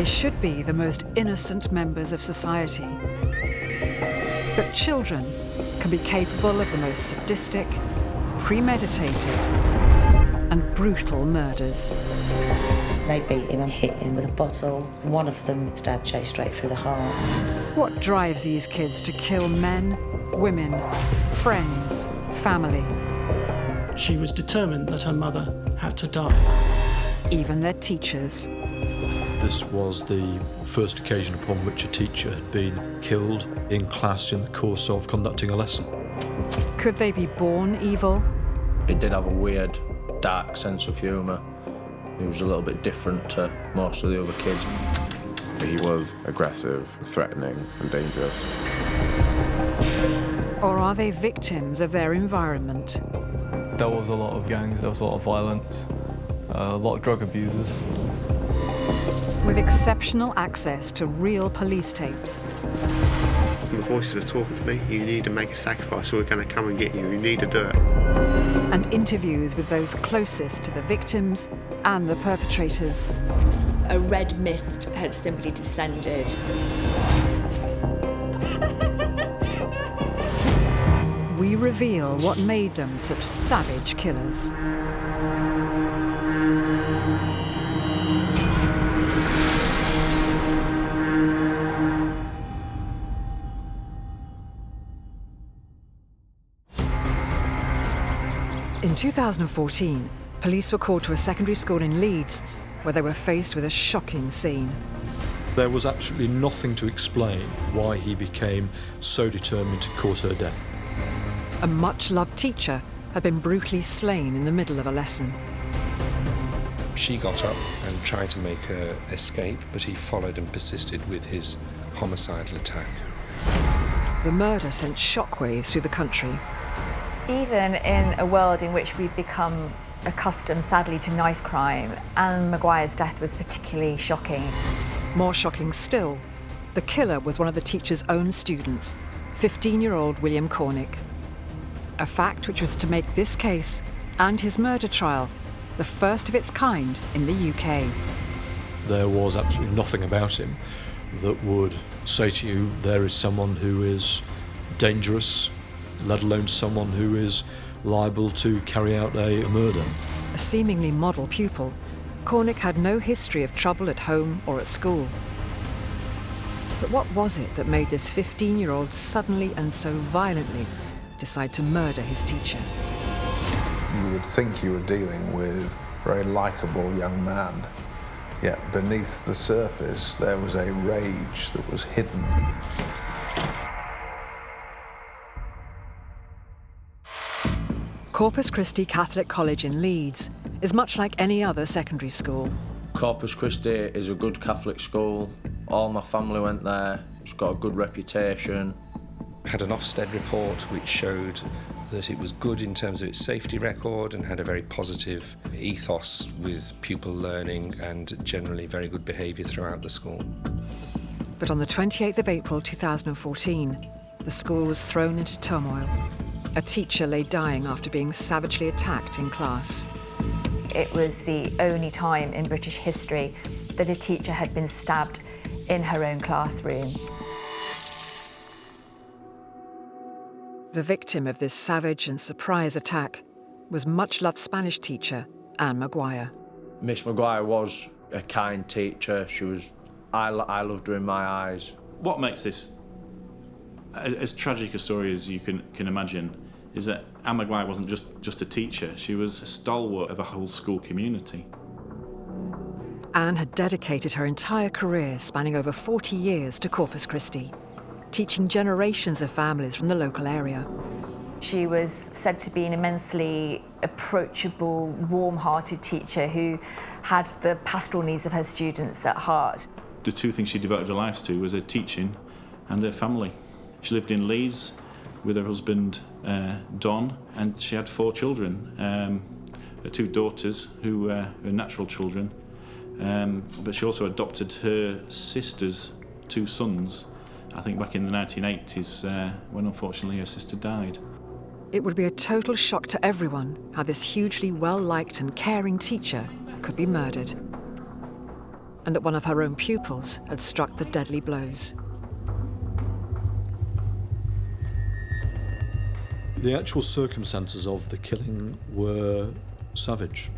They should be the most innocent members of society. But children can be capable of the most sadistic, premeditated, and brutal murders. They beat him and hit him with a bottle. One of them stabbed Jay straight through the heart. What drives these kids to kill men, women, friends, family? She was determined that her mother had to die. Even their teachers. This was the first occasion upon which a teacher had been killed in class in the course of conducting a lesson. Could they be born evil? He did have a weird, dark sense of humour. He was a little bit different to most of the other kids. He was aggressive, threatening and dangerous. Or are they victims of their environment? There was a lot of gangs, there was a lot of violence, a lot of drug abusers. With exceptional access to real police tapes. The voices are talking to me. You need to make a sacrifice or we're going to come and get you. You need to do it. And interviews with those closest to the victims and the perpetrators. A red mist had simply descended. We reveal what made them such savage killers. In 2014, police were called to a secondary school in Leeds, where they were faced with a shocking scene. There was absolutely nothing to explain why he became so determined to cause her death. A much-loved teacher had been brutally slain in the middle of a lesson. She got up and tried to make her escape, but he followed and persisted with his homicidal attack. The murder sent shockwaves through the country. Even in a world in which we've become accustomed, sadly, to knife crime, Anne Maguire's death was particularly shocking. More shocking still, the killer was one of the teacher's own students, 15-year-old William Cornick. A fact which was to make this case and his murder trial the first of its kind in the UK. There was absolutely nothing about him that would say to you there is someone who is dangerous, let alone someone who is liable to carry out a murder. A seemingly model pupil, Cornick had no history of trouble at home or at school. But what was it that made this 15-year-old suddenly and so violently decide to murder his teacher? You would think you were dealing with a very likeable young man, yet beneath the surface there was a rage that was hidden. Corpus Christi Catholic College in Leeds is much like any other secondary school. Corpus Christi is a good Catholic school. All my family went there. It's got a good reputation. Had an Ofsted report which showed that it was good in terms of its safety record and had a very positive ethos with pupil learning and generally very good behaviour throughout the school. But on the 28th of April 2014, the school was thrown into turmoil. A teacher lay dying after being savagely attacked in class. It was the only time in British history that a teacher had been stabbed in her own classroom. The victim of this savage and surprise attack was much-loved Spanish teacher Anne Maguire. Miss Maguire was a kind teacher. I loved her in my eyes. What makes this as tragic a story as you can imagine is that Anne Maguire wasn't just a teacher, she was a stalwart of a whole school community. Anne had dedicated her entire career, spanning over 40 years, to Corpus Christi, teaching generations of families from the local area. She was said to be an immensely approachable, warm-hearted teacher who had the pastoral needs of her students at heart. The two things she devoted her life to was her teaching and her family. She lived in Leeds with her husband, Don, and she had 4 children. Her 2 daughters, who were natural children, but she also adopted her sister's 2 sons, I think back in the 1980s, when unfortunately her sister died. It would be a total shock to everyone how this hugely well-liked and caring teacher could be murdered. and that one of her own pupils had struck the deadly blows. The actual circumstances of the killing were savage.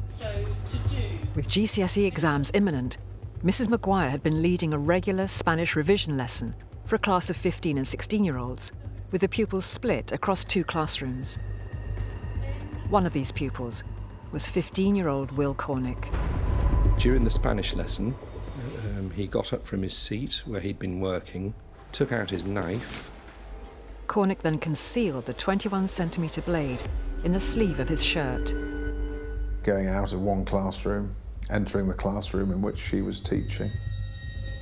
With GCSE exams imminent, Mrs. Maguire had been leading a regular Spanish revision lesson for a class of 15 and 16-year-olds, with the pupils split across 2 classrooms. One of these pupils was 15-year-old Will Cornick. During the Spanish lesson, he got up from his seat where he'd been working, took out his knife. Cornick then concealed the 21-centimetre blade in the sleeve of his shirt. Going out of one classroom, entering the classroom in which she was teaching.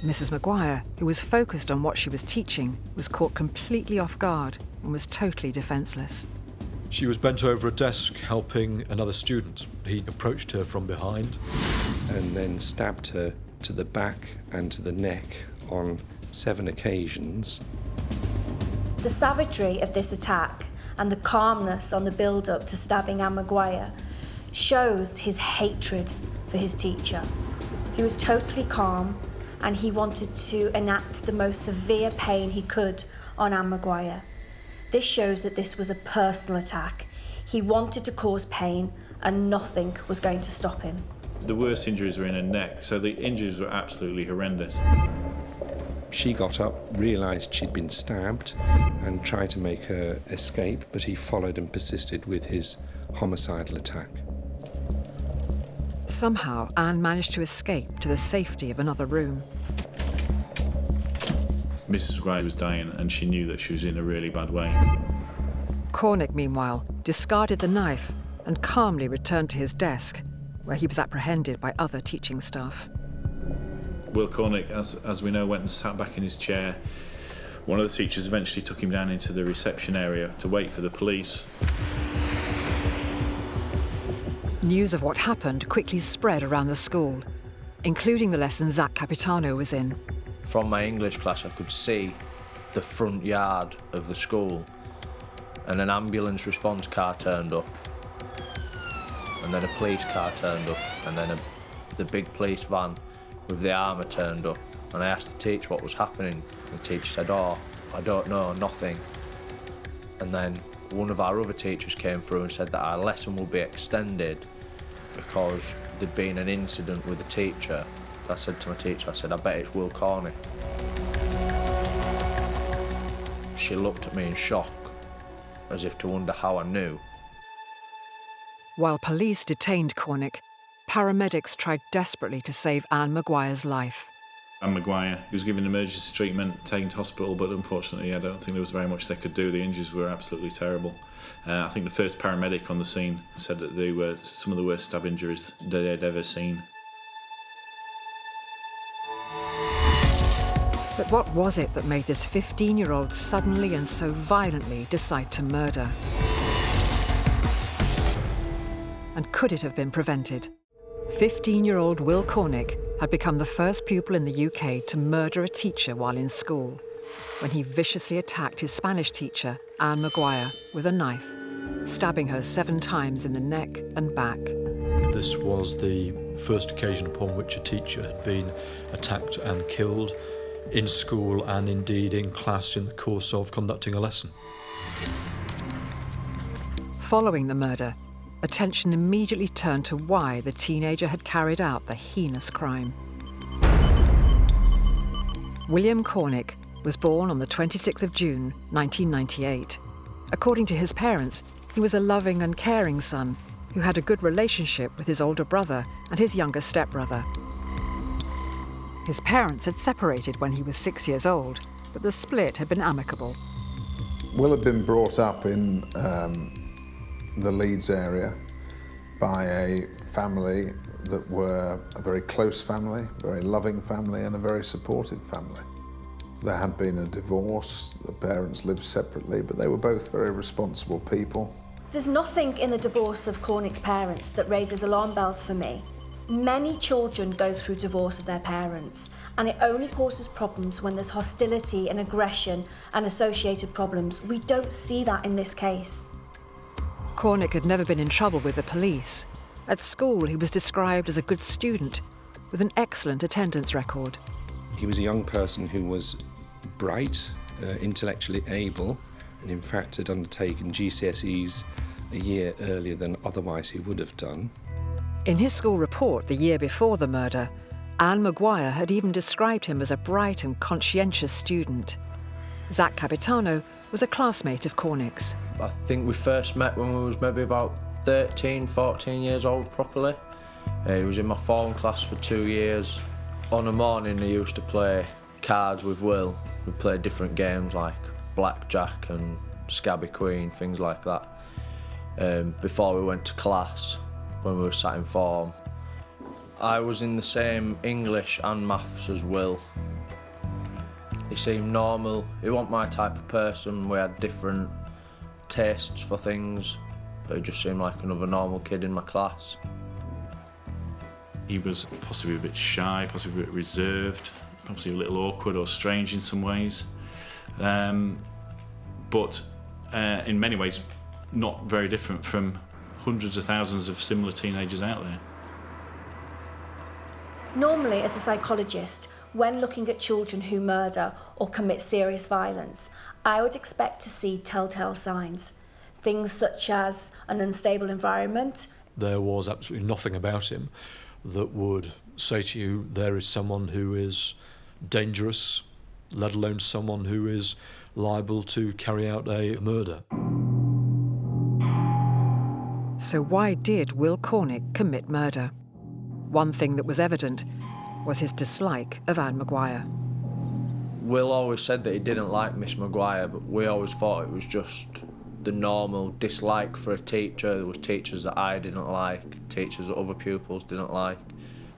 Mrs. Maguire, who was focused on what she was teaching, was caught completely off guard and was totally defenceless. She was bent over a desk helping another student. He approached her from behind and then stabbed her to the back and to the neck on 7 occasions. The savagery of this attack and the calmness on the build-up to stabbing Anne Maguire shows his hatred for his teacher. He was totally calm and he wanted to enact the most severe pain he could on Anne Maguire. This shows that this was a personal attack. He wanted to cause pain and nothing was going to stop him. The worst injuries were in her neck, so the injuries were absolutely horrendous. She got up, realised she'd been stabbed and tried to make her escape, but he followed and persisted with his homicidal attack. Somehow, Anne managed to escape to the safety of another room. Mrs. Maguire was dying and she knew that she was in a really bad way. Cornick, meanwhile, discarded the knife and calmly returned to his desk, where he was apprehended by other teaching staff. Will Cornick, as we know, went and sat back in his chair. One of the teachers eventually took him down into the reception area to wait for the police. News of what happened quickly spread around the school, including the lesson Zach Capitano was in. From my English class, I could see the front yard of the school, and an ambulance response car turned up, and then a police car turned up, and then the big police van with the armour turned up. And I asked the teacher what was happening. The teacher said, "Oh, I don't know, nothing." And then one of our other teachers came through and said that our lesson will be extended because there'd been an incident with a teacher. I said to my teacher, I said, "I bet it's Will Cornick." She looked at me in shock, as if to wonder how I knew. While police detained Cornick, paramedics tried desperately to save Anne Maguire's life. Anne Maguire was given emergency treatment, taken to hospital, but unfortunately I don't think there was very much they could do. The injuries were absolutely terrible. I think the first paramedic on the scene said that they were some of the worst stab injuries they had ever seen. But what was it that made this 15-year-old suddenly and so violently decide to murder? And could it have been prevented? 15-year-old Will Cornick had become the first pupil in the UK to murder a teacher while in school, when he viciously attacked his Spanish teacher, Anne Maguire, with a knife, stabbing her 7 times in the neck and back. This was the first occasion upon which a teacher had been attacked and killed in school and indeed in class in the course of conducting a lesson. Following the murder, attention immediately turned to why the teenager had carried out the heinous crime. William Cornick was born on the 26th of June, 1998. According to his parents, he was a loving and caring son who had a good relationship with his older brother and his younger stepbrother. His parents had separated when he was 6 years old, but the split had been amicable. Will had been brought up in the Leeds area by a family that were a very close family, very loving family and a very supportive family. There had been a divorce, the parents lived separately, but they were both very responsible people. There's nothing in the divorce of Cornick's parents that raises alarm bells for me. Many children go through divorce of their parents, and it only causes problems when there's hostility and aggression and associated problems. We don't see that in this case. Cornick had never been in trouble with the police. At school, he was described as a good student, with an excellent attendance record. He was a young person who was bright, intellectually able, and in fact had undertaken GCSEs a year earlier than otherwise he would have done. In his school report the year before the murder, Anne Maguire had even described him as a bright and conscientious student. Zach Capitano was a classmate of Cornick's. I think we first met when we was maybe about 13, 14 years old properly. He was in my form class for 2 years. On a morning he used to play cards with Will. We played different games like blackjack and Scabby Queen, things like that. Before we went to class, when we were sat in form. I was in the same English and maths as Will. He seemed normal. He wasn't my type of person. We had different tastes for things, but he just seemed like another normal kid in my class. He was possibly a bit shy, possibly a bit reserved, possibly a little awkward or strange in some ways. But in many ways, not very different from hundreds of thousands of similar teenagers out there. Normally, as a psychologist, when looking at children who murder or commit serious violence, I would expect to see telltale signs. Things such as an unstable environment. There was absolutely nothing about him that would say to you there is someone who is dangerous, let alone someone who is liable to carry out a murder. So why did Will Cornick commit murder? One thing that was evident was his dislike of Anne Maguire. Will always said that he didn't like Miss Maguire, but we always thought it was just the normal dislike for a teacher. There was teachers that I didn't like, teachers that other pupils didn't like,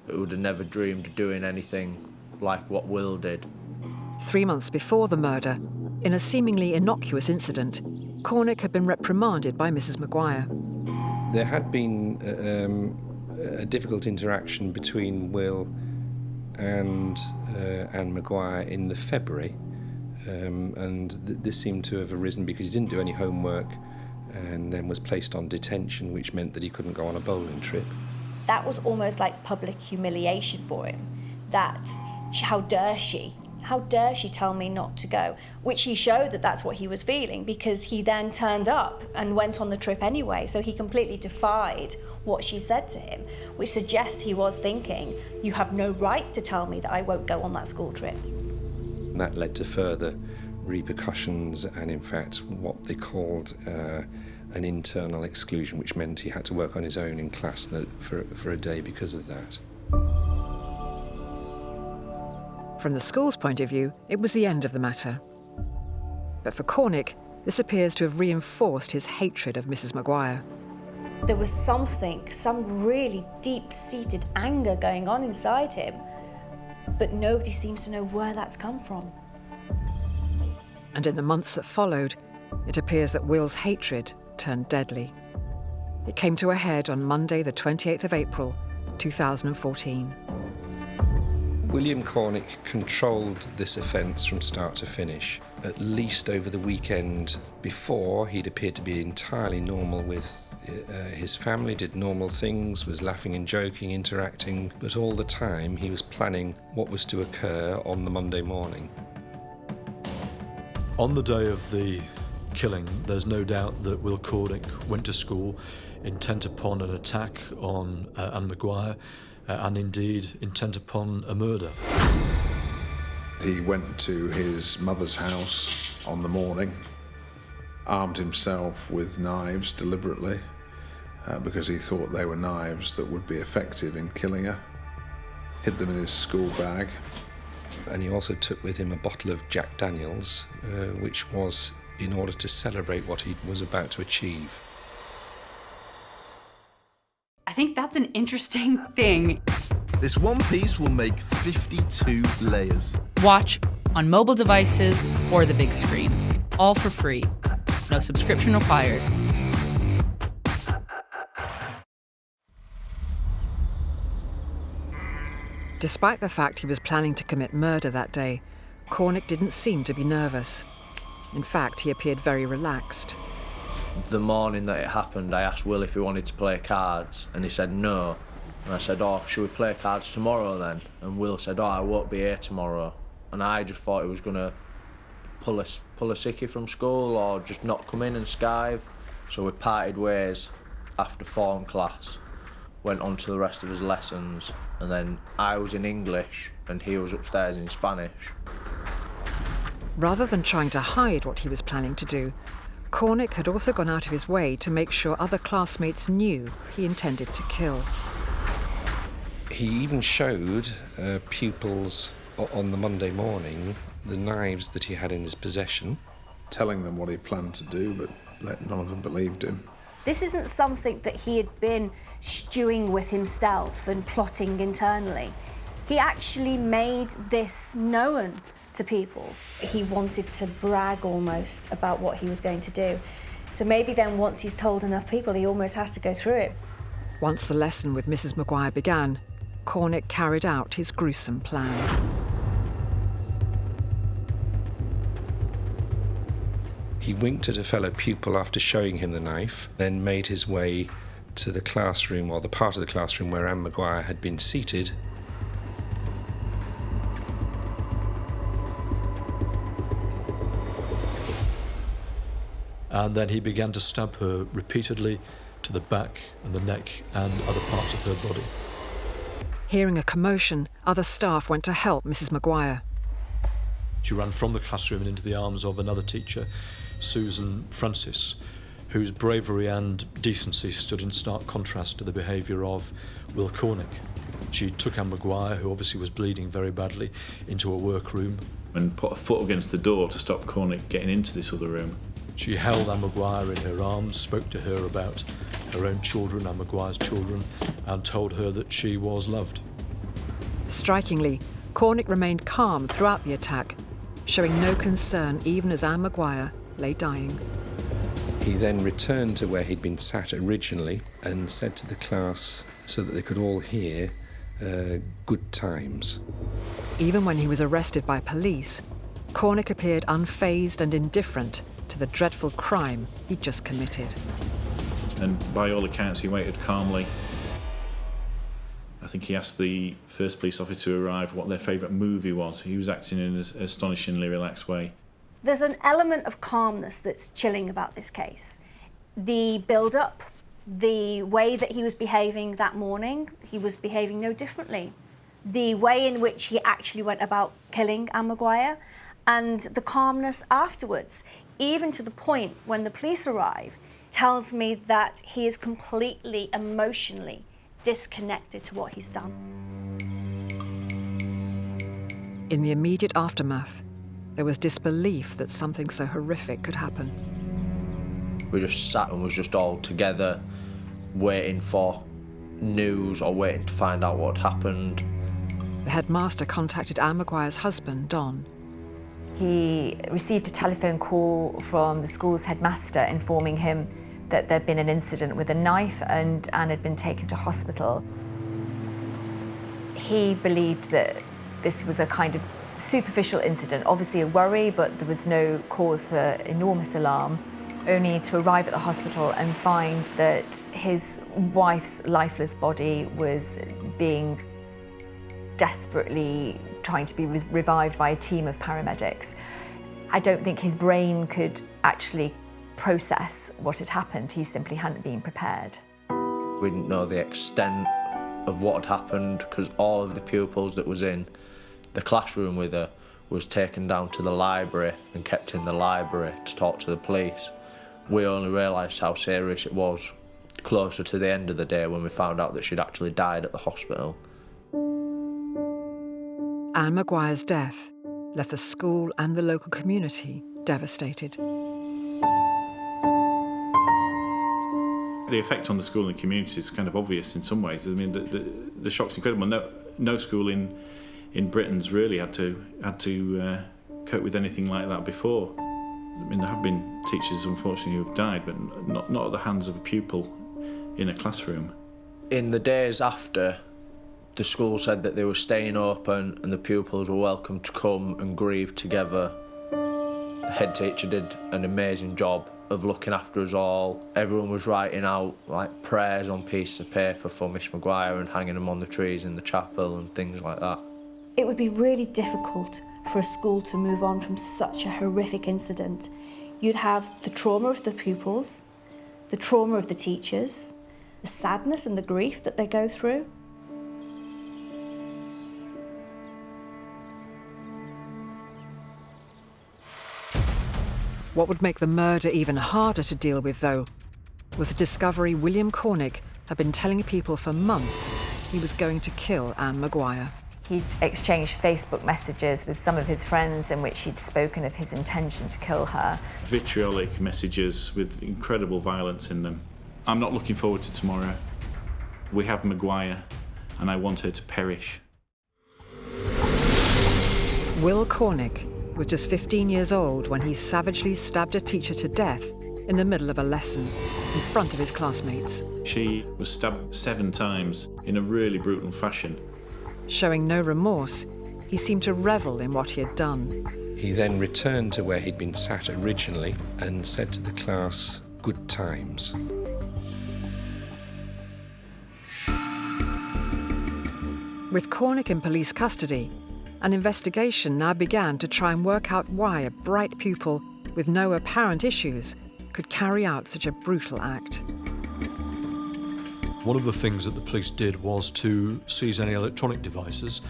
who would have never dreamed of doing anything like what Will did. 3 months before the murder, in a seemingly innocuous incident, Cornick had been reprimanded by Mrs. Maguire. There had been a difficult interaction between Will and Anne Maguire in the February, and this seemed to have arisen because he didn't do any homework and then was placed on detention, which meant that he couldn't go on a bowling trip. That was almost like public humiliation for him. That, how dare she? How dare she tell me not to go? Which he showed that that's what he was feeling, because he then turned up and went on the trip anyway, so he completely defied what she said to him, which suggests he was thinking, you have no right to tell me that I won't go on that school trip. And that led to further repercussions and, in fact, what they called an internal exclusion, which meant he had to work on his own in class for a day because of that. From the school's point of view, it was the end of the matter. But for Cornick, this appears to have reinforced his hatred of Mrs. Maguire. There was some really deep-seated anger going on inside him, but nobody seems to know where that's come from. And in the months that followed, it appears that Will's hatred turned deadly. It came to a head on Monday, the 28th of April, 2014. William Cornick controlled this offence from start to finish. At least over the weekend before, he'd appeared to be entirely normal with his family, did normal things, was laughing and joking, interacting, but all the time he was planning what was to occur on the Monday morning. On the day of the killing, there's no doubt that Will Cornick went to school intent upon an attack on Anne Maguire, and indeed intent upon a murder. He went to his mother's house on the morning, armed himself with knives deliberately, because he thought they were knives that would be effective in killing her, hid them in his school bag. And he also took with him a bottle of Jack Daniels, which was in order to celebrate what he was about to achieve. I think that's an interesting thing. This one piece will make 52 layers. Watch on mobile devices or the big screen. All for free. No subscription required. Despite the fact he was planning to commit murder that day, Cornick didn't seem to be nervous. In fact, he appeared very relaxed. The morning that it happened, I asked Will if he wanted to play cards, and he said no. And I said, oh, should we play cards tomorrow then? And Will said, oh, I won't be here tomorrow. And I just thought he was going to pull a sickie from school or just not come in and skive. So we parted ways after form class, went on to the rest of his lessons, and then I was in English and he was upstairs in Spanish. Rather than trying to hide what he was planning to do, Cornick had also gone out of his way to make sure other classmates knew he intended to kill. He even showed pupils on the Monday morning the knives that he had in his possession. Telling them what he planned to do, but none of them believed him. This isn't something that he had been stewing with himself and plotting internally. He actually made this known to people. He wanted to brag almost about what he was going to do. So maybe then once he's told enough people, he almost has to go through it. Once the lesson with Mrs. Maguire began, Cornick carried out his gruesome plan. He winked at a fellow pupil after showing him the knife, then made his way to the classroom, or the part of the classroom where Anne Maguire had been seated. And then he began to stab her repeatedly to the back and the neck and other parts of her body. Hearing a commotion, other staff went to help Mrs. Maguire. She ran from the classroom and into the arms of another teacher, Susan Francis, whose bravery and decency stood in stark contrast to the behaviour of Will Cornick. She took Anne Maguire, who obviously was bleeding very badly, into a workroom. And put a foot against the door to stop Cornick getting into this other room. She held Anne Maguire in her arms, spoke to her about her own children, Anne Maguire's children, and told her that she was loved. Strikingly, Cornick remained calm throughout the attack, showing no concern even as Anne Maguire lay dying. He then returned to where he'd been sat originally and said to the class, so that they could all hear, good times. Even when he was arrested by police, Cornick appeared unfazed and indifferent to the dreadful crime he'd just committed. And by all accounts, he waited calmly. I think he asked the first police officer to arrive what their favourite movie was. He was acting in an astonishingly relaxed way. There's an element of calmness that's chilling about this case. The build-up, the way that he was behaving that morning, he was behaving no differently. The way in which he actually went about killing Anne Maguire, and the calmness afterwards, even to the point when the police arrive, tells me that he is completely emotionally disconnected to what he's done. In the immediate aftermath, there was disbelief that something so horrific could happen. We just sat and was just all together, waiting for news or waiting to find out what happened. The headmaster contacted Anne Maguire's husband, Don. He received a telephone call from the school's headmaster informing him that there'd been an incident with a knife and Anne had been taken to hospital. He believed that this was a kind of superficial incident, obviously a worry, but there was no cause for enormous alarm, only to arrive at the hospital and find that his wife's lifeless body was being desperately trying to be revived by a team of paramedics. I don't think his brain could actually process what had happened. He simply hadn't been prepared. We didn't know the extent of what had happened because all of the pupils that was in the classroom with her was taken down to the library and kept in the library to talk to the police. We only realised how serious it was closer to the end of the day when we found out that she'd actually died at the hospital. Anne Maguire's death left the school and the local community devastated. The effect on the school and the community is kind of obvious in some ways. I mean, the shock's incredible. No school in Britain's really had to cope with anything like that before. I mean, there have been teachers, unfortunately, who have died, but not at the hands of a pupil in a classroom. In the days after, the school said that they were staying open and the pupils were welcome to come and grieve together. The head teacher did an amazing job of looking after us all. Everyone was writing out like prayers on pieces of paper for Miss Maguire and hanging them on the trees in the chapel and things like that. It would be really difficult for a school to move on from such a horrific incident. You'd have the trauma of the pupils, the trauma of the teachers, the sadness and the grief that they go through. What would make the murder even harder to deal with, though, was the discovery William Cornick had been telling people for months he was going to kill Anne Maguire. He'd exchanged Facebook messages with some of his friends in which he'd spoken of his intention to kill her. Vitriolic messages with incredible violence in them. I'm not looking forward to tomorrow. We have Maguire, and I want her to perish. Will Cornick was just 15 years old when he savagely stabbed a teacher to death in the middle of a lesson in front of his classmates. She was stabbed 7 times in a really brutal fashion. Showing no remorse, he seemed to revel in what he had done. He then returned to where he'd been sat originally and said to the class, "Good times." With Cornick in police custody, an investigation now began to try and work out why a bright pupil with no apparent issues could carry out such a brutal act. One of the things that the police did was to seize any electronic devices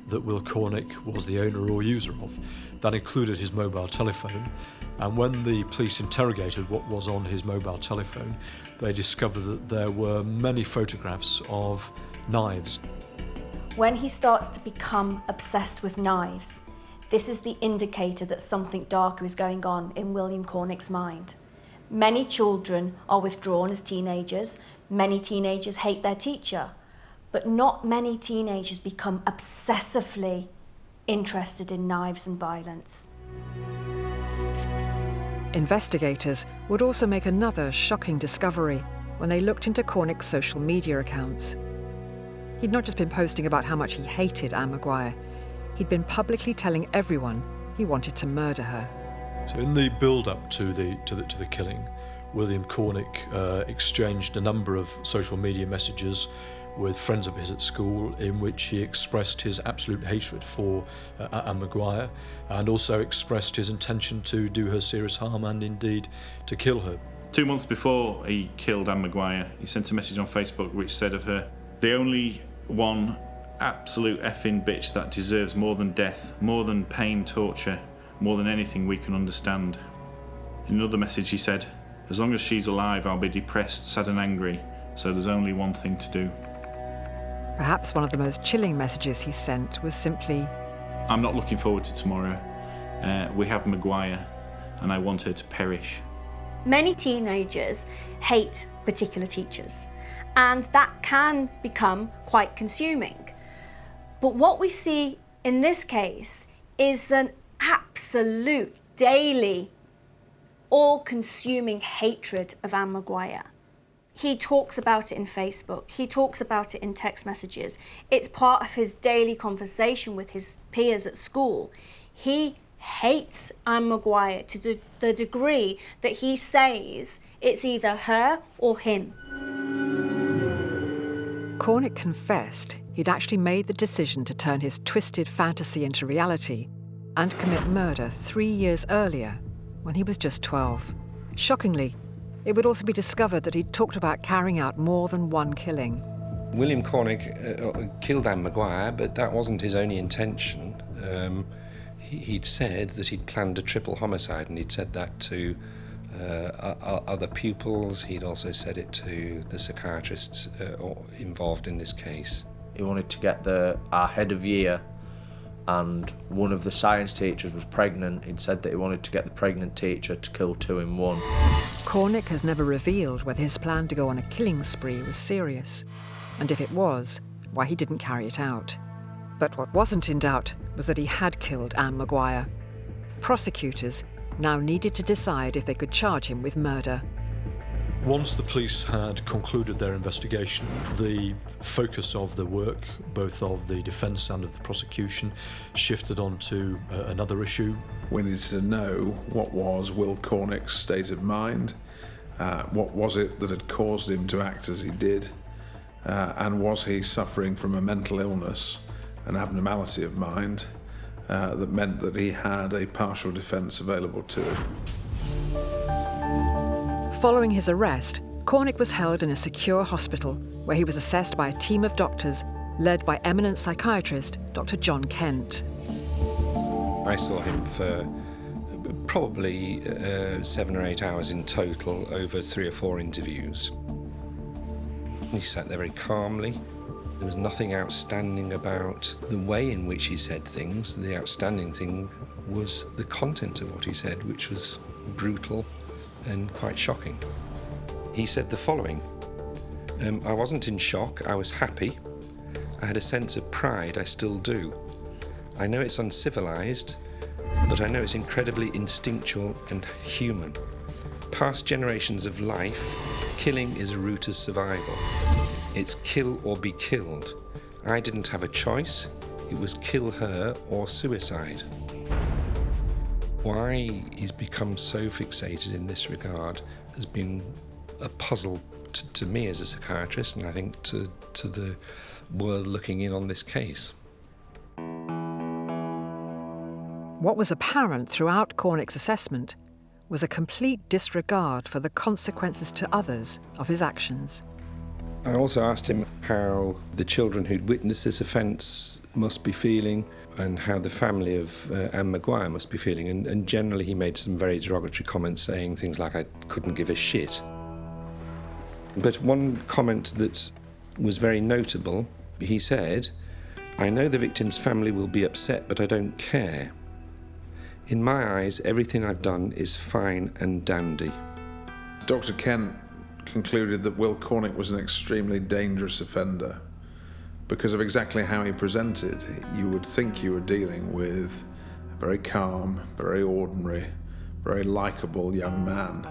that Will Cornick was the owner or user of. That included his mobile telephone, and when the police interrogated what was on his mobile telephone, they discovered that there were many photographs of knives. When he starts to become obsessed with knives, this is the indicator that something darker is going on in William Cornick's mind. Many children are withdrawn as teenagers. Many teenagers hate their teacher, but not many teenagers become obsessively interested in knives and violence. Investigators would also make another shocking discovery when they looked into Cornick's social media accounts. He'd not just been posting about how much he hated Anne Maguire, he'd been publicly telling everyone he wanted to murder her. So in the build-up to the killing, William Cornick exchanged a number of social media messages with friends of his at school in which he expressed his absolute hatred for Anne Maguire and also expressed his intention to do her serious harm and indeed to kill her. 2 months before he killed Anne Maguire, he sent a message on Facebook which said of her, "The only one absolute effing bitch that deserves more than death, more than pain, torture, more than anything we can understand." In another message he said, "As long as she's alive, I'll be depressed, sad and angry, so there's only one thing to do." Perhaps one of the most chilling messages he sent was simply, "I'm not looking forward to tomorrow. We have Maguire, and I want her to perish." Many teenagers hate particular teachers, and that can become quite consuming. But what we see in this case is an absolute daily, all-consuming hatred of Anne Maguire. He talks about it in Facebook, he talks about it in text messages. It's part of his daily conversation with his peers at school. He hates Anne Maguire to the degree that he says it's either her or him. Cornick confessed he'd actually made the decision to turn his twisted fantasy into reality and commit murder 3 years earlier, when he was just 12. Shockingly, it would also be discovered that he'd talked about carrying out more than one killing. William Cornick killed Anne Maguire, but that wasn't his only intention. He'd said that he'd planned a triple homicide, and he'd said that to other pupils. He'd also said it to the psychiatrists involved in this case. He wanted to get our head of year, and one of the science teachers was pregnant. He'd said that he wanted to get the pregnant teacher to kill 2 in 1. Cornick has never revealed whether his plan to go on a killing spree was serious, and if it was, why he didn't carry it out. But what wasn't in doubt was that he had killed Anne Maguire. Prosecutors now needed to decide if they could charge him with murder. Once the police had concluded their investigation, the focus of the work, both of the defence and of the prosecution, shifted on to another issue. We needed to know what was Will Cornick's state of mind, what was it that had caused him to act as he did, and was he suffering from a mental illness, an abnormality of mind, that meant that he had a partial defence available to him. Following his arrest, Cornick was held in a secure hospital where he was assessed by a team of doctors led by eminent psychiatrist Dr. John Kent. I saw him for probably 7 or 8 hours in total over 3 or 4 interviews. He sat there very calmly. There was nothing outstanding about the way in which he said things. The outstanding thing was the content of what he said, which was brutal and quite shocking. He said the following: I wasn't in shock, I was happy. I had a sense of pride, I still do. I know it's uncivilized, but I know it's incredibly instinctual and human. Past generations of life, killing is a route of survival. It's kill or be killed. I didn't have a choice. It was kill her or suicide. Why he's become so fixated in this regard has been a puzzle to me as a psychiatrist, and I think to the world looking in on this case. What was apparent throughout Cornick's assessment was a complete disregard for the consequences to others of his actions. I also asked him how the children who'd witnessed this offence must be feeling and how the family of Anne Maguire must be feeling. And generally he made some very derogatory comments, saying things like, I couldn't give a shit. But one comment that was very notable, he said, I know the victim's family will be upset, but I don't care. In my eyes, everything I've done is fine and dandy. Dr. Kent concluded that Will Cornick was an extremely dangerous offender because of exactly how he presented. You would think you were dealing with a very calm, very ordinary, very likeable young man.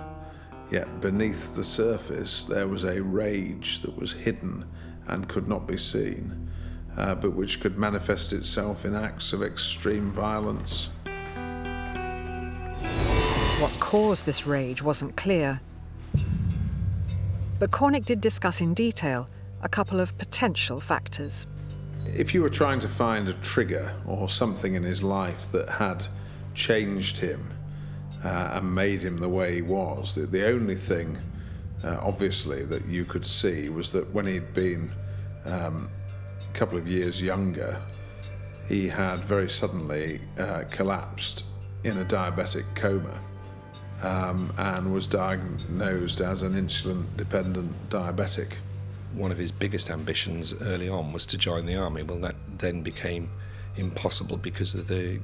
Yet beneath the surface there was a rage that was hidden and could not be seen, but which could manifest itself in acts of extreme violence. What caused this rage wasn't clear. But Cornick did discuss in detail a couple of potential factors. If you were trying to find a trigger or something in his life that had changed him and made him the way he was, the only thing, obviously, that you could see was that when he'd been a couple of years younger, he had very suddenly collapsed in a diabetic coma. And was diagnosed as an insulin-dependent diabetic. One of his biggest ambitions early on was to join the army. Well, that then became impossible because of the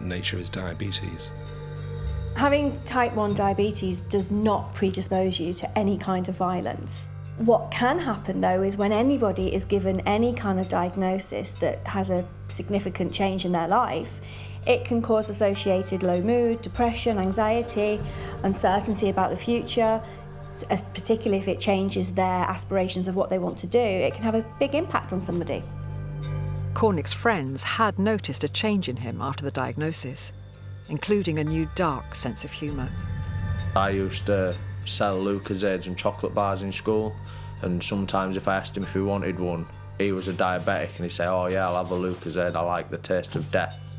nature of his diabetes. Having type 1 diabetes does not predispose you to any kind of violence. What can happen, though, is when anybody is given any kind of diagnosis that has a significant change in their life, it can cause associated low mood, depression, anxiety, uncertainty about the future, particularly if it changes their aspirations of what they want to do. It can have a big impact on somebody. Cornick's friends had noticed a change in him after the diagnosis, including a new dark sense of humour. I used to sell Lucozades and chocolate bars in school, and sometimes if I asked him if he wanted one, he was a diabetic and he'd say, oh yeah, I'll have a Lucozade, I like the taste of death.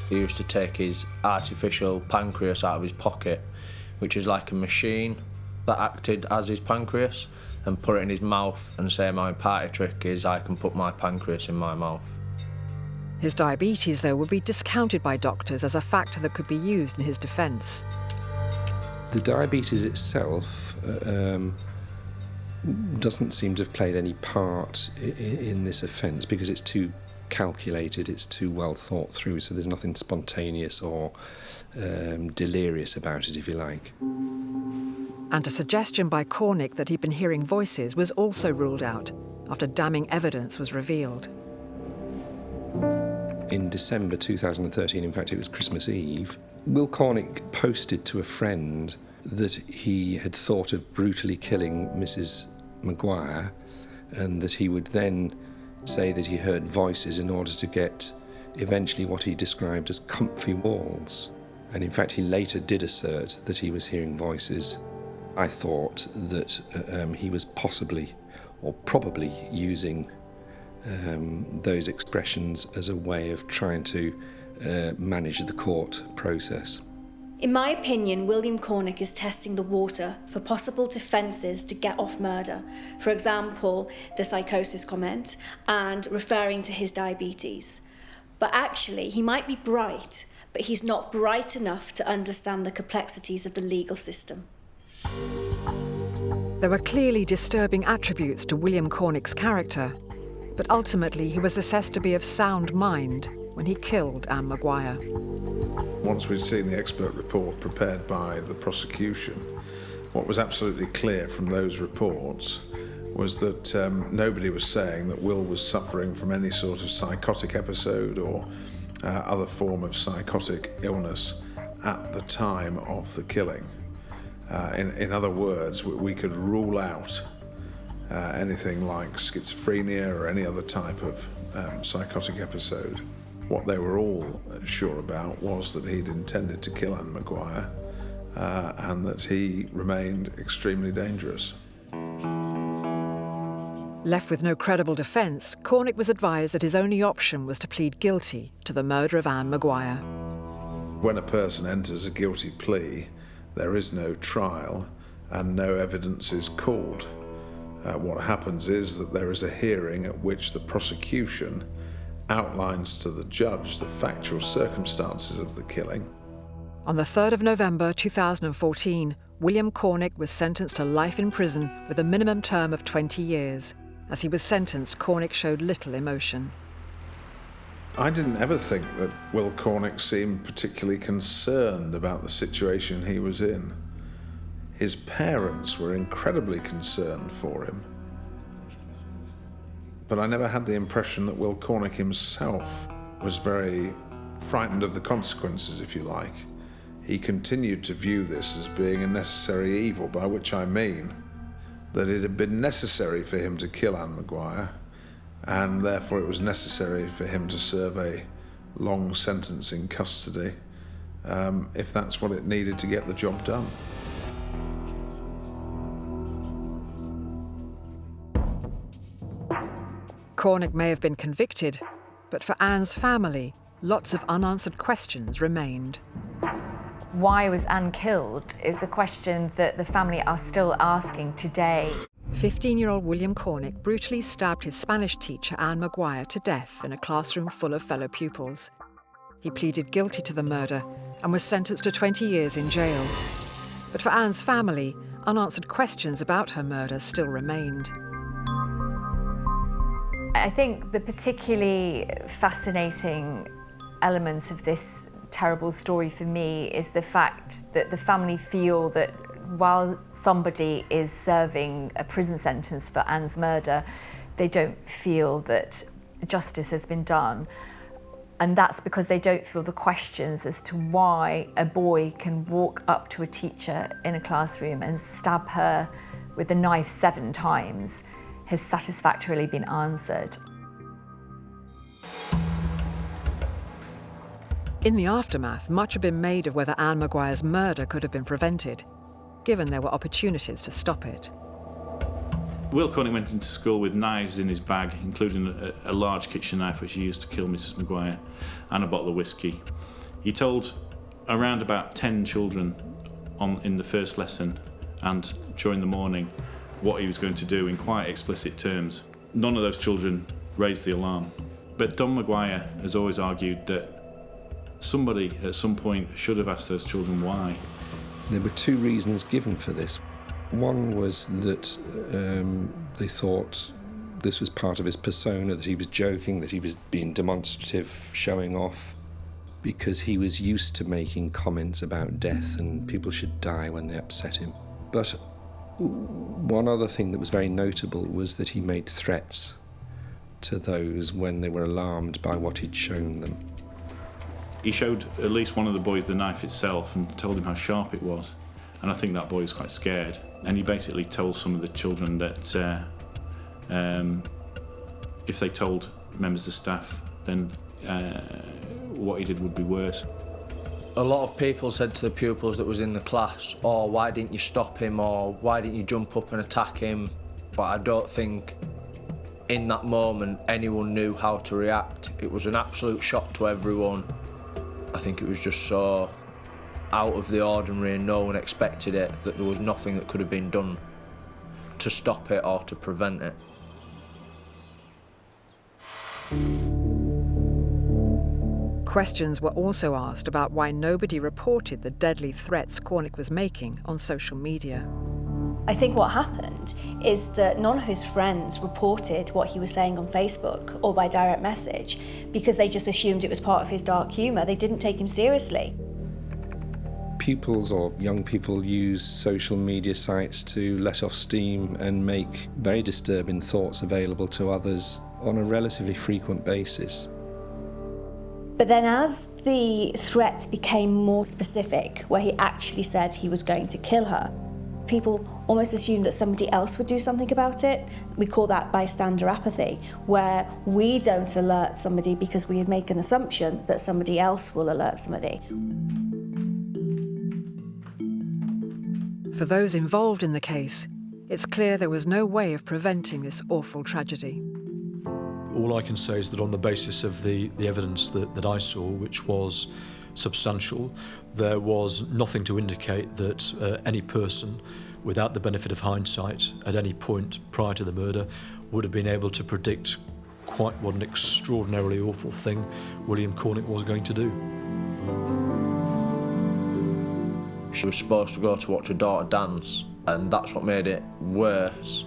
He used to take his artificial pancreas out of his pocket, which is like a machine that acted as his pancreas, and put it in his mouth and say, my party trick is I can put my pancreas in my mouth. His diabetes, though, would be discounted by doctors as a factor that could be used in his defence. The diabetes itself doesn't seem to have played any part in this offence because it's too calculated, it's too well thought through, so there's nothing spontaneous or delirious about it, if you like. And a suggestion by Cornick that he'd been hearing voices was also ruled out after damning evidence was revealed. In December 2013, in fact it was Christmas Eve, Will Cornick posted to a friend that he had thought of brutally killing Mrs. Maguire, and that he would then say that he heard voices in order to get eventually what he described as comfy walls. And in fact, he later did assert that he was hearing voices. I thought that he was possibly or probably using those expressions as a way of trying to manage the court process. In my opinion, William Cornick is testing the water for possible defences to get off murder. For example, the psychosis comment and referring to his diabetes. But actually, he might be bright, but he's not bright enough to understand the complexities of the legal system. There were clearly disturbing attributes to William Cornick's character, but ultimately he was assessed to be of sound mind when he killed Anne Maguire. Once we'd seen the expert report prepared by the prosecution, what was absolutely clear from those reports was that nobody was saying that Will was suffering from any sort of psychotic episode or other form of psychotic illness at the time of the killing. In other words, we could rule out anything like schizophrenia or any other type of psychotic episode. What they were all sure about was that he'd intended to kill Anne Maguire and that he remained extremely dangerous. Left with no credible defence, Cornick was advised that his only option was to plead guilty to the murder of Anne Maguire. When a person enters a guilty plea, there is no trial and no evidence is called. What happens is that there is a hearing at which the prosecution outlines to the judge the factual circumstances of the killing. On the 3rd of November 2014, William Cornick was sentenced to life in prison with a minimum term of 20 years. As he was sentenced, Cornick showed little emotion. I didn't ever think that Will Cornick seemed particularly concerned about the situation he was in. His parents were incredibly concerned for him. But I never had the impression that Will Cornick himself was very frightened of the consequences, if you like. He continued to view this as being a necessary evil, by which I mean that it had been necessary for him to kill Anne Maguire, and therefore it was necessary for him to serve a long sentence in custody, if that's what it needed to get the job done. Cornick may have been convicted, but for Anne's family, lots of unanswered questions remained. Why was Anne killed is a question that the family are still asking today. 15-year-old William Cornick brutally stabbed his Spanish teacher Anne Maguire to death in a classroom full of fellow pupils. He pleaded guilty to the murder and was sentenced to 20 years in jail. But for Anne's family, unanswered questions about her murder still remained. I think the particularly fascinating element of this terrible story for me is the fact that the family feel that while somebody is serving a prison sentence for Anne's murder, they don't feel that justice has been done. And that's because they don't feel the questions as to why a boy can walk up to a teacher in a classroom and stab her with a knife 7 times has satisfactorily been answered. In the aftermath, much had been made of whether Anne Maguire's murder could have been prevented, given there were opportunities to stop it. Will Cornick went into school with knives in his bag, including a large kitchen knife which he used to kill Mrs. Maguire, and a bottle of whiskey. He told around about 10 children in the first lesson and during the morning what he was going to do in quite explicit terms. None of those children raised the alarm. But Don Maguire has always argued that somebody at some point should have asked those children why. There were 2 reasons given for this. One was that they thought this was part of his persona, that he was joking, that he was being demonstrative, showing off, because he was used to making comments about death and people should die when they upset him. But one other thing that was very notable was that he made threats to those when they were alarmed by what he'd shown them. He showed at least one of the boys the knife itself and told him how sharp it was. And I think that boy was quite scared. And he basically told some of the children that if they told members of staff, then what he did would be worse. A lot of people said to the pupils that was in the class, "Oh, why didn't you stop him?" or "Why didn't you jump up and attack him?" But I don't think in that moment anyone knew how to react. It was an absolute shock to everyone. I think it was just so out of the ordinary and no one expected it, that there was nothing that could have been done to stop it or to prevent it. Questions were also asked about why nobody reported the deadly threats Cornick was making on social media. I think what happened is that none of his friends reported what he was saying on Facebook or by direct message because they just assumed it was part of his dark humour. They didn't take him seriously. Pupils or young people use social media sites to let off steam and make very disturbing thoughts available to others on a relatively frequent basis. But then as the threats became more specific, where he actually said he was going to kill her, people almost assumed that somebody else would do something about it. We call that bystander apathy, where we don't alert somebody because we make an assumption that somebody else will alert somebody. For those involved in the case, it's clear there was no way of preventing this awful tragedy. All I can say is that on the basis of the evidence that I saw, which was substantial, there was nothing to indicate that any person, without the benefit of hindsight, at any point prior to the murder, would have been able to predict quite what an extraordinarily awful thing William Cornick was going to do. She was supposed to go to watch her daughter dance, and that's what made it worse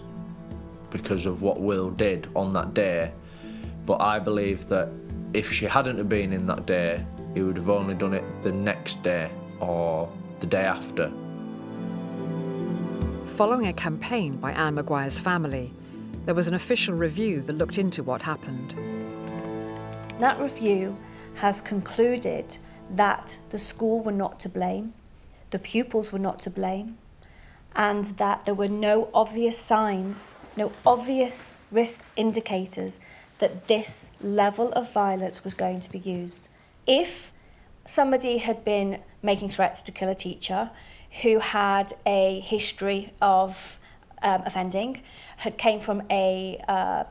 because of what Will did on that day. But I believe that if she hadn't have been in that day, he would have only done it the next day or the day after. Following a campaign by Anne Maguire's family, there was an official review that looked into what happened. That review has concluded that the school were not to blame, the pupils were not to blame, and that there were no obvious signs, no obvious risk indicators that this level of violence was going to be used. If somebody had been making threats to kill a teacher who had a history of offending, came from a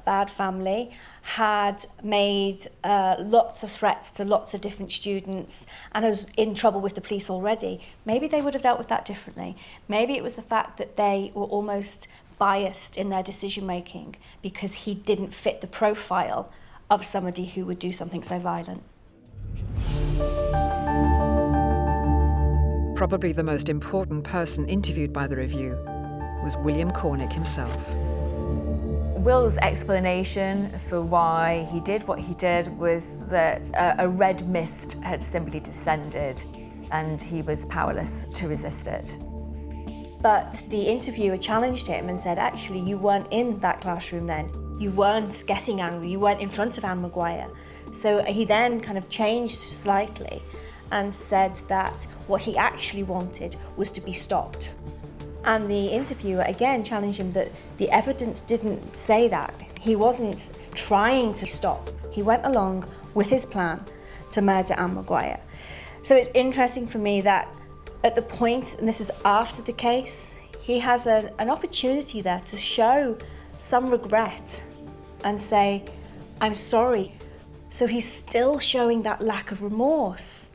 bad family, had made lots of threats to lots of different students and was in trouble with the police already, maybe they would have dealt with that differently. Maybe it was the fact that they were almost biased in their decision making because he didn't fit the profile of somebody who would do something so violent. Probably the most important person interviewed by the review was William Cornick himself. Will's explanation for why he did what he did was that a red mist had simply descended and he was powerless to resist it. But the interviewer challenged him and said, actually, you weren't in that classroom then. You weren't getting angry. You weren't in front of Anne Maguire. So he then kind of changed slightly and said that what he actually wanted was to be stopped. And the interviewer again challenged him that the evidence didn't say that. He wasn't trying to stop. He went along with his plan to murder Anne Maguire. So it's interesting for me that at the point, and this is after the case, he has an opportunity there to show some regret and say, I'm sorry. So he's still showing that lack of remorse.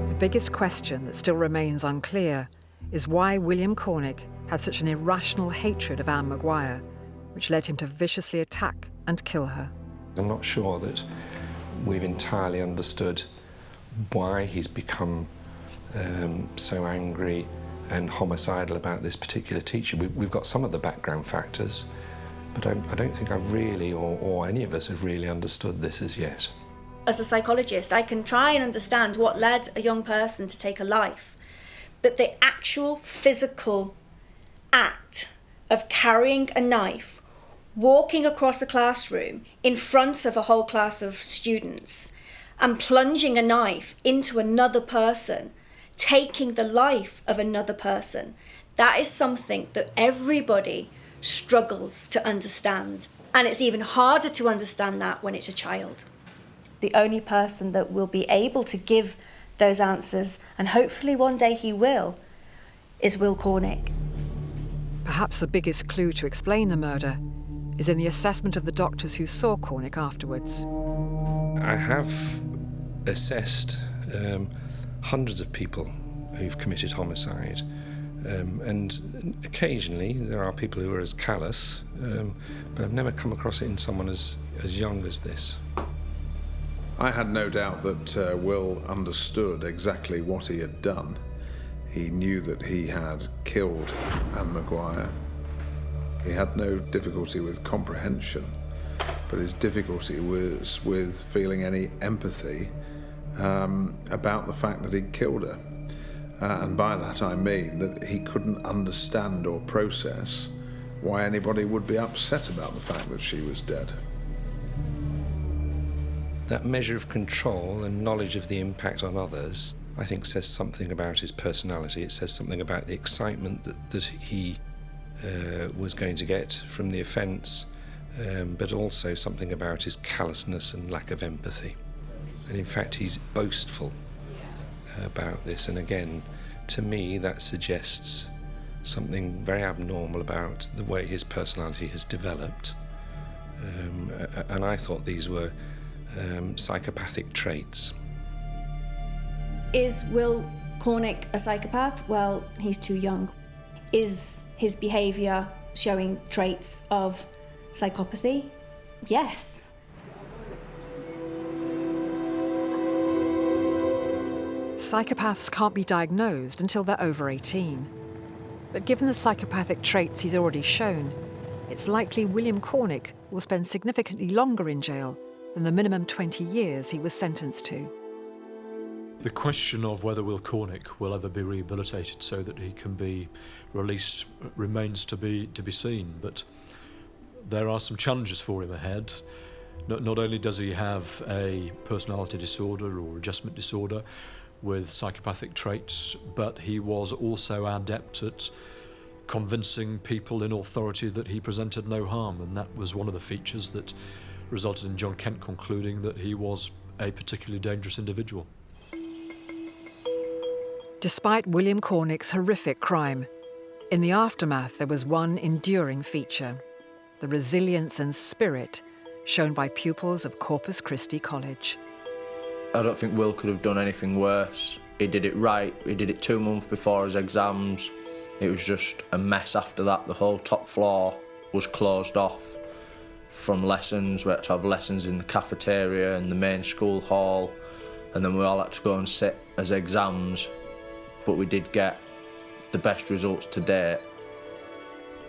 The biggest question that still remains unclear is why William Cornick had such an irrational hatred of Anne Maguire, which led him to viciously attack and kill her. I'm not sure that we've entirely understood why he's become so angry and homicidal about this particular teacher. We've got some of the background factors, but I don't think I've really, or any of us have really understood this as yet. As a psychologist, I can try and understand what led a young person to take a life, but the actual physical act of carrying a knife, walking across a classroom in front of a whole class of students, and plunging a knife into another person taking the life of another person. That is something that everybody struggles to understand. And it's even harder to understand that when it's a child. The only person that will be able to give those answers, and hopefully one day he will, is Will Cornick. Perhaps the biggest clue to explain the murder is in the assessment of the doctors who saw Cornick afterwards. I have assessed hundreds of people who've committed homicide, and occasionally there are people who are as callous, but I've never come across it in someone as young as this. I had no doubt that Will understood exactly what he had done. He knew that he had killed Anne Maguire. He had no difficulty with comprehension, but his difficulty was with feeling any empathy about the fact that he'd killed her. And by that I mean that he couldn't understand or process why anybody would be upset about the fact that she was dead. That measure of control and knowledge of the impact on others, I think, says something about his personality. It says something about the excitement that he was going to get from the offence, but also something about his callousness and lack of empathy. And in fact, he's boastful about this. And again, to me, that suggests something very abnormal about the way his personality has developed. And I thought these were psychopathic traits. Is Will Cornick a psychopath? Well, he's too young. Is his behaviour showing traits of psychopathy? Yes. Psychopaths can't be diagnosed until they're over 18. But given the psychopathic traits he's already shown, it's likely William Cornick will spend significantly longer in jail than the minimum 20 years he was sentenced to. The question of whether Will Cornick will ever be rehabilitated so that he can be released remains to be seen, but there are some challenges for him ahead. Not only does he have a personality disorder or adjustment disorder with psychopathic traits, but he was also adept at convincing people in authority that he presented no harm, and that was one of the features that resulted in John Kent concluding that he was a particularly dangerous individual. Despite William Cornick's horrific crime, in the aftermath there was one enduring feature: the resilience and spirit shown by pupils of Corpus Christi College. I don't think Will could have done anything worse. He did it right. He did it 2 months before his exams. It was just a mess after that. The whole top floor was closed off from lessons. We had to have lessons in the cafeteria and the main school hall, and then we all had to go and sit as exams. But we did get the best results to date.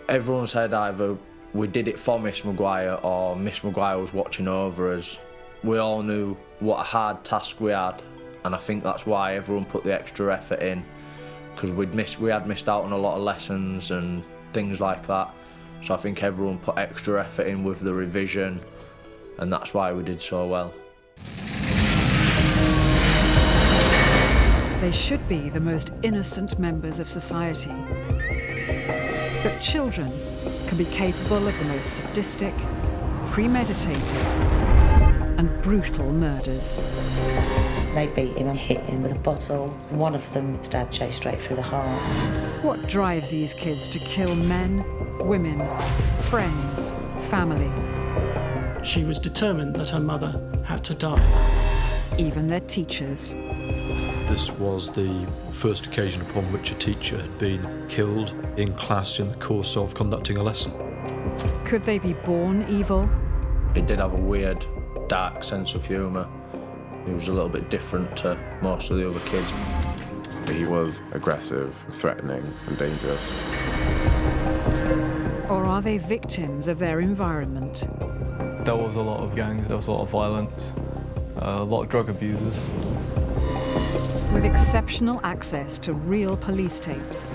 Everyone said either we did it for Miss Maguire or Miss Maguire was watching over us. We all knew what a hard task we had, and I think that's why everyone put the extra effort in, because we had missed out on a lot of lessons and things like that. So I think everyone put extra effort in with the revision, and that's why we did so well. They should be the most innocent members of society. But children can be capable of the most sadistic, premeditated, and brutal murders. They beat him and hit him with a bottle. One of them stabbed Jay straight through the heart. What drives these kids to kill men, women, friends, family? She was determined that her mother had to die. Even their teachers. This was the first occasion upon which a teacher had been killed in class in the course of conducting a lesson. Could they be born evil? He did have a weird, dark sense of humour. He was a little bit different to most of the other kids. He was aggressive, threatening, and dangerous. Or are they victims of their environment? There was a lot of gangs, there was a lot of violence, a lot of drug abusers. With exceptional access to real police tapes.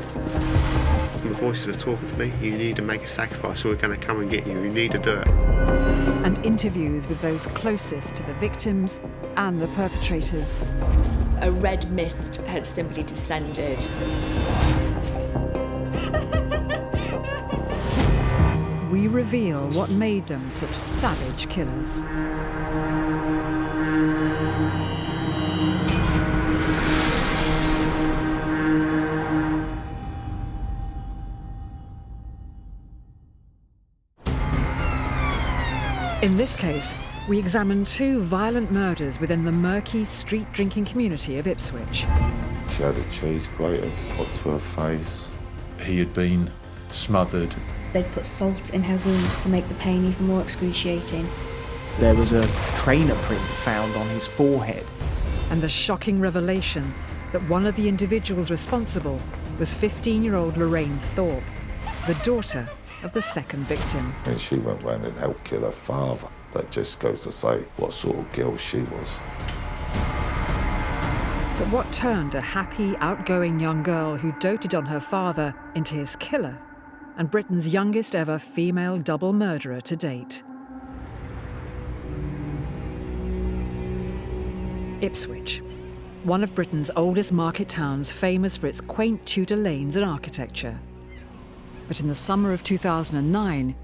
The voices are talking to me. You need to make a sacrifice or we're going to come and get you. You need to do it. And interviews with those closest to the victims and the perpetrators. A red mist had simply descended. We reveal what made them such savage killers. In this case, we examine two violent murders within the murky street drinking community of Ipswich. She had a cheese grater put to her face. He had been smothered. They'd put salt in her wounds to make the pain even more excruciating. There was a trainer print found on his forehead. And the shocking revelation that one of the individuals responsible was 15-year-old Lorraine Thorpe, the daughter of the second victim. And she went round and helped kill her father. That just goes to say what sort of girl she was. But what turned a happy, outgoing young girl who doted on her father into his killer, and Britain's youngest ever female double murderer to date? Ipswich, one of Britain's oldest market towns, famous for its quaint Tudor lanes and architecture. But in the summer of 2009,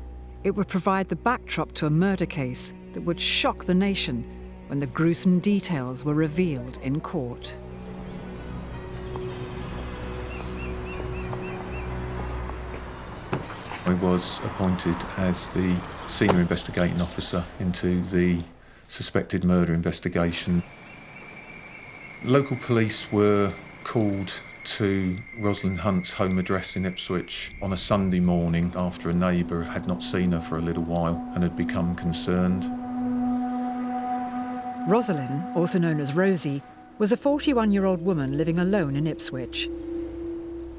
it would provide the backdrop to a murder case that would shock the nation when the gruesome details were revealed in court. I was appointed as the senior investigating officer into the suspected murder investigation. Local police were called to Rosalyn Hunt's home address in Ipswich on a Sunday morning after a neighbour had not seen her for a little while and had become concerned. Rosalyn, also known as Rosie, was a 41-year-old woman living alone in Ipswich.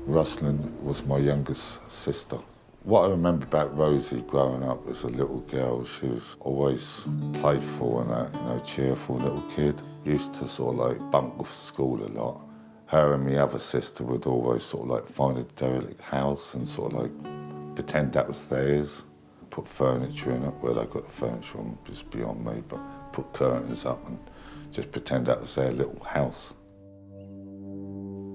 Rosalyn was my youngest sister. What I remember about Rosie growing up as a little girl, she was always playful and that, cheerful little kid. Used to sort of like bunk with school a lot. Her and my other sister would always sort of like find a derelict house and sort of like pretend that was theirs. Put furniture in it, where they got the furniture from just beyond me, but put curtains up and just pretend that was their little house.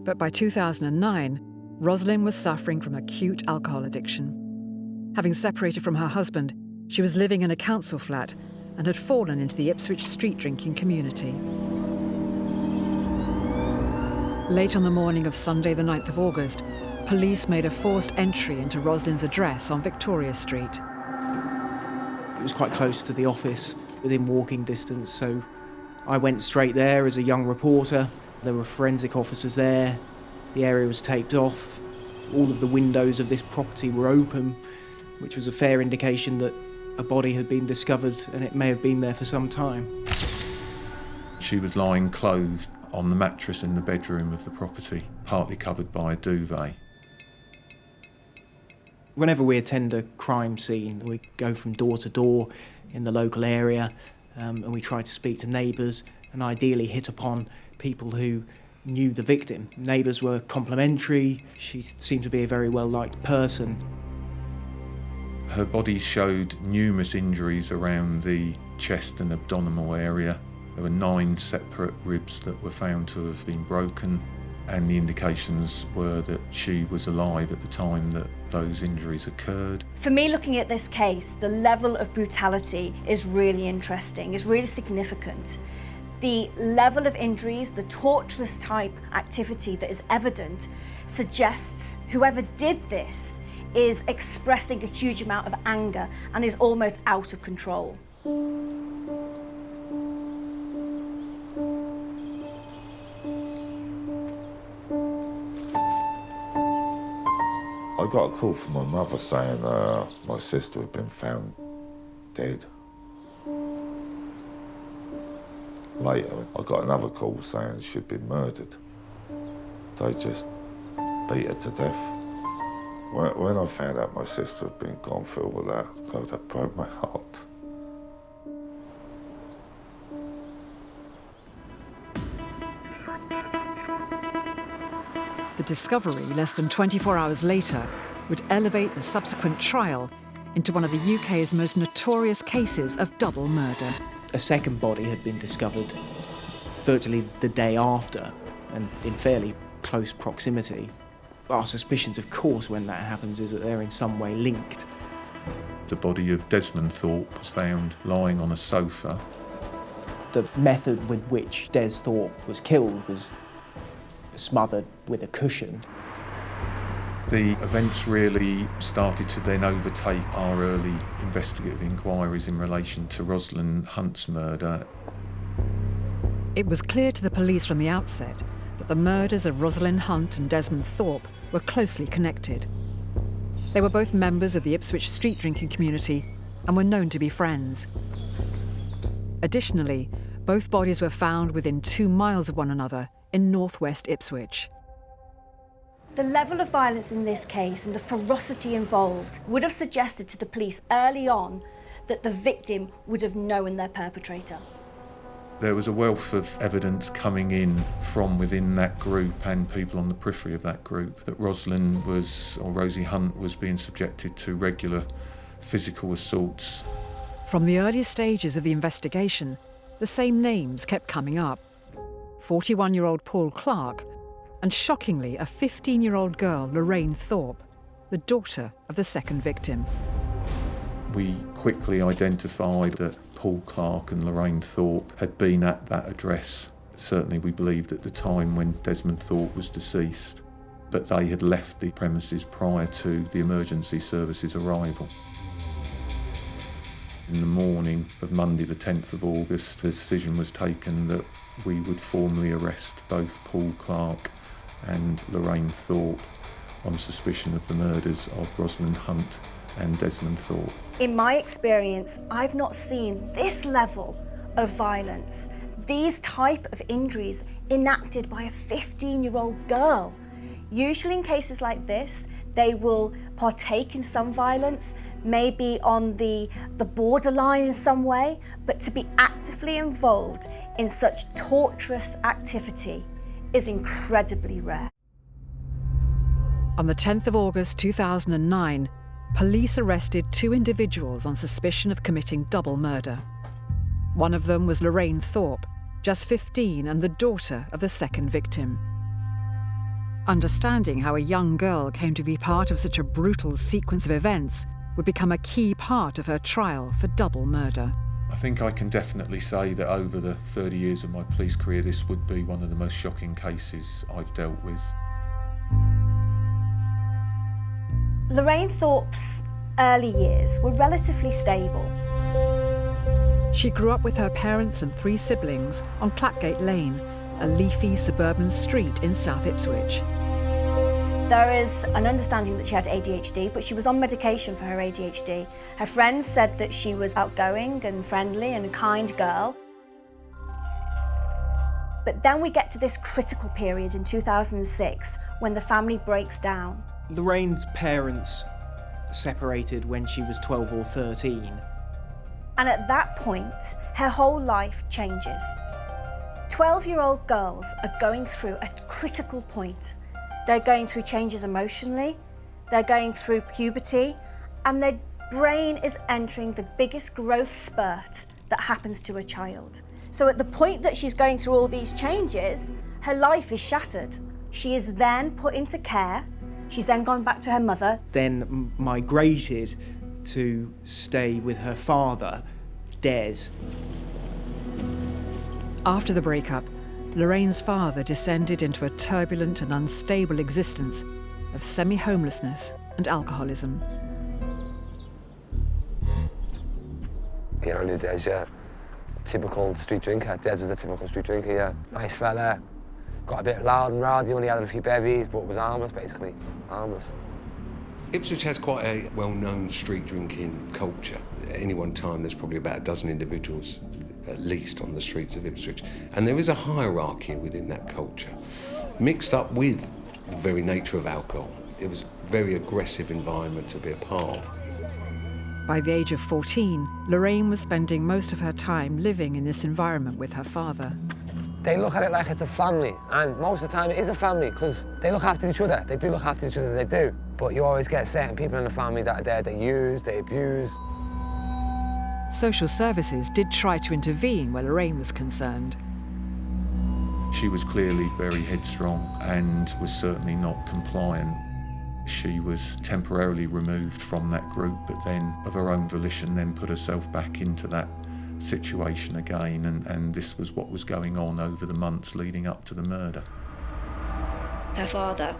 But by 2009, Rosalyn was suffering from acute alcohol addiction. Having separated from her husband, she was living in a council flat and had fallen into the Ipswich street drinking community. Late on the morning of Sunday the 9th of August, police made a forced entry into Rosalyn's address on Victoria Street. It was quite close to the office, within walking distance, so I went straight there as a young reporter. There were forensic officers there. The area was taped off. All of the windows of this property were open, which was a fair indication that a body had been discovered and it may have been there for some time. She was lying clothed on the mattress in the bedroom of the property, partly covered by a duvet. Whenever we attend a crime scene, we go from door to door in the local area and we try to speak to neighbours and ideally hit upon people who knew the victim. Neighbours were complimentary. She seemed to be a very well-liked person. Her body showed numerous injuries around the chest and abdominal area. There were 9 separate ribs that were found to have been broken, and the indications were that she was alive at the time that those injuries occurred. For me, looking at this case, the level of brutality is really interesting, it's really significant. The level of injuries, the torturous type activity that is evident, suggests whoever did this is expressing a huge amount of anger and is almost out of control. I got a call from my mother saying my sister had been found dead. Later, I got another call saying she'd been murdered. They just beat her to death. When I found out my sister had been gone through all that, God, that broke my heart. The discovery, less than 24 hours later, would elevate the subsequent trial into one of the UK's most notorious cases of double murder. A second body had been discovered. virtually the day after, and in fairly close proximity. Our suspicions, of course, when that happens, is that they're in some way linked. The body of Desmond Thorpe was found lying on a sofa. The method with which Des Thorpe was killed was smothered with a cushion. The events really started to then overtake our early investigative inquiries in relation to Rosalyn Hunt's murder. It was clear to the police from the outset that the murders of Rosalyn Hunt and Desmond Thorpe were closely connected. They were both members of the Ipswich street drinking community and were known to be friends. Additionally, both bodies were found within 2 miles of one another in northwest Ipswich. The level of violence in this case and the ferocity involved would have suggested to the police early on that the victim would have known their perpetrator. There was a wealth of evidence coming in from within that group and people on the periphery of that group that Rosie Hunt was being subjected to regular physical assaults. From the early stages of the investigation, the same names kept coming up. 41-year-old Paul Clarke, and shockingly, a 15-year-old girl, Lorraine Thorpe, the daughter of the second victim. We quickly identified that Paul Clarke and Lorraine Thorpe had been at that address. Certainly we believed at the time when Desmond Thorpe was deceased, but they had left the premises prior to the emergency services arrival. In the morning of Monday the 10th of August, the decision was taken that we would formally arrest both Paul Clarke and Lorraine Thorpe on suspicion of the murders of Rosalyn Hunt and Desmond Thorpe. In my experience, I've not seen this level of violence, these type of injuries enacted by a 15-year-old girl. Usually in cases like this, they will partake in some violence, maybe on the borderline in some way, but to be actively involved in such torturous activity is incredibly rare. On the 10th of August 2009, police arrested 2 individuals on suspicion of committing double murder. One of them was Lorraine Thorpe, just 15 and the daughter of the second victim. Understanding how a young girl came to be part of such a brutal sequence of events would become a key part of her trial for double murder. I think I can definitely say that over the 30 years of my police career, this would be one of the most shocking cases I've dealt with. Lorraine Thorpe's early years were relatively stable. She grew up with her parents and 3 siblings on Clackgate Lane, a leafy suburban street in South Ipswich. There is an understanding that she had ADHD, but she was on medication for her ADHD. Her friends said that she was outgoing and friendly and a kind girl. But then we get to this critical period in 2006 when the family breaks down. Lorraine's parents separated when she was 12 or 13. And at that point, her whole life changes. 12-year-old girls are going through a critical point. They're going through changes emotionally, they're going through puberty, and their brain is entering the biggest growth spurt that happens to a child. So at the point that she's going through all these changes, her life is shattered. She is then put into care. She's then gone back to her mother. Then migrated to stay with her father, Des. After the breakup, Lorraine's father descended into a turbulent and unstable existence of semi-homelessness and alcoholism. Yeah, I knew Des, yeah. Typical street drinker. Des was a typical street drinker, yeah. Nice fella. Got a bit loud and rowdy, only had a few bevies, but was harmless, basically. Harmless. Ipswich has quite a well-known street drinking culture. At any one time, there's probably about a dozen individuals at least on the streets of Ipswich. And there is a hierarchy within that culture, mixed up with the very nature of alcohol. It was a very aggressive environment to be a part of. By the age of 14, Lorraine was spending most of her time living in this environment with her father. They look at it like it's a family, and most of the time it is a family because they look after each other. They do look after each other, they do. But you always get certain people in the family that are there, they use, they abuse. Social services did try to intervene where Lorraine was concerned. She was clearly very headstrong and was certainly not compliant. She was temporarily removed from that group, but then, of her own volition, then put herself back into that situation again, and this was what was going on over the months leading up to the murder. Her father.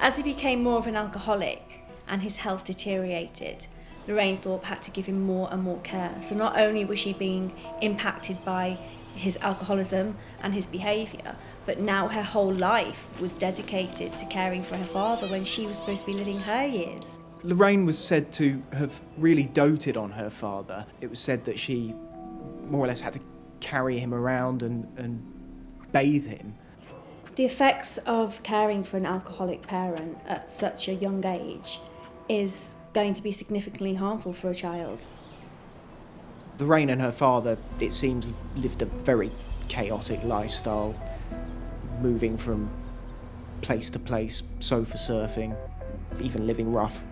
As he became more of an alcoholic and his health deteriorated, Lorraine Thorpe had to give him more and more care. So not only was she being impacted by his alcoholism and his behaviour, but now her whole life was dedicated to caring for her father when she was supposed to be living her years. Lorraine was said to have really doted on her father. It was said that she more or less had to carry him around and bathe him. The effects of caring for an alcoholic parent at such a young age is going to be significantly harmful for a child. Lorraine and her father, it seems, lived a very chaotic lifestyle, moving from place to place, sofa surfing, even living rough.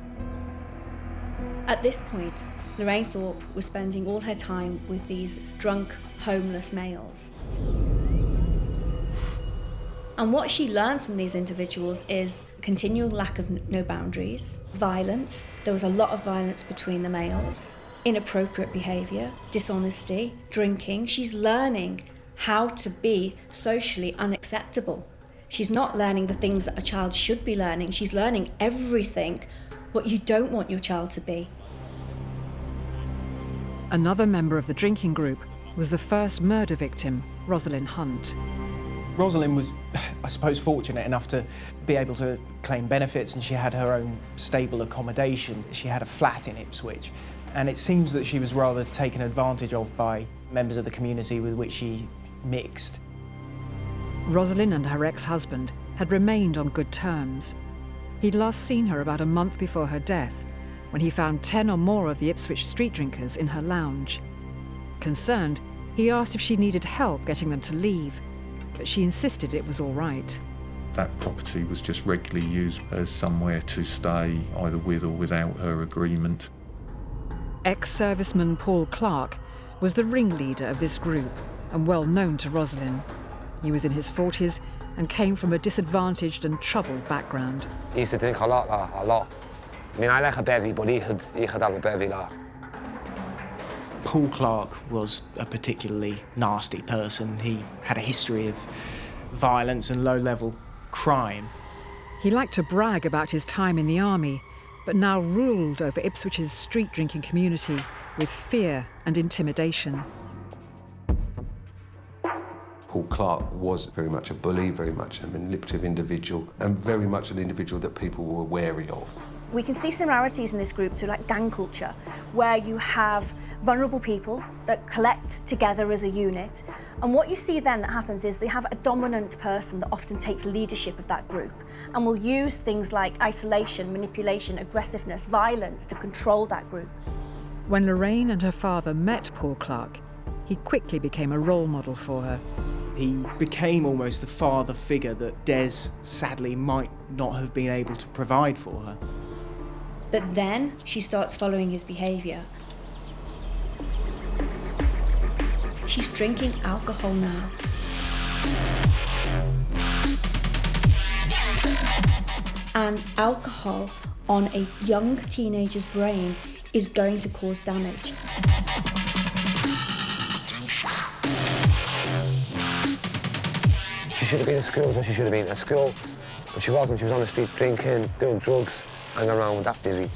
At this point, Lorraine Thorpe was spending all her time with these drunk, homeless males. And what she learns from these individuals is continual lack of no boundaries, violence. There was a lot of violence between the males, inappropriate behaviour, dishonesty, drinking. She's learning how to be socially unacceptable. She's not learning the things that a child should be learning. She's learning everything what you don't want your child to be. Another member of the drinking group was the first murder victim, Rosalyn Hunt. Rosalyn was, I suppose, fortunate enough to be able to claim benefits, and she had her own stable accommodation. She had a flat in Ipswich, and it seems that she was rather taken advantage of by members of the community with which she mixed. Rosalyn and her ex-husband had remained on good terms. He'd last seen her about a month before her death, when he found 10 or more of the Ipswich street drinkers in her lounge. Concerned, he asked if she needed help getting them to leave, but she insisted it was all right. That property was just regularly used as somewhere to stay, either with or without her agreement. Ex-serviceman Paul Clarke was the ringleader of this group and well known to Rosalyn. He was in his 40s and came from a disadvantaged and troubled background. He used to drink a lot. I mean, I like a bevy, but he could have a bevy lot. Paul Clarke was a particularly nasty person. He had a history of violence and low-level crime. He liked to brag about his time in the army, but now ruled over Ipswich's street drinking community with fear and intimidation. Paul Clarke was very much a bully, very much a manipulative individual, and very much an individual that people were wary of. We can see similarities in this group to like gang culture, where you have vulnerable people that collect together as a unit. And what you see then that happens is they have a dominant person that often takes leadership of that group and will use things like isolation, manipulation, aggressiveness, violence to control that group. When Lorraine and her father met Paul Clarke, he quickly became a role model for her. He became almost the father figure that Des sadly might not have been able to provide for her. But then she starts following his behaviour. She's drinking alcohol now. And alcohol on a young teenager's brain is going to cause damage. She should have been at school when she should have been at school, but she wasn't. She was on the street drinking, doing drugs, hanging around with that divvy.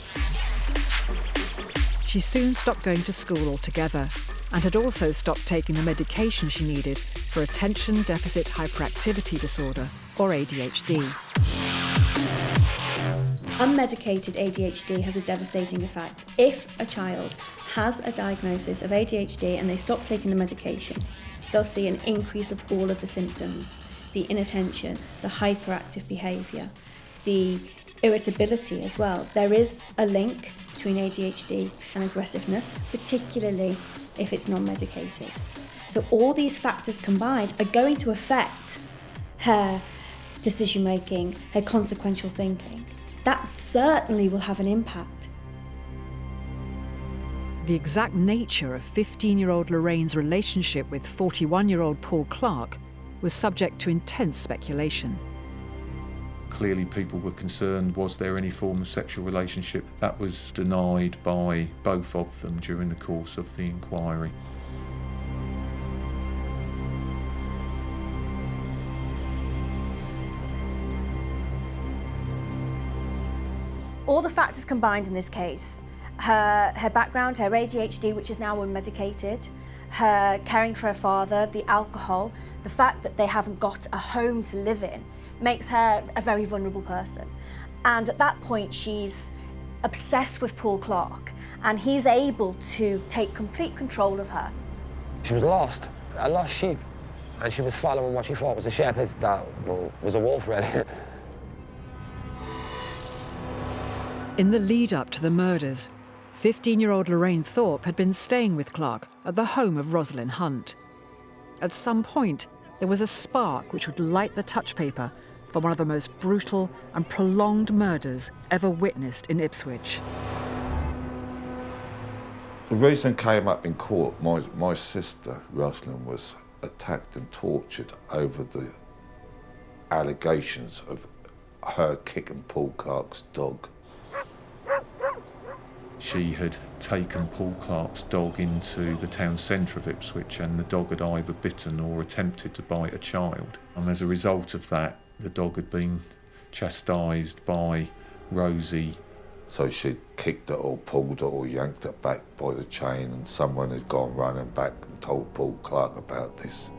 She soon stopped going to school altogether and had also stopped taking the medication she needed for attention deficit hyperactivity disorder, or ADHD. Unmedicated ADHD has a devastating effect. If a child has a diagnosis of ADHD and they stop taking the medication, they'll see an increase of all of the symptoms: the inattention, the hyperactive behaviour, the irritability as well. There is a link between ADHD and aggressiveness, particularly if it's non-medicated. So all these factors combined are going to affect her decision-making, her consequential thinking. That certainly will have an impact. The exact nature of 15-year-old Lorraine's relationship with 41-year-old Paul Clarke was subject to intense speculation. Clearly people were concerned, was there any form of sexual relationship? That was denied by both of them during the course of the inquiry. All the factors combined in this case, her background, her ADHD, which is now unmedicated, her caring for her father, the alcohol, the fact that they haven't got a home to live in, makes her a very vulnerable person. And at that point, she's obsessed with Paul Clarke, and he's able to take complete control of her. She was lost, a lost sheep, and she was following what she thought was a shepherd that was a wolf, really. In the lead-up to the murders, 15-year-old Lorraine Thorpe had been staying with Clarke at the home of Rosalyn Hunt. At some point, there was a spark which would light the touch paper for one of the most brutal and prolonged murders ever witnessed in Ipswich. The reason came up in court, my sister, Rosalyn, was attacked and tortured over the allegations of her kicking Paul Clarke's dog. She had taken Paul Clarke's dog into the town centre of Ipswich, and the dog had either bitten or attempted to bite a child. And as a result of that, the dog had been chastised by Rosie. So she'd kicked it or pulled it or yanked it back by the chain, and someone had gone running back and told Paul Clarke about this.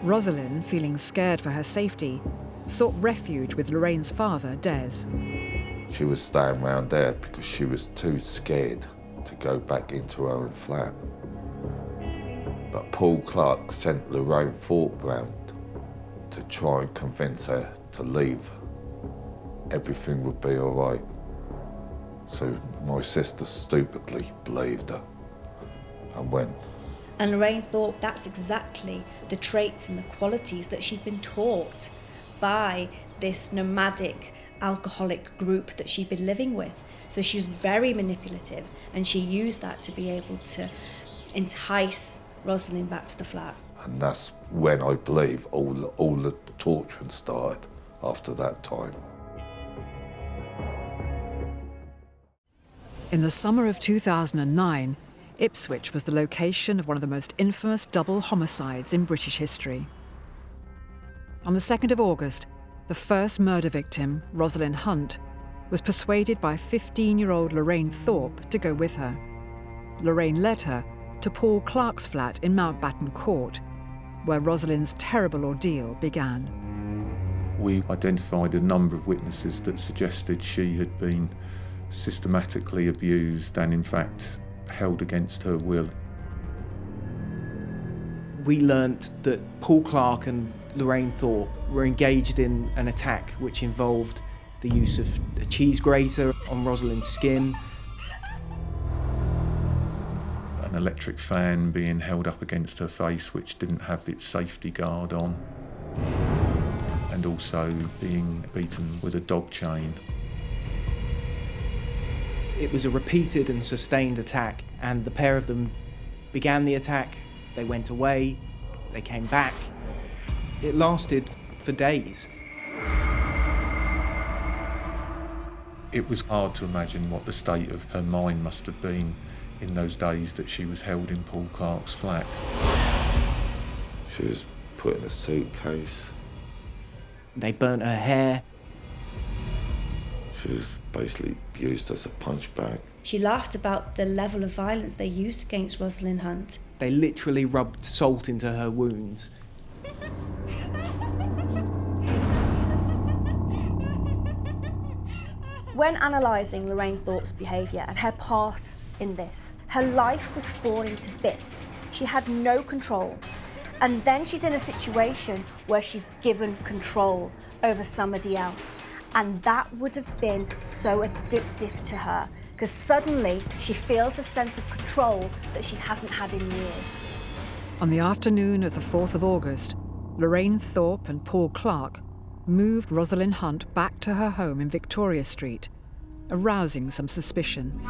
Rosalyn, feeling scared for her safety, sought refuge with Lorraine's father, Des. She was staying round there because she was too scared to go back into her own flat. But Paul Clarke sent Lorraine Thorpe round to try and convince her to leave. Everything would be all right. So my sister stupidly believed her and went. And Lorraine Thorpe, that's exactly the traits and the qualities that she'd been taught by this nomadic alcoholic group that she'd been living with. So she was very manipulative, and she used that to be able to entice Rosalyn back to the flat. And that's when I believe all the torturing started after that time. In the summer of 2009, Ipswich was the location of one of the most infamous double homicides in British history. On the 2nd of August, the first murder victim, Rosalyn Hunt, was persuaded by 15-year-old Lorraine Thorpe to go with her. Lorraine led her to Paul Clarke's flat in Mountbatten Court, where Rosalyn's terrible ordeal began. We identified a number of witnesses that suggested she had been systematically abused and, in fact, held against her will. We learnt that Paul Clarke and Lorraine Thorpe were engaged in an attack which involved the use of a cheese grater on Rosalyn's skin, an electric fan being held up against her face which didn't have its safety guard on, and also being beaten with a dog chain. It was a repeated and sustained attack, and the pair of them began the attack, they went away, they came back. It lasted for days. It was hard to imagine what the state of her mind must have been in those days that she was held in Paul Clarke's flat. She was put in a suitcase. They burnt her hair. She was basically used as a punch bag. She laughed about the level of violence they used against Rosalyn Hunt. They literally rubbed salt into her wounds. When analysing Lorraine Thorpe's behaviour and her part in this, her life was falling to bits. She had no control. And then she's in a situation where she's given control over somebody else. And that would have been so addictive to her, because suddenly she feels a sense of control that she hasn't had in years. On the afternoon of the 4th of August, Lorraine Thorpe and Paul Clarke moved Rosalyn Hunt back to her home in Victoria Street, arousing some suspicion.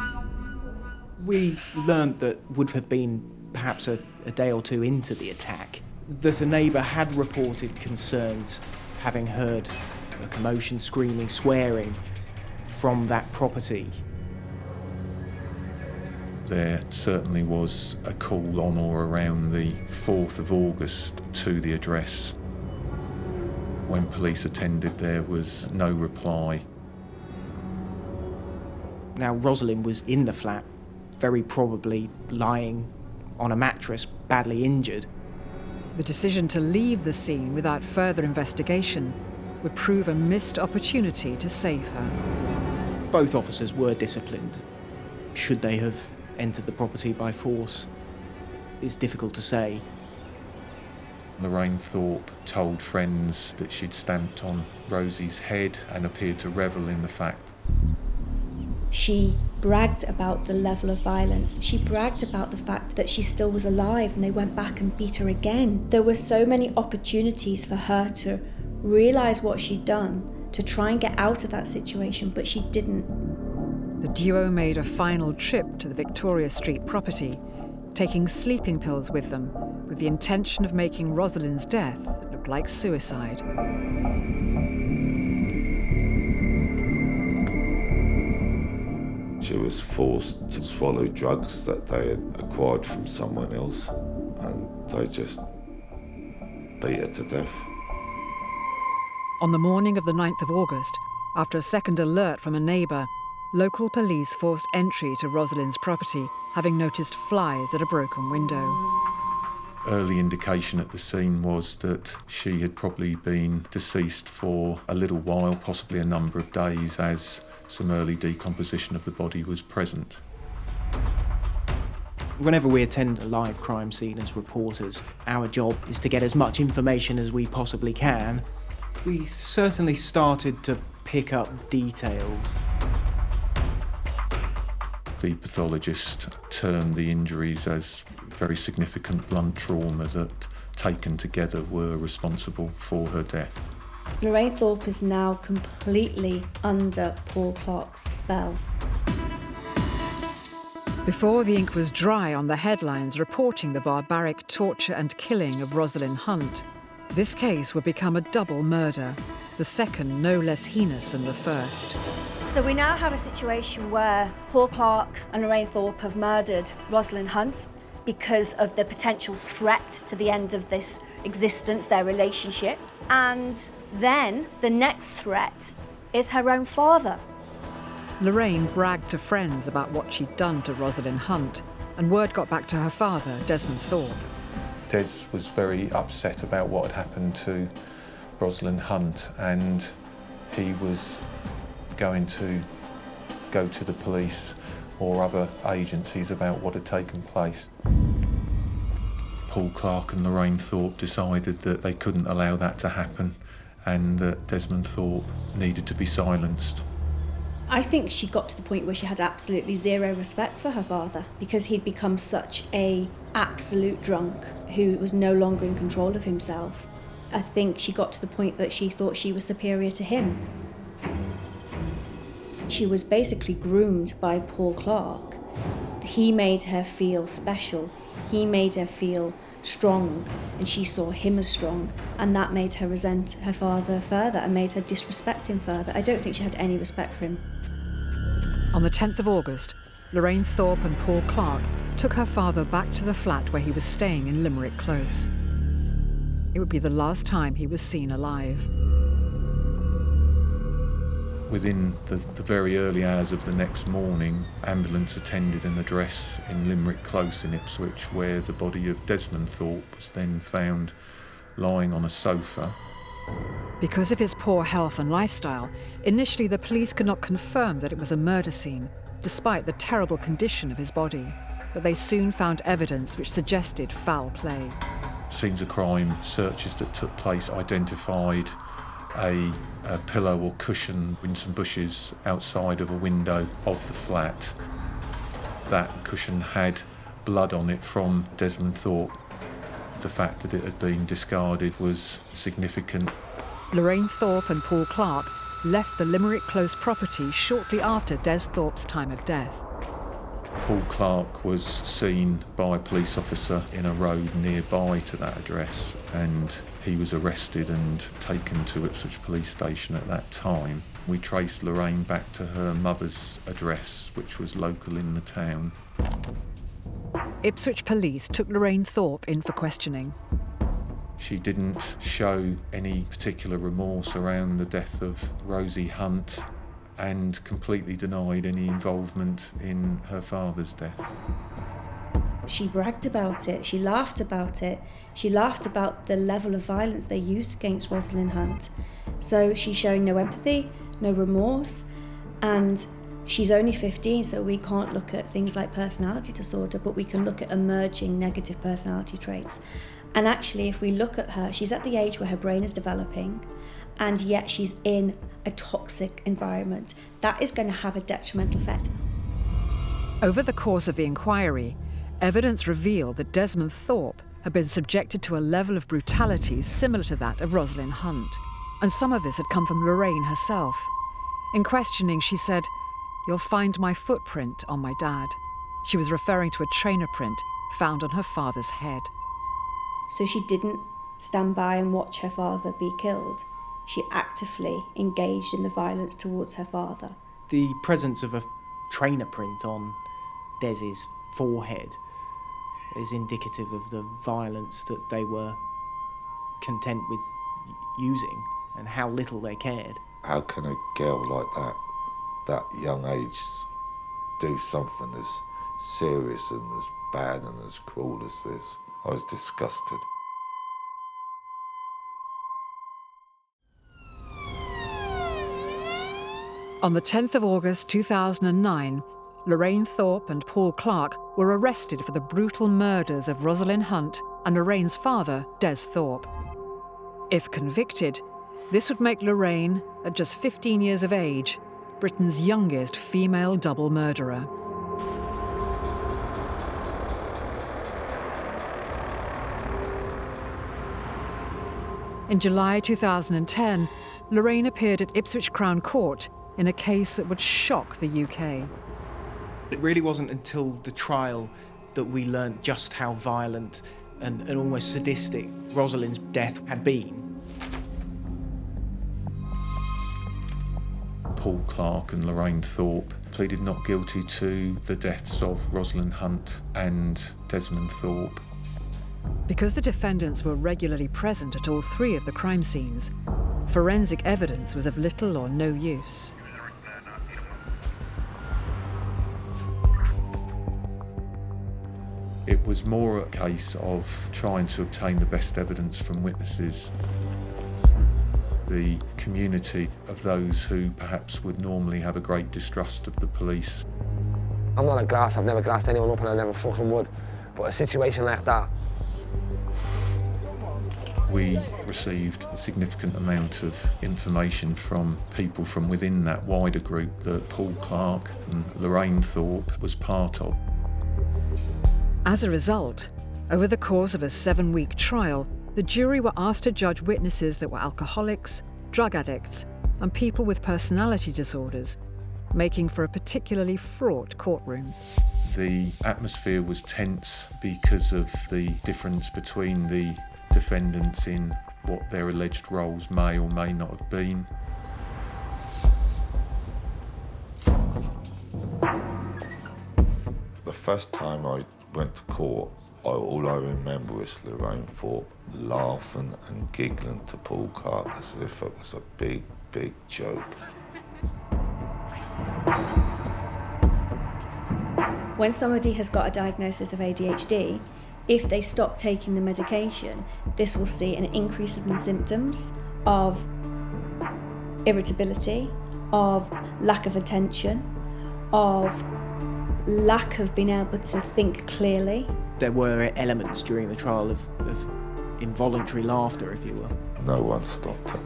We learnt that would have been perhaps a day or two into the attack, that a neighbour had reported concerns, having heard a commotion, screaming, swearing from that property. There certainly was a call on or around the 4th of August to the address. When police attended, there was no reply. Now, Rosalyn was in the flat, very probably lying on a mattress, badly injured. The decision to leave the scene without further investigation would prove a missed opportunity to save her. Both officers were disciplined. Should they have entered the property by force? It's difficult to say. Lorraine Thorpe told friends that she'd stamped on Rosie's head and appeared to revel in the fact. She bragged about the level of violence. She bragged about the fact that she still was alive and they went back and beat her again. There were so many opportunities for her to realise what she'd done, to try and get out of that situation, but she didn't. The duo made a final trip to the Victoria Street property, taking sleeping pills with them, with the intention of making Rosalyn's death look like suicide. She was forced to swallow drugs that they had acquired from someone else, and they just beat her to death. On the morning of the 9th of August, after a second alert from a neighbour, local police forced entry to Rosalyn's property, having noticed flies at a broken window. Early indication at the scene was that she had probably been deceased for a little while, possibly a number of days, as some early decomposition of the body was present. Whenever we attend a live crime scene as reporters, our job is to get as much information as we possibly can. We certainly started to pick up details. The pathologist termed the injuries as very significant blunt trauma that, taken together, were responsible for her death. Lorraine Thorpe is now completely under Paul Clarke's spell. Before the ink was dry on the headlines reporting the barbaric torture and killing of Rosalyn Hunt, this case would become a double murder, the second no less heinous than the first. So we now have a situation where Paul Clarke and Lorraine Thorpe have murdered Rosalyn Hunt because of the potential threat to the end of this existence, their relationship. And then the next threat is her own father. Lorraine bragged to friends about what she'd done to Rosalyn Hunt, and word got back to her father, Desmond Thorpe. Des was very upset about what had happened to Rosalyn Hunt, and he was going to go to the police or other agencies about what had taken place. Paul Clarke and Lorraine Thorpe decided that they couldn't allow that to happen and that Desmond Thorpe needed to be silenced. I think she got to the point where she had absolutely zero respect for her father because he'd become such an absolute drunk who was no longer in control of himself. I think she got to the point that she thought she was superior to him. She was basically groomed by Paul Clarke. He made her feel special. He made her feel strong, and she saw him as strong, and that made her resent her father further and made her disrespect him further. I don't think she had any respect for him. On the 10th of August, Lorraine Thorpe and Paul Clarke took her father back to the flat where he was staying in Limerick Close. It would be the last time he was seen alive. Within the very early hours of the next morning, ambulance attended an address in Limerick Close in Ipswich where the body of Desmond Thorpe was then found lying on a sofa. Because of his poor health and lifestyle, initially the police could not confirm that it was a murder scene, despite the terrible condition of his body. But they soon found evidence which suggested foul play. Scenes of crime searches that took place identified a pillow or cushion in some bushes outside of a window of the flat. That cushion had blood on it from Desmond Thorpe. The fact that it had been discarded was significant. Lorraine Thorpe and Paul Clarke left the Limerick Close property shortly after Des Thorpe's time of death. Paul Clarke was seen by a police officer in a road nearby to that address, and he was arrested and taken to Ipswich Police Station at that time. We traced Lorraine back to her mother's address, which was local in the town. Ipswich Police took Lorraine Thorpe in for questioning. She didn't show any particular remorse around the death of Rosie Hunt and completely denied any involvement in her father's death. She bragged about it, she laughed about it, she laughed about the level of violence they used against Rosalyn Hunt. So she's showing no empathy, no remorse, and she's only 15, so we can't look at things like personality disorder, but we can look at emerging negative personality traits. And actually, if we look at her, she's at the age where her brain is developing, and yet she's in a toxic environment. That is going to have a detrimental effect. Over the course of the inquiry, evidence revealed that Desmond Thorpe had been subjected to a level of brutality similar to that of Rosalyn Hunt, and some of this had come from Lorraine herself. In questioning, she said, "You'll find my footprint on my dad." She was referring to a trainer print found on her father's head. So she didn't stand by and watch her father be killed. She actively engaged in the violence towards her father. The presence of a trainer print on Des's forehead is indicative of the violence that they were content with using and how little they cared. How can a girl like that young age, do something as serious and as bad and as cruel as this? I was disgusted. On the 10th of August 2009, Lorraine Thorpe and Paul Clarke were arrested for the brutal murders of Rosalyn Hunt and Lorraine's father, Des Thorpe. If convicted, this would make Lorraine, at just 15 years of age, Britain's youngest female double murderer. In July 2010, Lorraine appeared at Ipswich Crown Court in a case that would shock the UK. It really wasn't until the trial that we learnt just how violent and almost sadistic Rosalyn's death had been. Paul Clarke and Lorraine Thorpe pleaded not guilty to the deaths of Rosalyn Hunt and Desmond Thorpe. Because the defendants were regularly present at all three of the crime scenes, forensic evidence was of little or no use. It was more a case of trying to obtain the best evidence from witnesses. The community of those who perhaps would normally have a great distrust of the police. I'm not a grass, I've never grassed anyone up and I never fucking would. But a situation like that. We received a significant amount of information from people from within that wider group that Paul Clarke and Lorraine Thorpe was part of. As a result, over the course of a 7-week trial, the jury were asked to judge witnesses that were alcoholics, drug addicts, and people with personality disorders, making for a particularly fraught courtroom. The atmosphere was tense because of the difference between the defendants in what their alleged roles may or may not have been. The first time I went to court, all I remember is Lorraine Thorpe laughing and giggling to Paul Clarke as if it was a big, big joke. When somebody has got a diagnosis of ADHD, if they stop taking the medication, this will see an increase in symptoms of irritability, of lack of attention, of lack of being able to think clearly. There were elements during the trial of involuntary laughter, if you will. No one stopped it.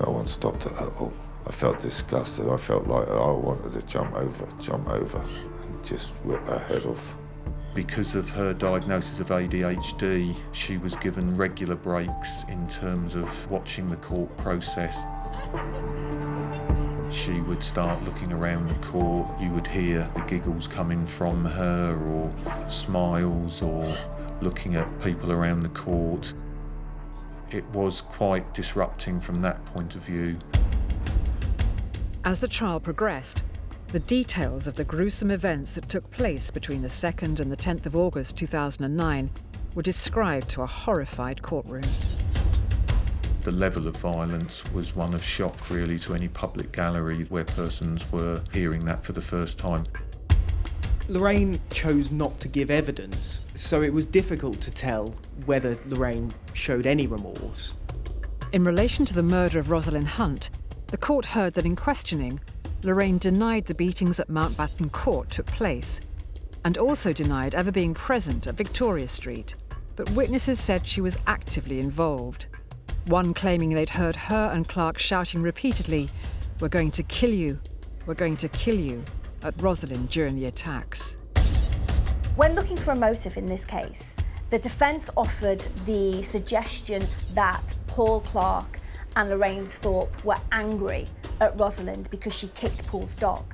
No one stopped it at all. I felt disgusted. I felt like I wanted to jump over and just rip her head off. Because of her diagnosis of ADHD, she was given regular breaks in terms of watching the court process. She would start looking around the court. You would hear the giggles coming from her, or smiles, or looking at people around the court. It was quite disrupting from that point of view. As the trial progressed, the details of the gruesome events that took place between the 2nd and the 10th of August 2009 were described to a horrified courtroom. The level of violence was one of shock, really, to any public gallery where persons were hearing that for the first time. Lorraine chose not to give evidence, so it was difficult to tell whether Lorraine showed any remorse. In relation to the murder of Rosalyn Hunt, the court heard that in questioning, Lorraine denied the beatings at Mountbatten Court took place, and also denied ever being present at Victoria Street. But witnesses said she was actively involved. One claiming they'd heard her and Clarke shouting repeatedly, "We're going to kill you, we're going to kill you," at Rosalyn during the attacks. When looking for a motive in this case, the defence offered the suggestion that Paul Clarke and Lorraine Thorpe were angry at Rosalyn because she kicked Paul's dog.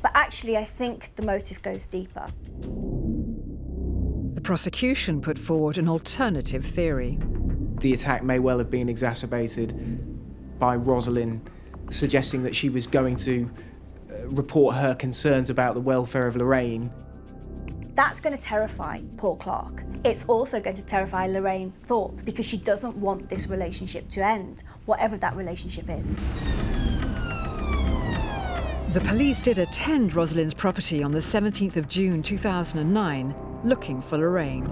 But actually, I think the motive goes deeper. The prosecution put forward an alternative theory. The attack may well have been exacerbated by Rosalyn suggesting that she was going to report her concerns about the welfare of Lorraine. That's going to terrify Paul Clarke. It's also going to terrify Lorraine Thorpe because she doesn't want this relationship to end, whatever that relationship is. The police did attend Rosalyn's property on the 17th of June 2009, looking for Lorraine.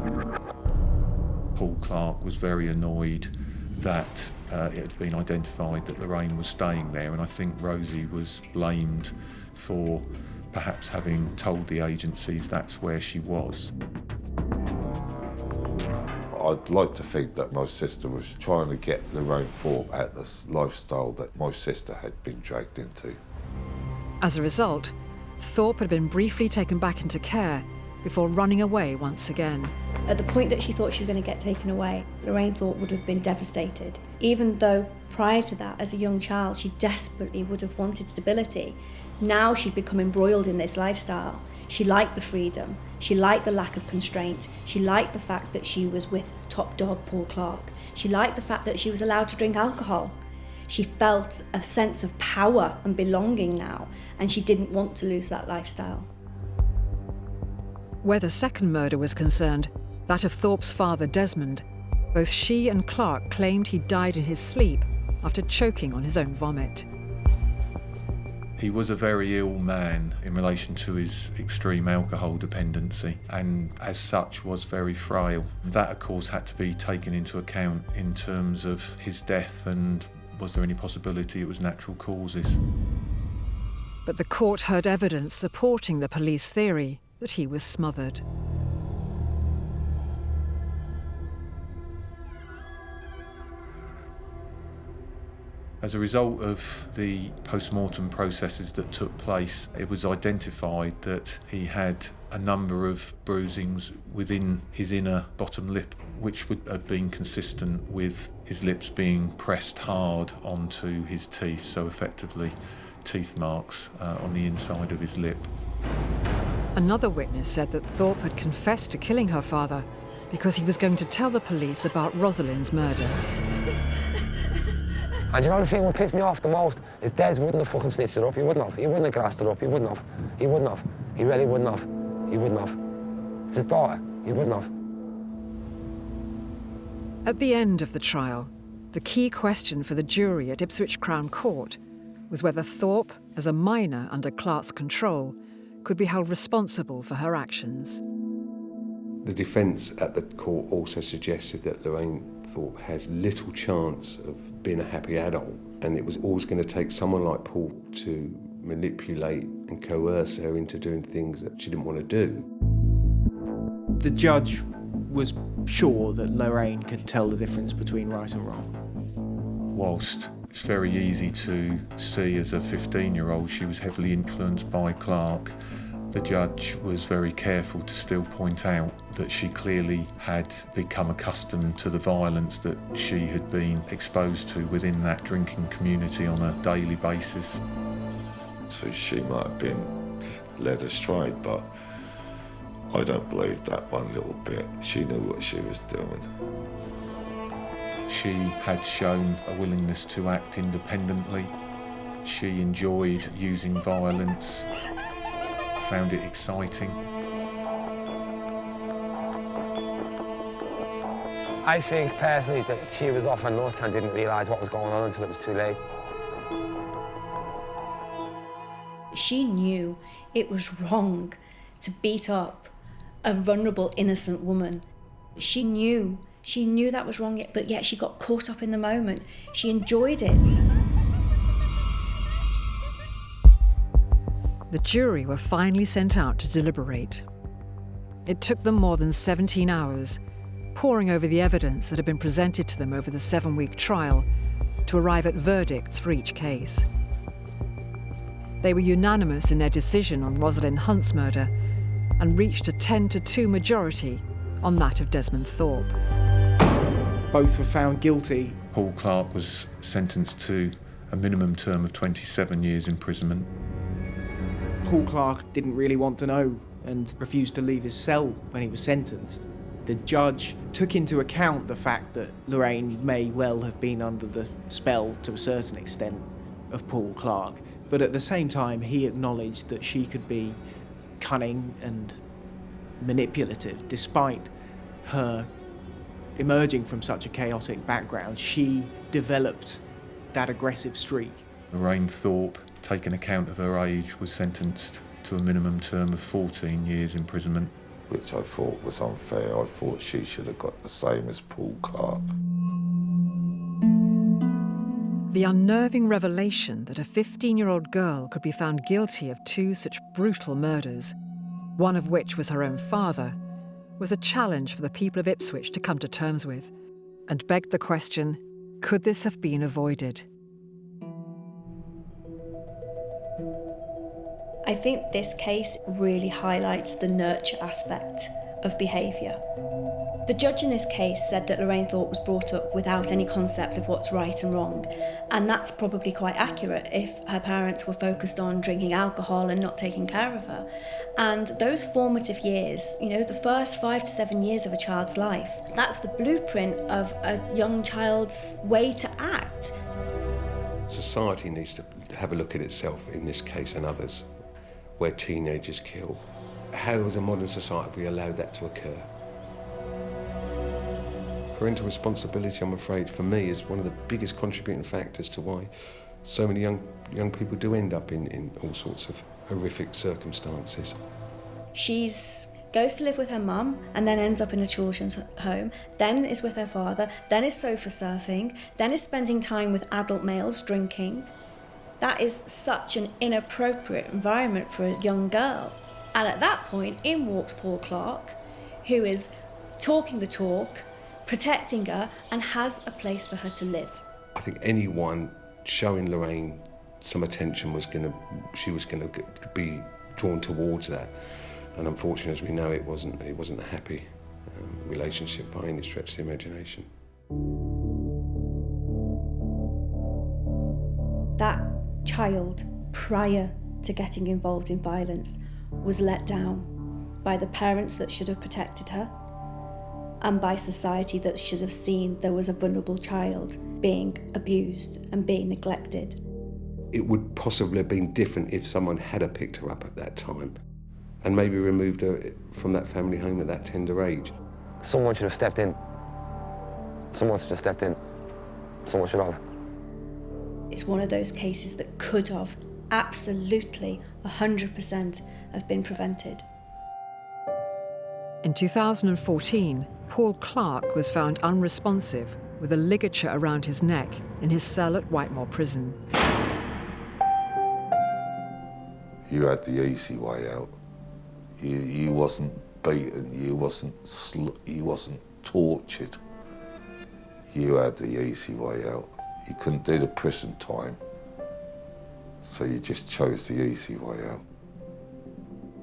Paul Clarke was very annoyed that it had been identified that Lorraine was staying there, and I think Rosie was blamed for perhaps having told the agencies that's where she was. I'd like to think that my sister was trying to get Lorraine Thorpe out of this lifestyle that my sister had been dragged into. As a result, Thorpe had been briefly taken back into care before running away once again. At the point that she thought she was going to get taken away, Lorraine Thorpe would have been devastated. Even though prior to that, as a young child, she desperately would have wanted stability. Now she'd become embroiled in this lifestyle. She liked the freedom. She liked the lack of constraint. She liked the fact that she was with top dog Paul Clarke. She liked the fact that she was allowed to drink alcohol. She felt a sense of power and belonging now, and she didn't want to lose that lifestyle. Where the second murder was concerned, that of Thorpe's father Desmond, both she and Clarke claimed he died in his sleep after choking on his own vomit. He was a very ill man in relation to his extreme alcohol dependency, and as such was very frail. That, of course, had to be taken into account in terms of his death, and was there any possibility it was natural causes. But the court heard evidence supporting the police theory that he was smothered. As a result of the post-mortem processes that took place, it was identified that he had a number of bruisings within his inner bottom lip, which would have been consistent with his lips being pressed hard onto his teeth, so effectively teeth marks on the inside of his lip. Another witness said that Thorpe had confessed to killing her father because he was going to tell the police about Rosalyn's murder. And you know the thing that pissed me off the most is Des wouldn't have fucking snitched it up. He wouldn't have. He wouldn't have grassed it up. He wouldn't have. He wouldn't have. He really wouldn't have. He wouldn't have. It's his daughter. He wouldn't have. At the end of the trial, the key question for the jury at Ipswich Crown Court was whether Thorpe, as a minor under Clarke's control, could be held responsible for her actions. The defence at the court also suggested that Lorraine Thorpe had little chance of being a happy adult, and it was always going to take someone like Paul to manipulate and coerce her into doing things that she didn't want to do. The judge was sure that Lorraine could tell the difference between right and wrong. Whilst it's very easy to see as a 15-year-old she was heavily influenced by Clarke, the judge was very careful to still point out that she clearly had become accustomed to the violence that she had been exposed to within that drinking community on a daily basis. So she might have been led astray, but I don't believe that one little bit. She knew what she was doing. She had shown a willingness to act independently. She enjoyed using violence, found it exciting. I think personally that she was off her nut and didn't realise what was going on until it was too late. She knew it was wrong to beat up a vulnerable, innocent woman. She knew that was wrong, but yet she got caught up in the moment. She enjoyed it. The jury were finally sent out to deliberate. It took them more than 17 hours, poring over the evidence that had been presented to them over the 7-week trial to arrive at verdicts for each case. They were unanimous in their decision on Rosalyn Hunt's murder and reached a 10-2 majority on that of Desmond Thorpe. Both were found guilty. Paul Clarke was sentenced to a minimum term of 27 years imprisonment. Paul Clarke didn't really want to know and refused to leave his cell when he was sentenced. The judge took into account the fact that Lorraine may well have been under the spell, to a certain extent, of Paul Clarke, but at the same time he acknowledged that she could be cunning and manipulative. Despite her emerging from such a chaotic background, she developed that aggressive streak. Lorraine Thorpe, taking account of her age, was sentenced to a minimum term of 14 years imprisonment. Which I thought was unfair. I thought she should have got the same as Paul Clarke. The unnerving revelation that a 15-year-old girl could be found guilty of 2 such brutal murders, one of which was her own father, was a challenge for the people of Ipswich to come to terms with, and begged the question, could this have been avoided? I think this case really highlights the nurture aspect of behaviour. The judge in this case said that Lorraine Thorpe was brought up without any concept of what's right and wrong, and that's probably quite accurate if her parents were focused on drinking alcohol and not taking care of her. And those formative years, the first 5 to 7 years of a child's life, that's the blueprint of a young child's way to act. Society needs to have a look at itself in this case and others, where teenagers kill. How as a modern society have we allowed that to occur? Parental responsibility, I'm afraid, for me, is one of the biggest contributing factors to why so many young people do end up in all sorts of horrific circumstances. She goes to live with her mum and then ends up in a children's home, then is with her father, then is sofa surfing, then is spending time with adult males drinking. That is such an inappropriate environment for a young girl. And at that point, in walks Paul Clarke, who is talking the talk, protecting her, and has a place for her to live. I think anyone showing Lorraine some attention she was gonna be drawn towards that. And unfortunately, as we know, it wasn't a happy relationship by any stretch of the imagination. That child, prior to getting involved in violence, was let down by the parents that should have protected her and by society that should have seen there was a vulnerable child being abused and being neglected. It would possibly have been different if someone had picked her up at that time and maybe removed her from that family home at that tender age. Someone should have stepped in. Someone should have stepped in. Someone should have. It's one of those cases that could have, absolutely, 100% have been prevented. In 2014, Paul Clarke was found unresponsive with a ligature around his neck in his cell at Whitemore Prison. You had the easy way out. You wasn't beaten, you wasn't tortured. You had the easy way out. You couldn't do the prison time, so you just chose the easy way out.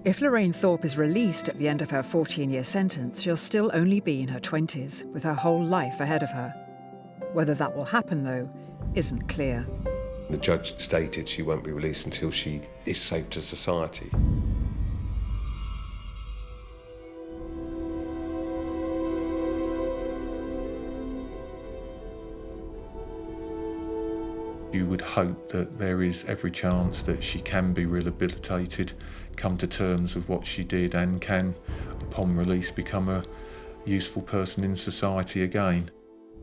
If Lorraine Thorpe is released at the end of her 14-year sentence, she'll still only be in her 20s, with her whole life ahead of her. Whether that will happen, though, isn't clear. The judge stated she won't be released until she is safe to society. You would hope that there is every chance that she can be rehabilitated, come to terms with what she did, and can, upon release, become a useful person in society again.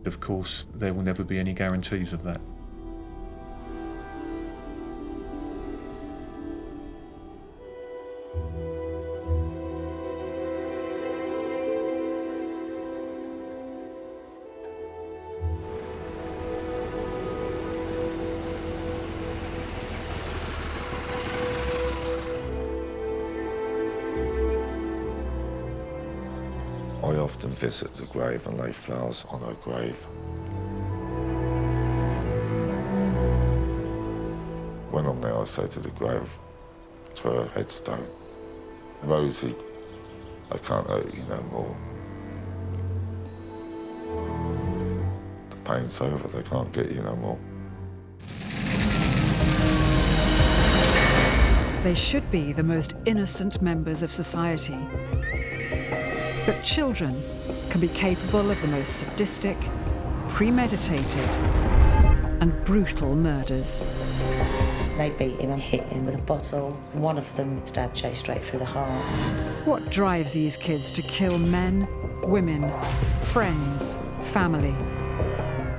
Of course, there will never be any guarantees of that. I often visit the grave and lay flowers on her grave. When I'm there, I say to the grave, to her headstone, Rosie, I can't hurt you no more. The pain's over, they can't get you no more. They should be the most innocent members of society. But children can be capable of the most sadistic, premeditated, and brutal murders. They beat him and hit him with a bottle. One of them stabbed Jay straight through the heart. What drives these kids to kill men, women, friends, family?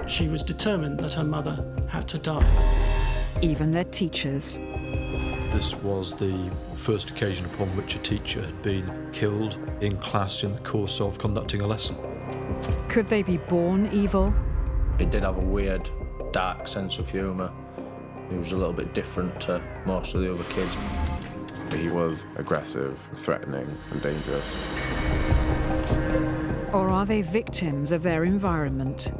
She was determined that her mother had to die. Even their teachers. This was the first occasion upon which a teacher had been killed in class in the course of conducting a lesson. Could they be born evil? He did have a weird, dark sense of humour. He was a little bit different to most of the other kids. He was aggressive, threatening and dangerous. Or are they victims of their environment?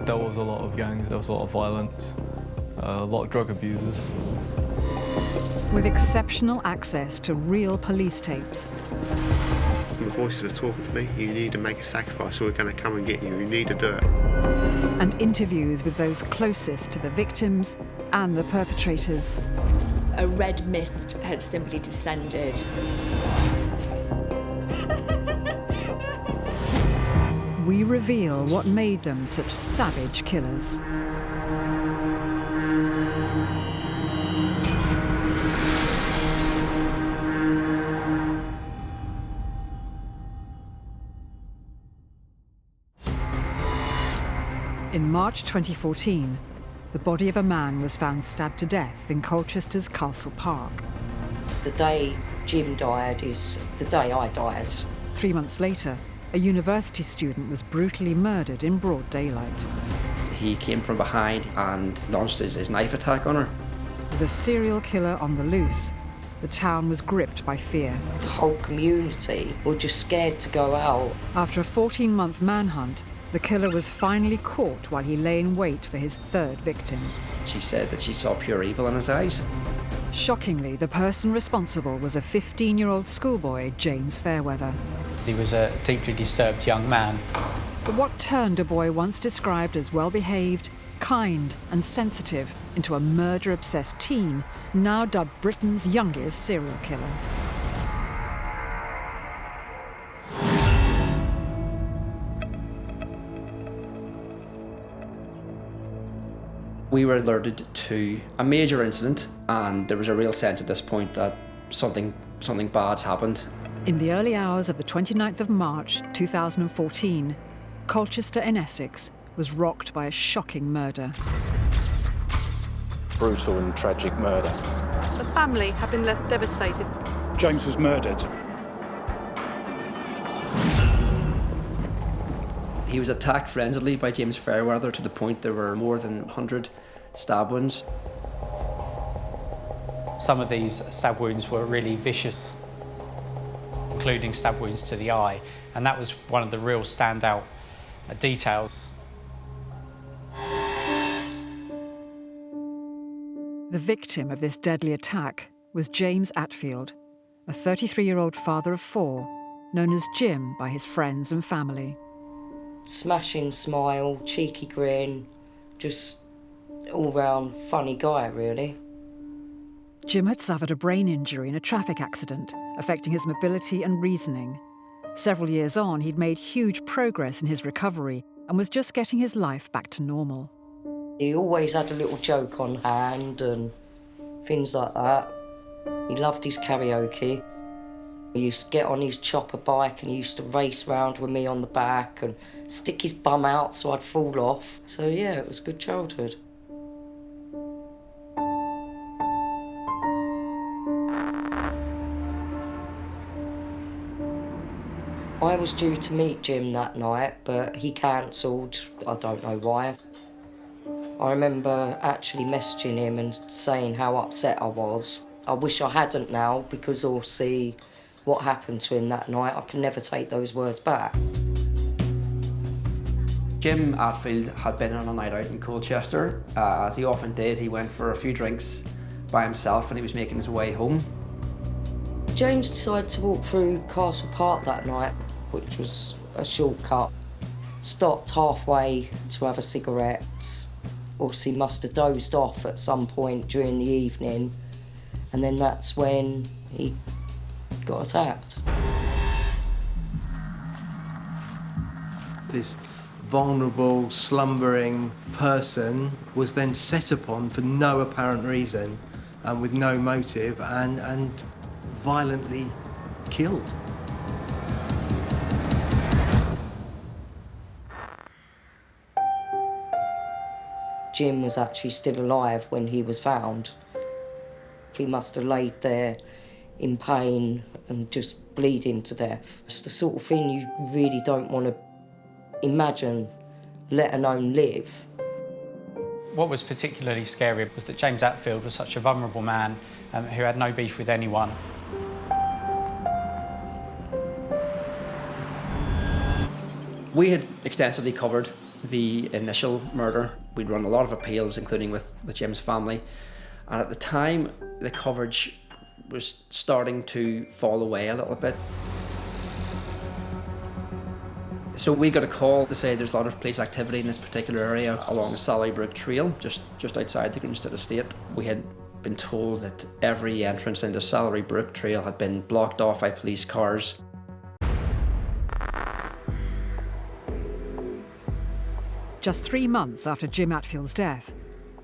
There was a lot of gangs, there was a lot of violence, a lot of drug abusers. With exceptional access to real police tapes. The voices are talking to me. You need to make a sacrifice or we're going to come and get you. You need to do it. And interviews with those closest to the victims and the perpetrators. A red mist had simply descended. We reveal what made them such savage killers. In March 2014, the body of a man was found stabbed to death in Colchester's Castle Park. The day Jim died is the day I died. 3 months later, a university student was brutally murdered in broad daylight. He came from behind and launched his knife attack on her. With a serial killer on the loose, the town was gripped by fear. The whole community were just scared to go out. After a 14-month manhunt, the killer was finally caught while he lay in wait for his third victim. She said that she saw pure evil in his eyes. Shockingly, the person responsible was a 15-year-old schoolboy, James Fairweather. He was a deeply disturbed young man. But what turned a boy once described as well-behaved, kind and sensitive into a murder-obsessed teen, now dubbed Britain's youngest serial killer? We were alerted to a major incident, and there was a real sense at this point that something bad's happened. In the early hours of the 29th of March 2014, Colchester in Essex was rocked by a shocking murder. Brutal and tragic murder. The family have been left devastated. James was murdered. He was attacked frenziedly by James Fairweather to the point there were more than 100 stab wounds. Some of these stab wounds were really vicious, including stab wounds to the eye, and that was one of the real standout details. The victim of this deadly attack was James Atfield, a 33-year-old father of 4, known as Jim by his friends and family. Smashing smile, cheeky grin, just all-round funny guy, really. Jim had suffered a brain injury in a traffic accident, affecting his mobility and reasoning. Several years on, he'd made huge progress in his recovery and was just getting his life back to normal. He always had a little joke on hand and things like that. He loved his karaoke. He used to get on his chopper bike and he used to race round with me on the back and stick his bum out so I'd fall off. So yeah, it was a good childhood. I was due to meet Jim that night, but he cancelled. I don't know why. I remember actually messaging him and saying how upset I was. I wish I hadn't now, because I'll see what happened to him that night. I can never take those words back. Jim Atfield had been on a night out in Colchester. As he often did, he went for a few drinks by himself and he was making his way home. James decided to walk through Castle Park that night, which was a shortcut. Stopped halfway to have a cigarette. Obviously must have dozed off at some point during the evening, and then that's when he got attacked. This vulnerable, slumbering person was then set upon for no apparent reason and with no motive and violently killed. Jim was actually still alive when he was found. He must have laid there in pain and just bleeding to death. It's the sort of thing you really don't want to imagine, let alone live. What was particularly scary was that James Atfield was such a vulnerable man who had no beef with anyone. We had extensively covered the initial murder. We'd run a lot of appeals, including with Jim's family. And at the time, the coverage was starting to fall away a little bit. So we got a call to say there's a lot of police activity in this particular area along the Sallybrook Trail, just outside the Grinstead estate. We had been told that every entrance into Sallybrook Trail had been blocked off by police cars. Just 3 months after Jim Atfield's death,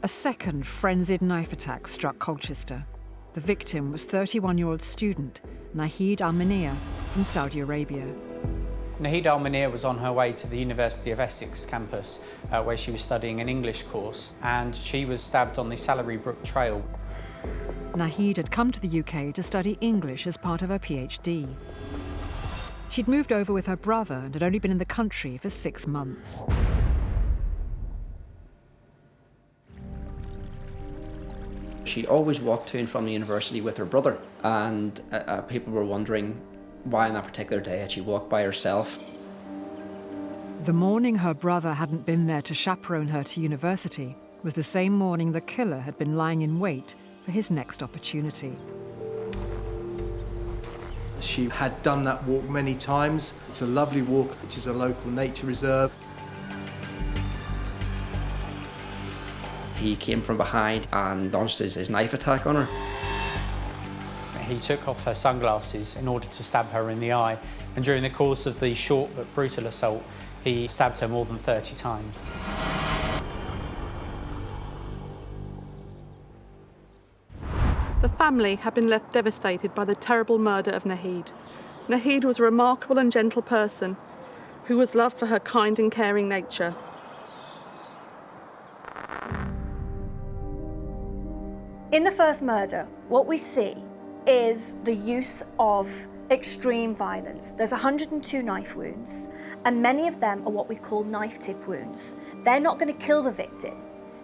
a second frenzied knife attack struck Colchester. The victim was 31-year-old student Nahid Al-Mania from Saudi Arabia. Nahid Al-Mania was on her way to the University of Essex campus where she was studying an English course, and she was stabbed on the Sallybrook Trail. Nahid had come to the UK to study English as part of her PhD. She'd moved over with her brother and had only been in the country for 6 months. She always walked to and from the university with her brother, and people were wondering why on that particular day had she walked by herself. The morning her brother hadn't been there to chaperone her to university was the same morning the killer had been lying in wait for his next opportunity. She had done that walk many times. It's a lovely walk, which is a local nature reserve. He came from behind and launched his knife attack on her. He took off her sunglasses in order to stab her in the eye, and during the course of the short but brutal assault, he stabbed her more than 30 times. The family had been left devastated by the terrible murder of Nahid. Nahid was a remarkable and gentle person who was loved for her kind and caring nature. In the first murder, what we see is the use of extreme violence. There's 102 knife wounds, and many of them are what we call knife tip wounds. They're not going to kill the victim.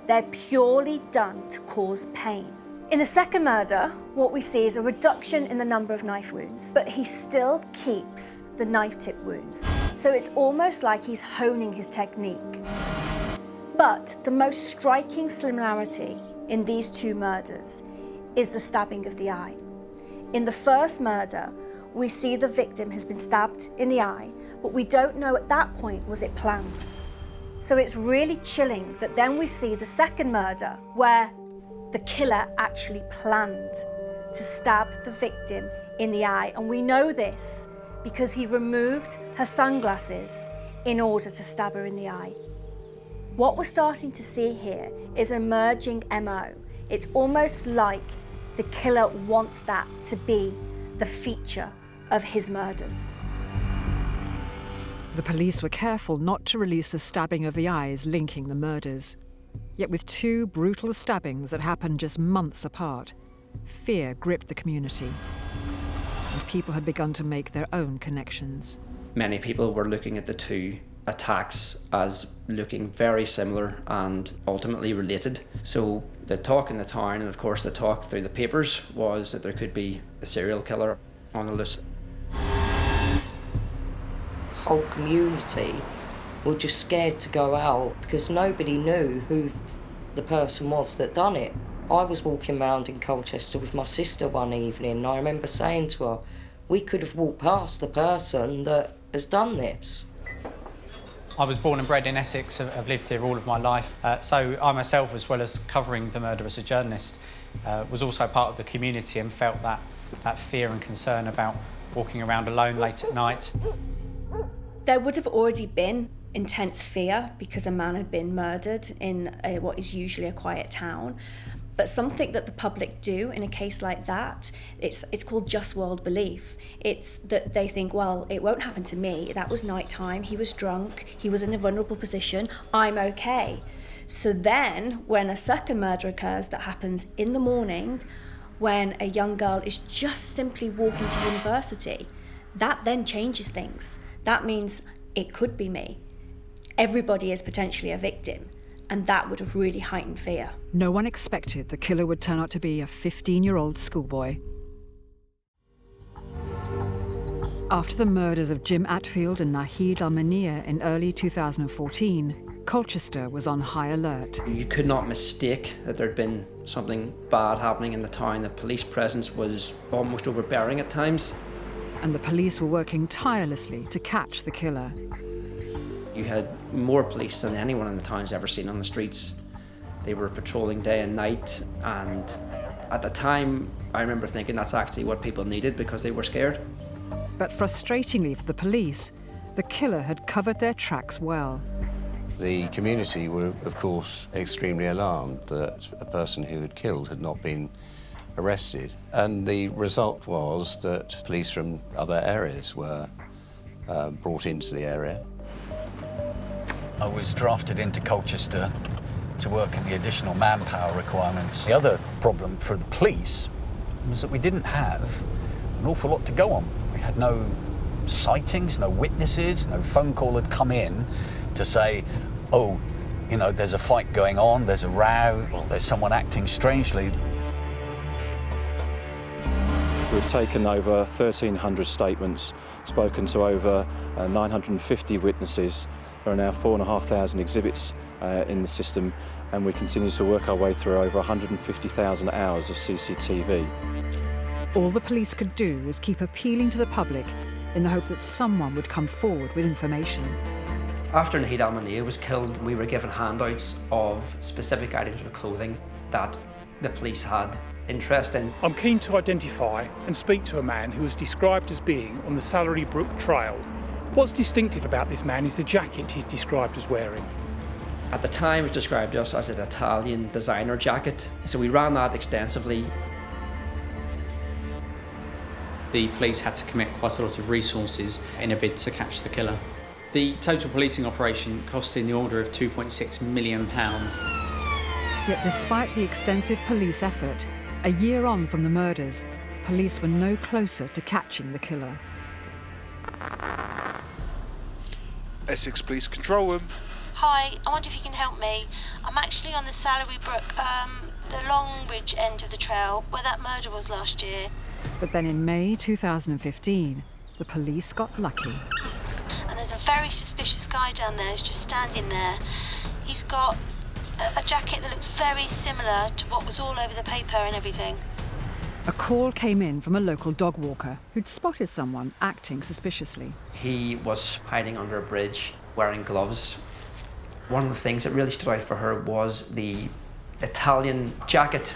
They're purely done to cause pain. In the second murder, what we see is a reduction in the number of knife wounds, but he still keeps the knife tip wounds. So it's almost like he's honing his technique. But the most striking similarity in these two murders is the stabbing of the eye. In the first murder, we see the victim has been stabbed in the eye, but we don't know at that point was it planned. So it's really chilling that then we see the second murder where the killer actually planned to stab the victim in the eye. And we know this because he removed her sunglasses in order to stab her in the eye. What we're starting to see here is an emerging MO. It's almost like the killer wants that to be the feature of his murders. The police were careful not to release the stabbing of the eyes linking the murders. Yet with two brutal stabbings that happened just months apart, fear gripped the community. And people had begun to make their own connections. Many people were looking at the two attacks as looking very similar and ultimately related. So the talk in the town, and of course the talk through the papers, was that there could be a serial killer on the loose. The whole community were just scared to go out because nobody knew who the person was that done it. I was walking around in Colchester with my sister one evening, and I remember saying to her, we could have walked past the person that has done this. I was born and bred in Essex. I've lived here all of my life. So I myself, as well as covering the murder as a journalist, was also part of the community and felt that fear and concern about walking around alone late at night. There would have already been intense fear because a man had been murdered in what is usually a quiet town. But something that the public do in a case like that, it's called just world belief. It's that they think, well, it won't happen to me. That was nighttime, he was drunk, he was in a vulnerable position, I'm okay. So then, when a second murder occurs that happens in the morning, when a young girl is just simply walking to university, that then changes things. That means it could be me. Everybody is potentially a victim. And that would have really heightened fear. No one expected the killer would turn out to be a 15-year-old schoolboy. After the murders of Jim Atfield and Nahid Al-Mania in early 2014, Colchester was on high alert. You could not mistake that there'd been something bad happening in the town. The police presence was almost overbearing at times. And the police were working tirelessly to catch the killer. You had more police than anyone in the town's ever seen on the streets. They were patrolling day and night, and at the time, I remember thinking that's actually what people needed because they were scared. But frustratingly for the police, the killer had covered their tracks well. The community were, of course, extremely alarmed that a person who had killed had not been arrested. And the result was that police from other areas were brought into the area. I was drafted into Colchester to work in the additional manpower requirements. The other problem for the police was that we didn't have an awful lot to go on. We had no sightings, no witnesses, no phone call had come in to say, oh, you know, there's a fight going on, there's a row, or there's someone acting strangely. We've taken over 1,300 statements, spoken to over 950 witnesses. There are now 4,500 exhibits in the system, and we continue to work our way through over 150,000 hours of CCTV. All the police could do was keep appealing to the public in the hope that someone would come forward with information. After Nahid Al-Mania was killed, we were given handouts of specific items of clothing that the police had interest in. I'm keen to identify and speak to a man who was described as being on the Salary Brook Trail. What's distinctive about this man is the jacket he's described as wearing. At the time, it was described to us as an Italian designer jacket, so we ran that extensively. The police had to commit quite a lot of resources in a bid to catch the killer. The total policing operation cost in the order of £2.6 million. Yet despite the extensive police effort, a year on from the murders, police were no closer to catching the killer. Essex Police Control Room. Hi, I wonder if you can help me. I'm actually on the Salary Brook, the Longridge end of the trail, where that murder was last year. But then in May 2015, the police got lucky. And there's a very suspicious guy down there who's just standing there. He's got a jacket that looks very similar to what was all over the paper and everything. A call came in from a local dog walker who'd spotted someone acting suspiciously. He was hiding under a bridge, wearing gloves, One of the things that really stood out for her was the Italian jacket.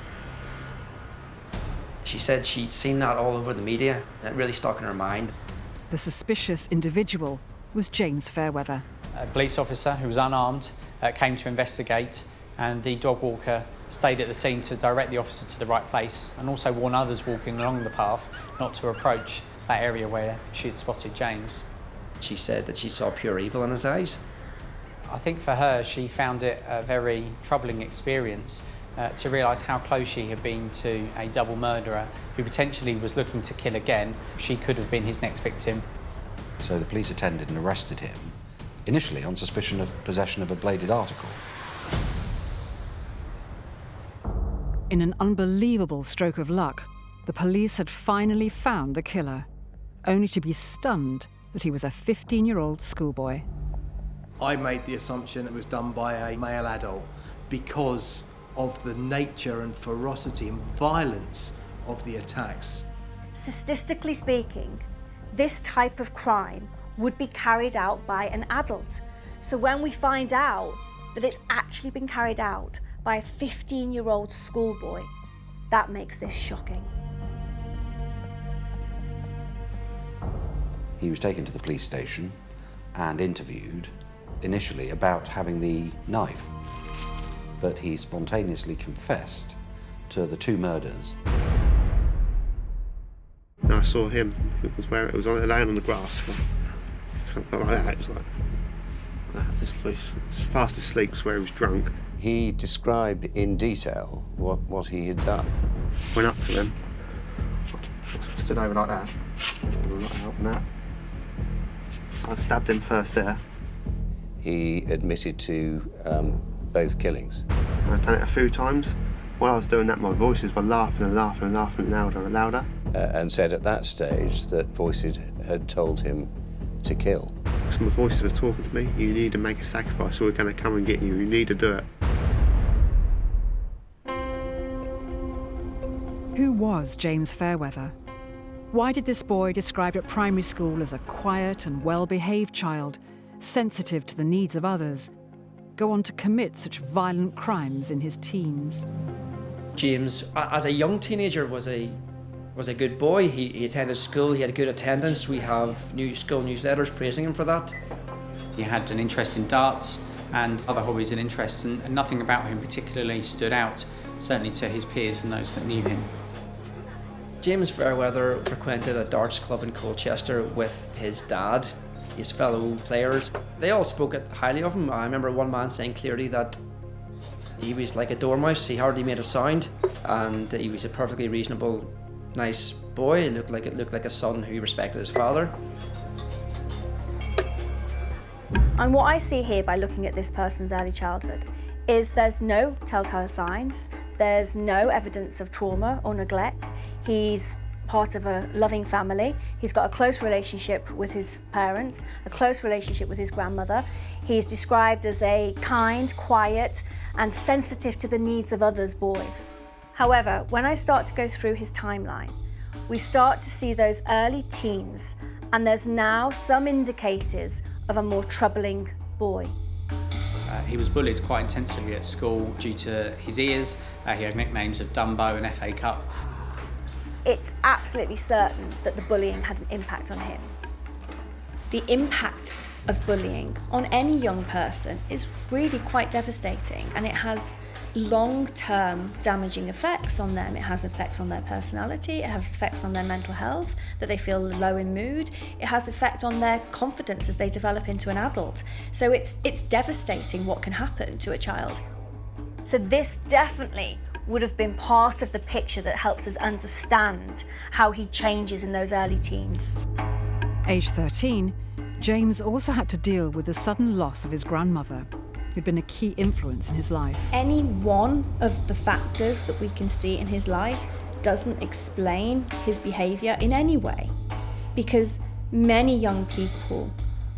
She said she'd seen that all over the media, and it really stuck in her mind. The suspicious individual was James Fairweather. A police officer who was unarmed came to investigate, and the dog walker stayed at the scene to direct the officer to the right place and also warn others walking along the path not to approach that area where she had spotted James. She said that she saw pure evil in his eyes. I think for her, she found it a very troubling experience to realise how close she had been to a double murderer who potentially was looking to kill again. She could have been his next victim. So the police attended and arrested him, initially on suspicion of possession of a bladed article. In an unbelievable stroke of luck, the police had finally found the killer, only to be stunned that he was a 15-year-old schoolboy. I made the assumption it was done by a male adult because of the nature and ferocity and violence of the attacks. Statistically speaking, this type of crime would be carried out by an adult. So when we find out that it's actually been carried out by a 15-year-old schoolboy, that makes this shocking. He was taken to the police station and interviewed, initially about having the knife, but he spontaneously confessed to the 2 murders. And I saw him. It was laying on the grass, like that. It was like just fast asleep. Was where he was drunk. He described in detail what he had done. Went up to him, stood over like that, and that. So I stabbed him first there. He admitted to both killings. I'd done it a few times. While I was doing that, my voices were laughing and laughing and laughing louder and louder. And said at that stage that voices had told him to kill. So my voices were talking to me. You need to make a sacrifice, or we're going to come and get you. You need to do it. Who was James Fairweather? Why did this boy, described at primary school as a quiet and well-behaved child, sensitive to the needs of others, go on to commit such violent crimes in his teens? James, as a young teenager, was a good boy. He attended school, he had good attendance. We have school newsletters praising him for that. He had an interest in darts and other hobbies and interests, and nothing about him particularly stood out, certainly to his peers and those that knew him. James Fairweather frequented a darts club in Colchester with his dad, his fellow players. They all spoke highly of him. I remember one man saying clearly that he was like a dormouse. He hardly made a sound, and he was a perfectly reasonable, nice boy. It looked like a son who respected his father. And what I see here by looking at this person's early childhood is there's no telltale signs, there's no evidence of trauma or neglect. He's part of a loving family. He's got a close relationship with his parents, a close relationship with his grandmother. He's described as a kind, quiet, and sensitive to the needs of others boy. However, when I start to go through his timeline, we start to see those early teens, and there's now some indicators of a more troubling boy. He was bullied quite intensively at school due to his ears. He had nicknames of Dumbo and FA Cup. It's absolutely certain that the bullying had an impact on him. The impact of bullying on any young person is really quite devastating, and it has long-term damaging effects on them. It has effects on their personality, it has effects on their mental health, that they feel low in mood. It has effect on their confidence as they develop into an adult. So it's devastating what can happen to a child. So this definitely would have been part of the picture that helps us understand how he changes in those early teens. Age 13, James also had to deal with the sudden loss of his grandmother, who'd been a key influence in his life. Any one of the factors that we can see in his life doesn't explain his behaviour in any way, because many young people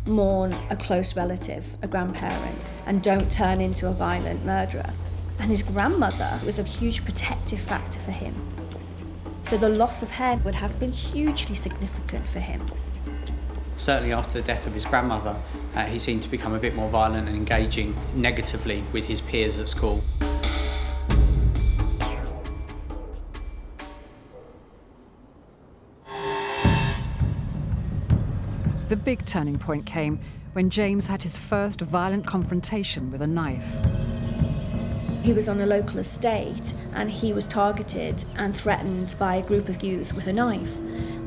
mourn a close relative, a grandparent, and don't turn into a violent murderer. And his grandmother was a huge protective factor for him. So the loss of her would have been hugely significant for him. Certainly after the death of his grandmother, he seemed to become a bit more violent and engaging negatively with his peers at school. The big turning point came when James had his first violent confrontation with a knife. He was on a local estate and he was targeted and threatened by a group of youths with a knife.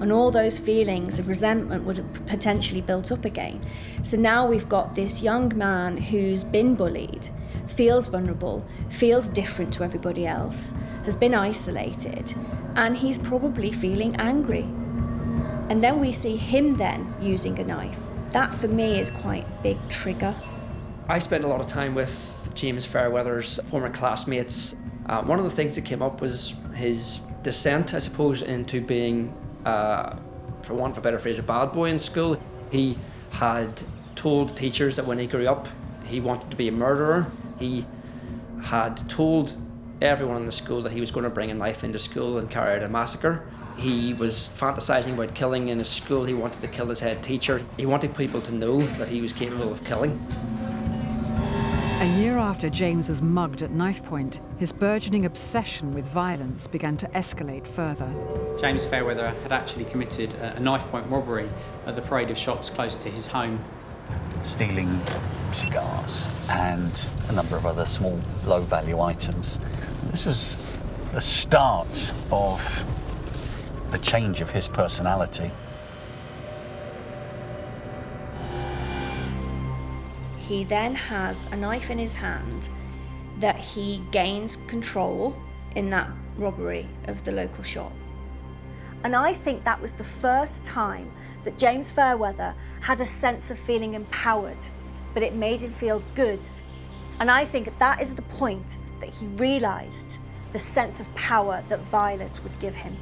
And all those feelings of resentment would have potentially built up again. So now we've got this young man who's been bullied, feels vulnerable, feels different to everybody else, has been isolated, and he's probably feeling angry. And then we see him then using a knife. That for me is quite a big trigger. I spent a lot of time with James Fairweather's former classmates. One of the things that came up was his descent, I suppose, into being, for want of a better phrase, a bad boy in school. He had told teachers that when he grew up, he wanted to be a murderer. He had told everyone in the school that he was going to bring a knife into school and carry out a massacre. He was fantasizing about killing in his school. He wanted to kill his head teacher. He wanted people to know that he was capable of killing. A year after James was mugged at knife point, his burgeoning obsession with violence began to escalate further. James Fairweather had actually committed a knife point robbery at the parade of shops close to his home. Stealing cigars and a number of other small, low-value items. This was the start of the change of his personality. He then has a knife in his hand that he gains control in that robbery of the local shop. And I think that was the first time that James Fairweather had a sense of feeling empowered, but it made him feel good. And I think that is the point that he realised the sense of power that violence would give him.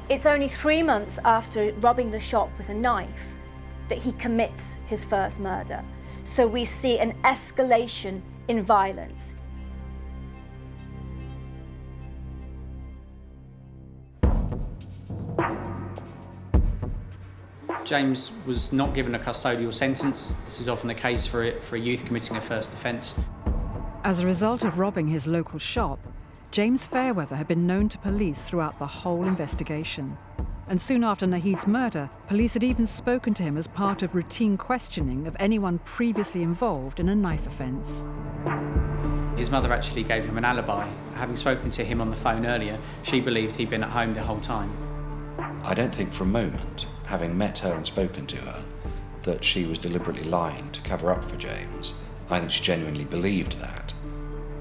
It's only 3 months after robbing the shop with a knife that he commits his first murder. So we see an escalation in violence. James was not given a custodial sentence. This is often the case for a youth committing a first offence. As a result of robbing his local shop, James Fairweather had been known to police throughout the whole investigation. And soon after Nahid's murder, police had even spoken to him as part of routine questioning of anyone previously involved in a knife offence. His mother actually gave him an alibi. Having spoken to him on the phone earlier, she believed he'd been at home the whole time. I don't think for a moment, having met her and spoken to her, that she was deliberately lying to cover up for James. I think she genuinely believed that.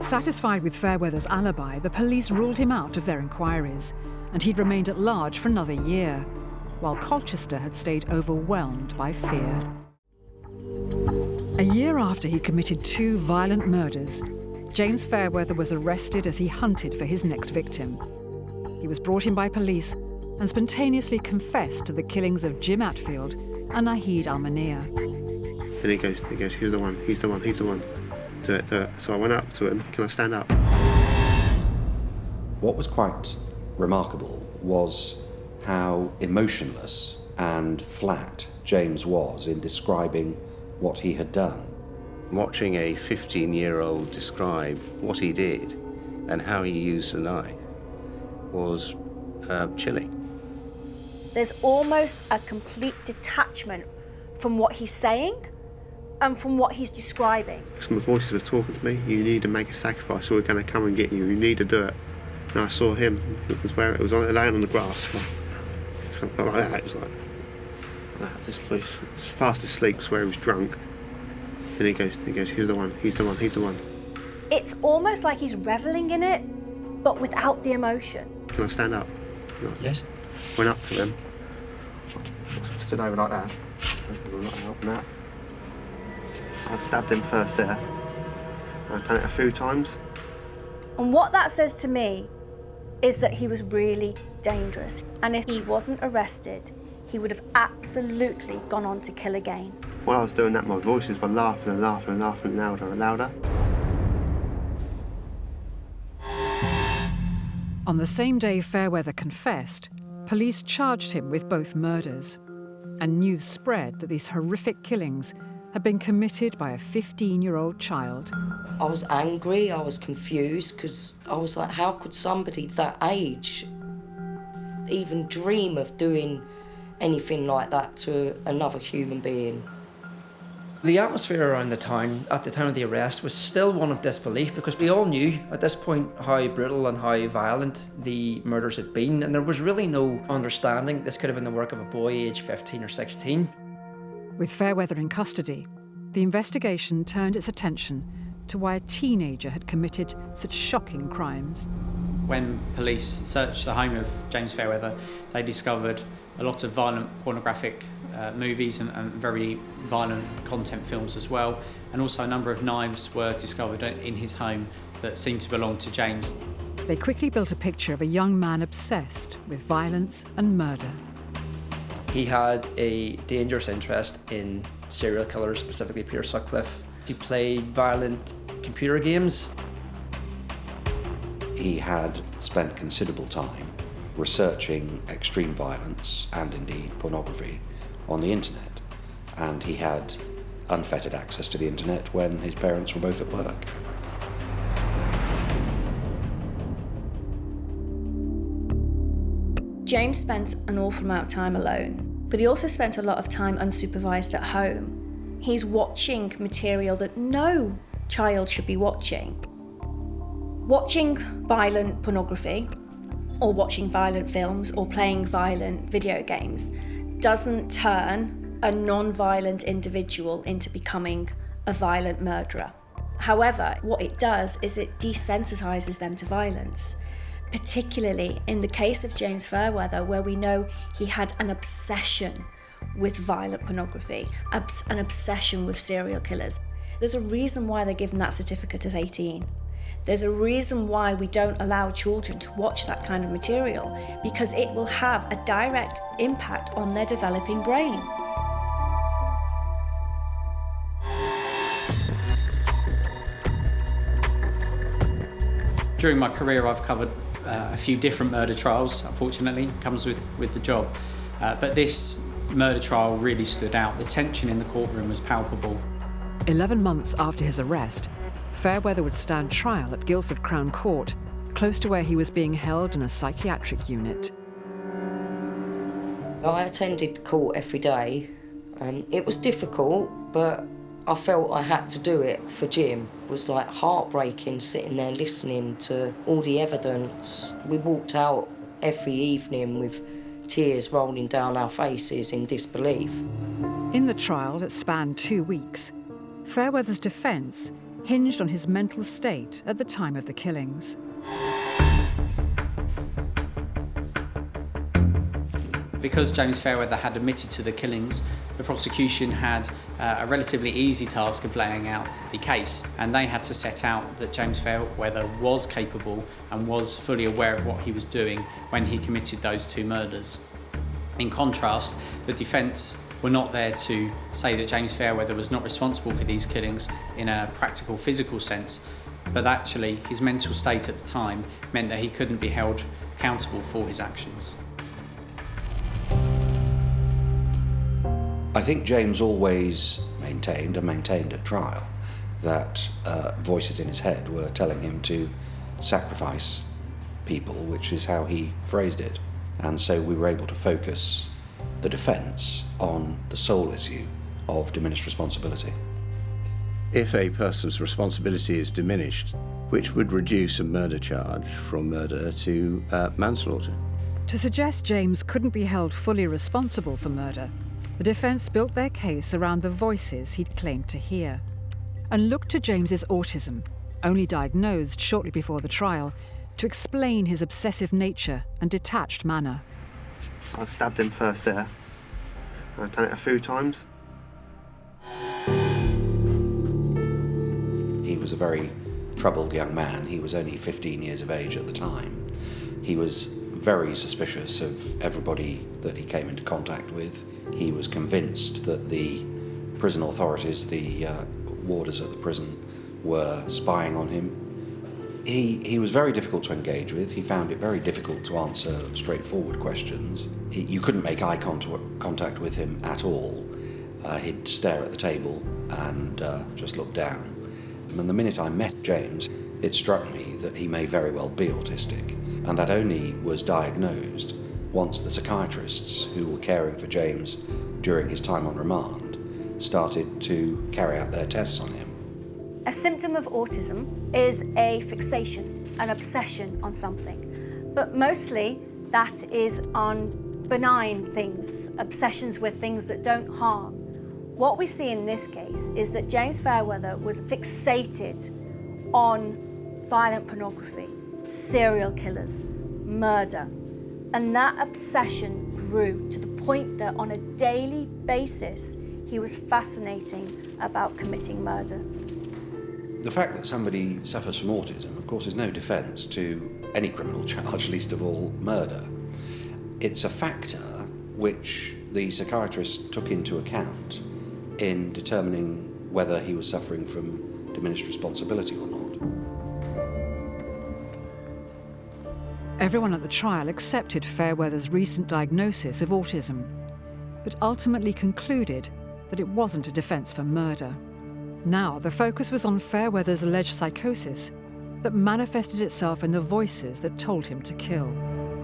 Satisfied with Fairweather's alibi, the police ruled him out of their inquiries, and he'd remained at large for another year, while Colchester had stayed overwhelmed by fear. A year after he committed 2 violent murders, James Fairweather was arrested as he hunted for his next victim. He was brought in by police and spontaneously confessed to the killings of Jim Atfield and Nahid Almanea. Then he goes, he's the one, he's the one. Do it. So I went up to him, can I stand up? What was quite remarkable was how emotionless and flat James was in describing what he had done. Watching a 15-year-old describe what he did and how he used the knife was chilling. There's almost a complete detachment from what he's saying and from what he's describing. Some voices were talking to me, you need to make a sacrifice or we're going to come and get you, you need to do it. And I saw him, it was laying on the grass, like that, it was like that, just fast asleep, where he was drunk. And he goes, he's the one. It's almost like he's reveling in it, but without the emotion. Can I stand up? Yes. Went up to him, stood over like that, like that. I stabbed him first there. I've done it a few times. And what that says to me is that he was really dangerous. And if he wasn't arrested, he would have absolutely gone on to kill again. While I was doing that, my voices were laughing and louder and louder. On the same day Fairweather confessed, police charged him with both murders. and news spread that these horrific killings had been committed by a 15-year-old child. I was angry, I was confused, because I was like, how could somebody that age even dream of doing anything like that to another human being? The atmosphere around the town at the time of the arrest was still one of disbelief, because we all knew at this point how brutal and how violent the murders had been, and there was really no understanding this could have been the work of a boy aged 15 or 16. With Fairweather in custody, the investigation turned its attention to why a teenager had committed such shocking crimes. When police searched the home of James Fairweather, they discovered a lot of violent pornographic movies and very violent content films as well, and also a number of knives were discovered in his home that seemed to belong to James. They quickly built a picture of a young man obsessed with violence and murder. He had a dangerous interest in serial killers, specifically Peter Sutcliffe. He played violent computer games. He had spent considerable time researching extreme violence and indeed pornography on the internet, and he had unfettered access to the internet when his parents were both at work. James spent an awful amount of time alone, but he also spent a lot of time unsupervised at home. He's watching material that no child should be watching. Watching violent pornography, or watching violent films, or playing violent video games doesn't turn a non-violent individual into becoming a violent murderer. However, what it does is it desensitizes them to violence, particularly in the case of James Fairweather, where we know he had an obsession with violent pornography, an obsession with serial killers. There's a reason why they're given that certificate at 18. There's a reason why we don't allow children to watch that kind of material, because it will have a direct impact on their developing brain. During my career, I've covered a few different murder trials, unfortunately, comes with the job. But this murder trial really stood out. The tension in the courtroom was palpable. 11 months after his arrest, Fairweather would stand trial at Guildford Crown Court, close to where he was being held in a psychiatric unit. I attended the court every day. It was difficult, but I felt I had to do it for Jim. It was like heartbreaking sitting there listening to all the evidence. We walked out every evening with tears rolling down our faces in disbelief. In the trial that spanned 2 weeks, Fairweather's defence hinged on his mental state at the time of the killings. Because James Fairweather had admitted to the killings, the prosecution had a relatively easy task of laying out the case, and they had to set out that James Fairweather was capable and was fully aware of what he was doing when he committed those two murders. In contrast, the defence were not there to say that James Fairweather was not responsible for these killings in a practical, physical sense, but actually his mental state at the time meant that he couldn't be held accountable for his actions. I think James always maintained at trial that voices in his head were telling him to sacrifice people, which is how he phrased it. And so we were able to focus the defence on the sole issue of diminished responsibility. If a person's responsibility is diminished, which would reduce a murder charge from murder to manslaughter. To suggest James couldn't be held fully responsible for murder, the defence built their case around the voices he'd claimed to hear, and looked to James's autism, only diagnosed shortly before the trial, to explain his obsessive nature and detached manner. I stabbed him first there. I've done it a few times. He was a very troubled young man. He was only 15 years of age at the time. He was very suspicious of everybody that he came into contact with. He was convinced that the prison authorities, the warders at the prison, were spying on him. He was very difficult to engage with. He found it very difficult to answer straightforward questions. You couldn't make eye contact with him at all. He'd stare at the table and just look down. And the minute I met James, it struck me that he may very well be autistic, and that only was diagnosed once the psychiatrists who were caring for James during his time on remand started to carry out their tests on him. A symptom of autism is a fixation, an obsession on something, but mostly that is on benign things, obsessions with things that don't harm. What we see in this case is that James Fairweather was fixated on violent pornography, serial killers, murder, and that obsession grew to the point that on a daily basis he was fascinating about committing murder. The fact that somebody suffers from autism, of course, is no defence to any criminal charge, least of all murder. It's a factor which the psychiatrist took into account in determining whether he was suffering from diminished responsibility or not. Everyone at the trial accepted Fairweather's recent diagnosis of autism, but ultimately concluded that it wasn't a defence for murder. Now, the focus was on Fairweather's alleged psychosis that manifested itself in the voices that told him to kill.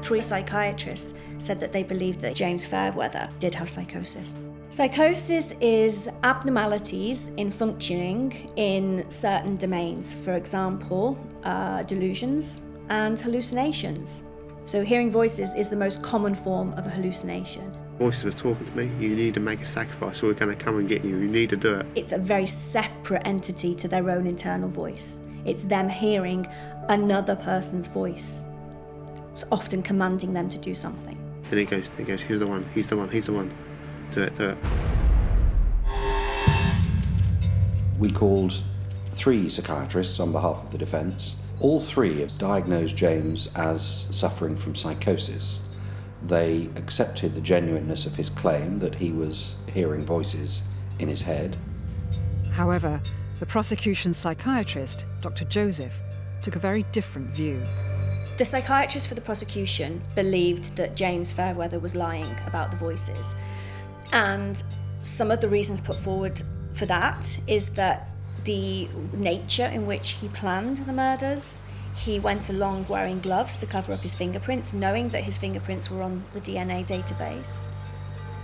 3 psychiatrists said that they believed that James Fairweather did have psychosis. Psychosis is abnormalities in functioning in certain domains, for example, delusions and hallucinations. So hearing voices is the most common form of a hallucination. Voices were talking to me, you need to make a sacrifice or we're going to come and get you, you need to do it. It's a very separate entity to their own internal voice. It's them hearing another person's voice. It's often commanding them to do something. And he goes, he's the one, he's the one. Do it. We called 3 psychiatrists on behalf of the defence. All 3 have diagnosed James as suffering from psychosis. They accepted the genuineness of his claim that he was hearing voices in his head. However, the prosecution's psychiatrist, Dr. Joseph, took a very different view. The psychiatrist for the prosecution believed that James Fairweather was lying about the voices. And some of the reasons put forward for that is that the nature in which he planned the murders. He went along wearing gloves to cover up his fingerprints, knowing that his fingerprints were on the DNA database.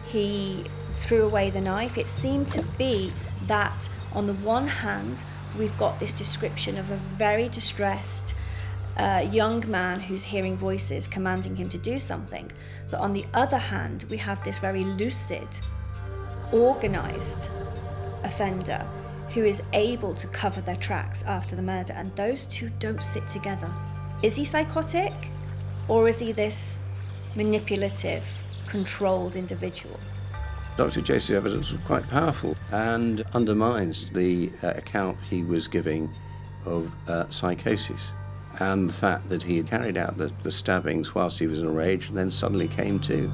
He threw away the knife. It seemed to be that, on the one hand, we've got this description of a very distressed young man who's hearing voices commanding him to do something. But on the other hand, we have this very lucid, organised offender who is able to cover their tracks after the murder, and those two don't sit together. Is he psychotic, or is he this manipulative, controlled individual? Dr. Jason's evidence was quite powerful and undermines the account he was giving of psychosis and the fact that he had carried out the stabbings whilst he was in a rage and then suddenly came to.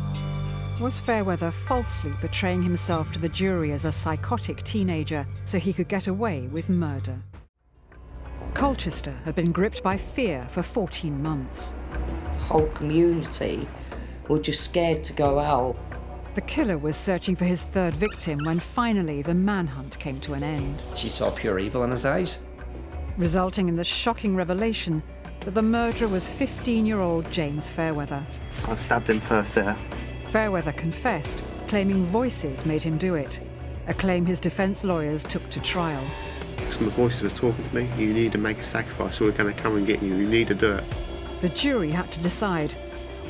Was Fairweather falsely portraying himself to the jury as a psychotic teenager so he could get away with murder? Colchester had been gripped by fear for 14 months. The whole community were just scared to go out. The killer was searching for his 3rd victim when finally the manhunt came to an end. She saw pure evil in his eyes, resulting in the shocking revelation that the murderer was 15-year-old James Fairweather. I stabbed him first there. Fairweather confessed, claiming voices made him do it, a claim his defence lawyers took to trial. Some of the voices were talking to me, you need to make a sacrifice or we're going to come and get you, you need to do it. The jury had to decide,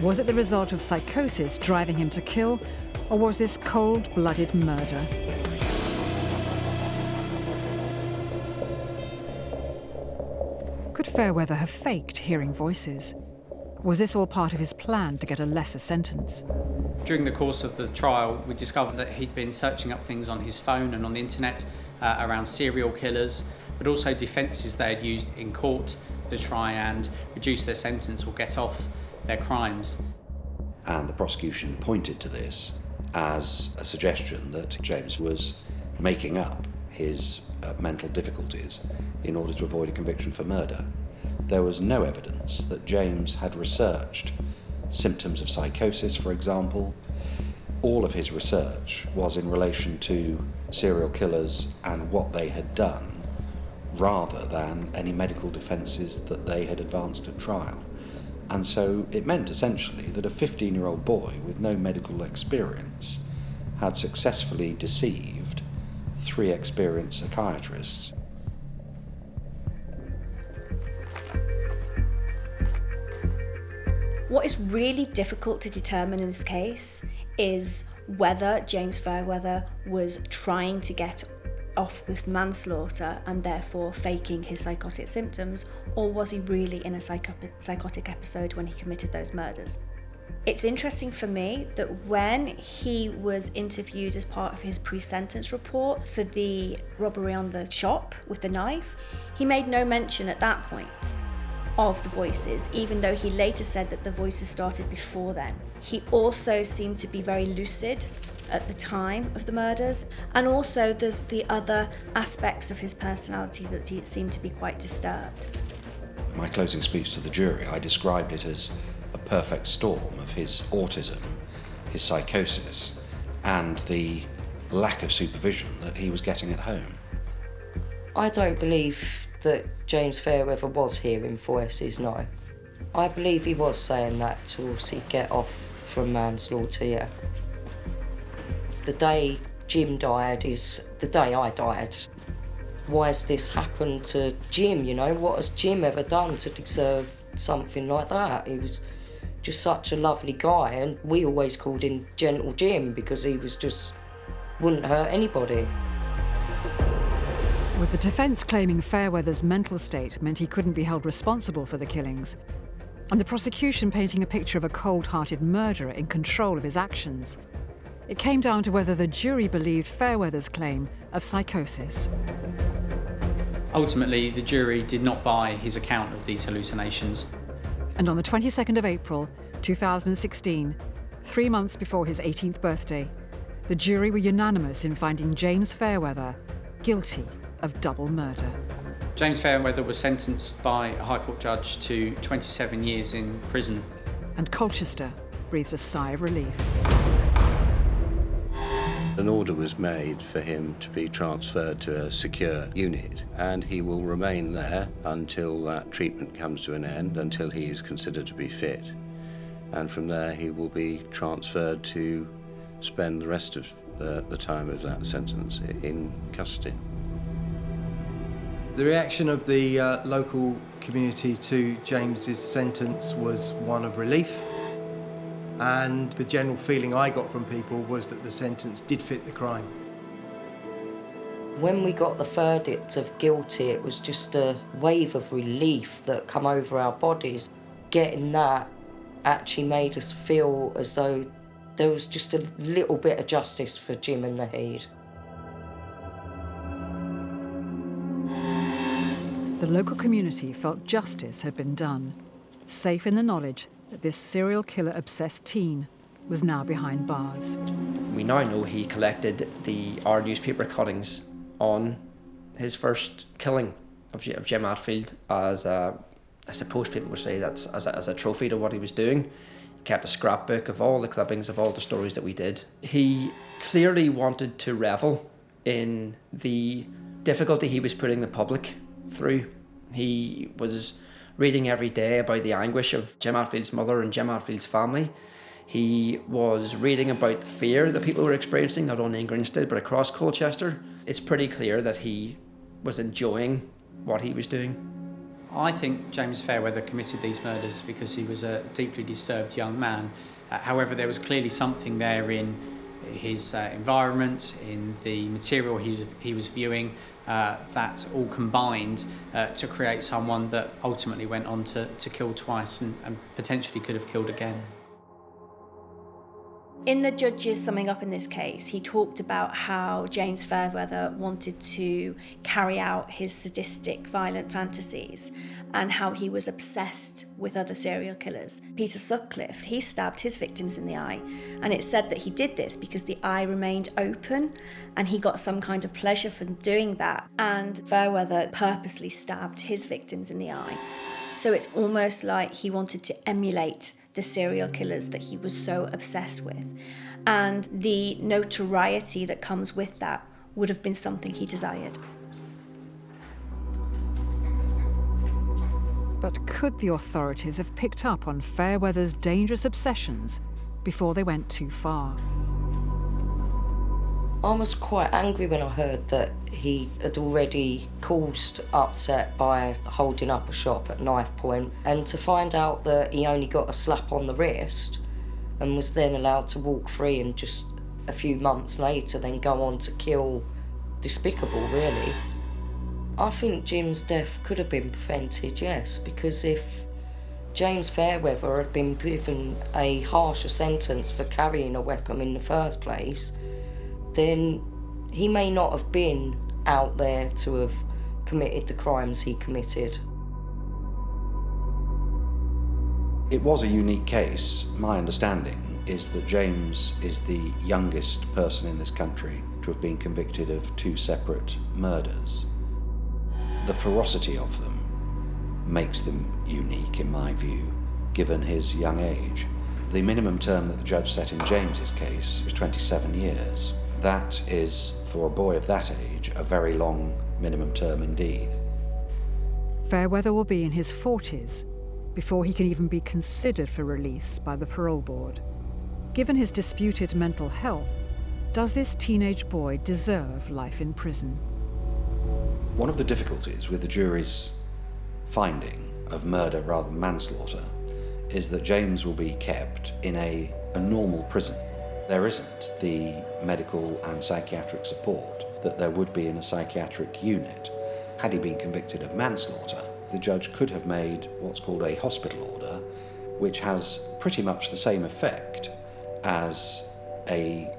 was it the result of psychosis driving him to kill, or was this cold-blooded murder? Could Fairweather have faked hearing voices? Was this all part of his plan to get a lesser sentence? During the course of the trial, we discovered that he'd been searching up things on his phone and on the internet around serial killers, but also defences they had used in court to try and reduce their sentence or get off their crimes. And the prosecution pointed to this as a suggestion that James was making up his mental difficulties in order to avoid a conviction for murder. There was no evidence that James had researched symptoms of psychosis, for example. All of his research was in relation to serial killers and what they had done, rather than any medical defences that they had advanced at trial. And so it meant essentially that a 15-year-old boy with no medical experience had successfully deceived 3 experienced psychiatrists. What is really difficult to determine in this case is whether James Fairweather was trying to get off with manslaughter and therefore faking his psychotic symptoms, or was he really in a psychotic episode when he committed those murders? It's interesting for me that when he was interviewed as part of his pre-sentence report for the robbery on the shop with the knife, he made no mention at that point of the voices, even though he later said that the voices started before then. He also seemed to be very lucid at the time of the murders, and also there's the other aspects of his personality that he seemed to be quite disturbed. In my closing speech to the jury, I described it as a perfect storm of his autism, his psychosis, and the lack of supervision that he was getting at home. I don't believe that James Fairweather was hearing voices, no. I believe he was saying that to obviously get off from manslaughter, yeah. The day Jim died is the day I died. Why has this happened to Jim, you know? What has Jim ever done to deserve something like that? He was just such a lovely guy, and we always called him Gentle Jim because he was just, wouldn't hurt anybody. With the defence claiming Fairweather's mental state meant he couldn't be held responsible for the killings, and the prosecution painting a picture of a cold-hearted murderer in control of his actions, it came down to whether the jury believed Fairweather's claim of psychosis. Ultimately, the jury did not buy his account of these hallucinations. And on the 22nd of April, 2016, 3 months before his 18th birthday, the jury were unanimous in finding James Fairweather guilty of double murder. James Fairweather was sentenced by a High Court judge to 27 years in prison. And Colchester breathed a sigh of relief. An order was made for him to be transferred to a secure unit, and he will remain there until that treatment comes to an end, until he is considered to be fit. And from there he will be transferred to spend the rest of the time of that sentence in custody. The reaction of the local community to James's sentence was one of relief, and the general feeling I got from people was that the sentence did fit the crime. When we got the verdict of guilty, it was just a wave of relief that come over our bodies. Getting that actually made us feel as though there was just a little bit of justice for Jim and Naheed. The local community felt justice had been done, safe in the knowledge that this serial killer-obsessed teen was now behind bars. We now know he collected our newspaper cuttings on his first killing of Jim Atfield as I suppose people would say that's as a trophy to what he was doing. He kept a scrapbook of all the clippings of all the stories that we did. He clearly wanted to revel in the difficulty he was putting the public through. He was reading every day about the anguish of Jim Atfield's mother and Jim Atfield's family. He was reading about the fear that people were experiencing, not only in Grinstead but across Colchester. It's pretty clear that he was enjoying what he was doing. I think James Fairweather committed these murders because he was a deeply disturbed young man. However, there was clearly something there in his environment, in the material he was viewing, that all combined to create someone that ultimately went on to kill twice and potentially could have killed again. In the judge's summing up in this case, he talked about how James Fairweather wanted to carry out his sadistic, violent fantasies and how he was obsessed with other serial killers. Peter Sutcliffe, he stabbed his victims in the eye, and it's said that he did this because the eye remained open and he got some kind of pleasure from doing that, and Fairweather purposely stabbed his victims in the eye. So it's almost like he wanted to emulate the serial killers that he was so obsessed with. And the notoriety that comes with that would have been something he desired. But could the authorities have picked up on Fairweather's dangerous obsessions before they went too far? I was quite angry when I heard that he had already caused upset by holding up a shop at knife point, and to find out that he only got a slap on the wrist and was then allowed to walk free and just a few months later then go on to kill. Despicable, really. I think Jim's death could have been prevented, yes, because if James Fairweather had been given a harsher sentence for carrying a weapon in the first place, then he may not have been out there to have committed the crimes he committed. It was a unique case. My understanding is that James is the youngest person in this country to have been convicted of 2 separate murders. The ferocity of them makes them unique, in my view, given his young age. The minimum term that the judge set in James's case was 27 years. That is, for a boy of that age, a very long minimum term indeed. Fairweather will be in his 40s before he can even be considered for release by the parole board. Given his disputed mental health, does this teenage boy deserve life in prison? One of the difficulties with the jury's finding of murder rather than manslaughter is that James will be kept in a normal prison. There isn't the medical and psychiatric support that there would be in a psychiatric unit. Had he been convicted of manslaughter, the judge could have made what's called a hospital order, which has pretty much the same effect as a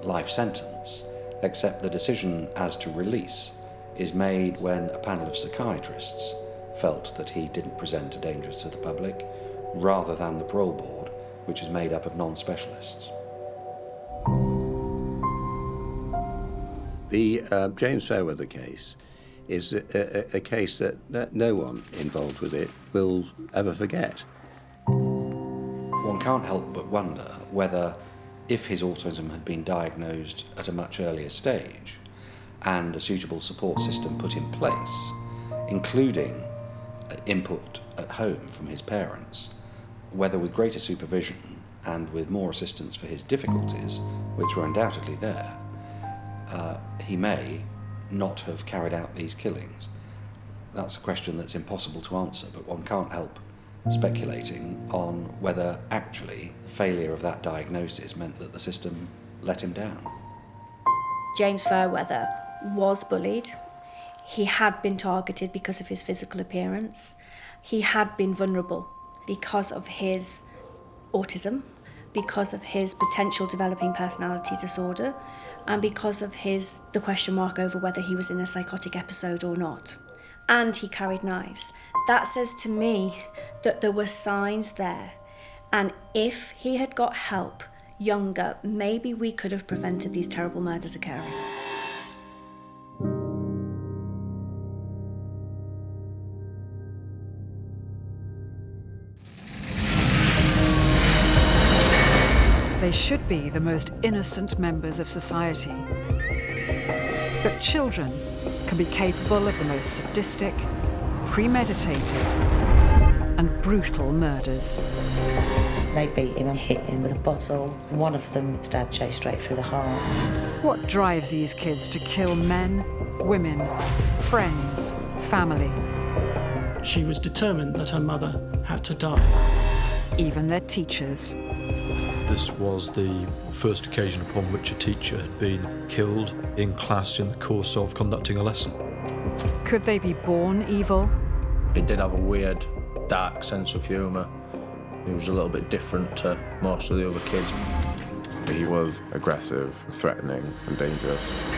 life sentence, except the decision as to release is made when a panel of psychiatrists felt that he didn't present a danger to the public, rather than the parole board, which is made up of non-specialists. The James Fairweather case is a case that no one involved with it will ever forget. One can't help but wonder whether, if his autism had been diagnosed at a much earlier stage and a suitable support system put in place, including input at home from his parents, whether with greater supervision and with more assistance for his difficulties, which were undoubtedly there, he may not have carried out these killings. That's a question that's impossible to answer, but one can't help speculating on whether actually the failure of that diagnosis meant that the system let him down. James Fairweather was bullied. He had been targeted because of his physical appearance. He had been vulnerable because of his autism, because of his potential developing personality disorder, and because of the question mark over whether he was in a psychotic episode or not. And he carried knives. That says to me that there were signs there, and if he had got help younger, maybe we could have prevented these terrible murders occurring. They should be the most innocent members of society. But children can be capable of the most sadistic, premeditated, and brutal murders. They beat him and hit him with a bottle. One of them stabbed Jay straight through the heart. What drives these kids to kill men, women, friends, family? She was determined that her mother had to die. Even their teachers. This was the first occasion upon which a teacher had been killed in class in the course of conducting a lesson. Could they be born evil? He did have a weird, dark sense of humour. He was a little bit different to most of the other kids. He was aggressive, threatening and dangerous.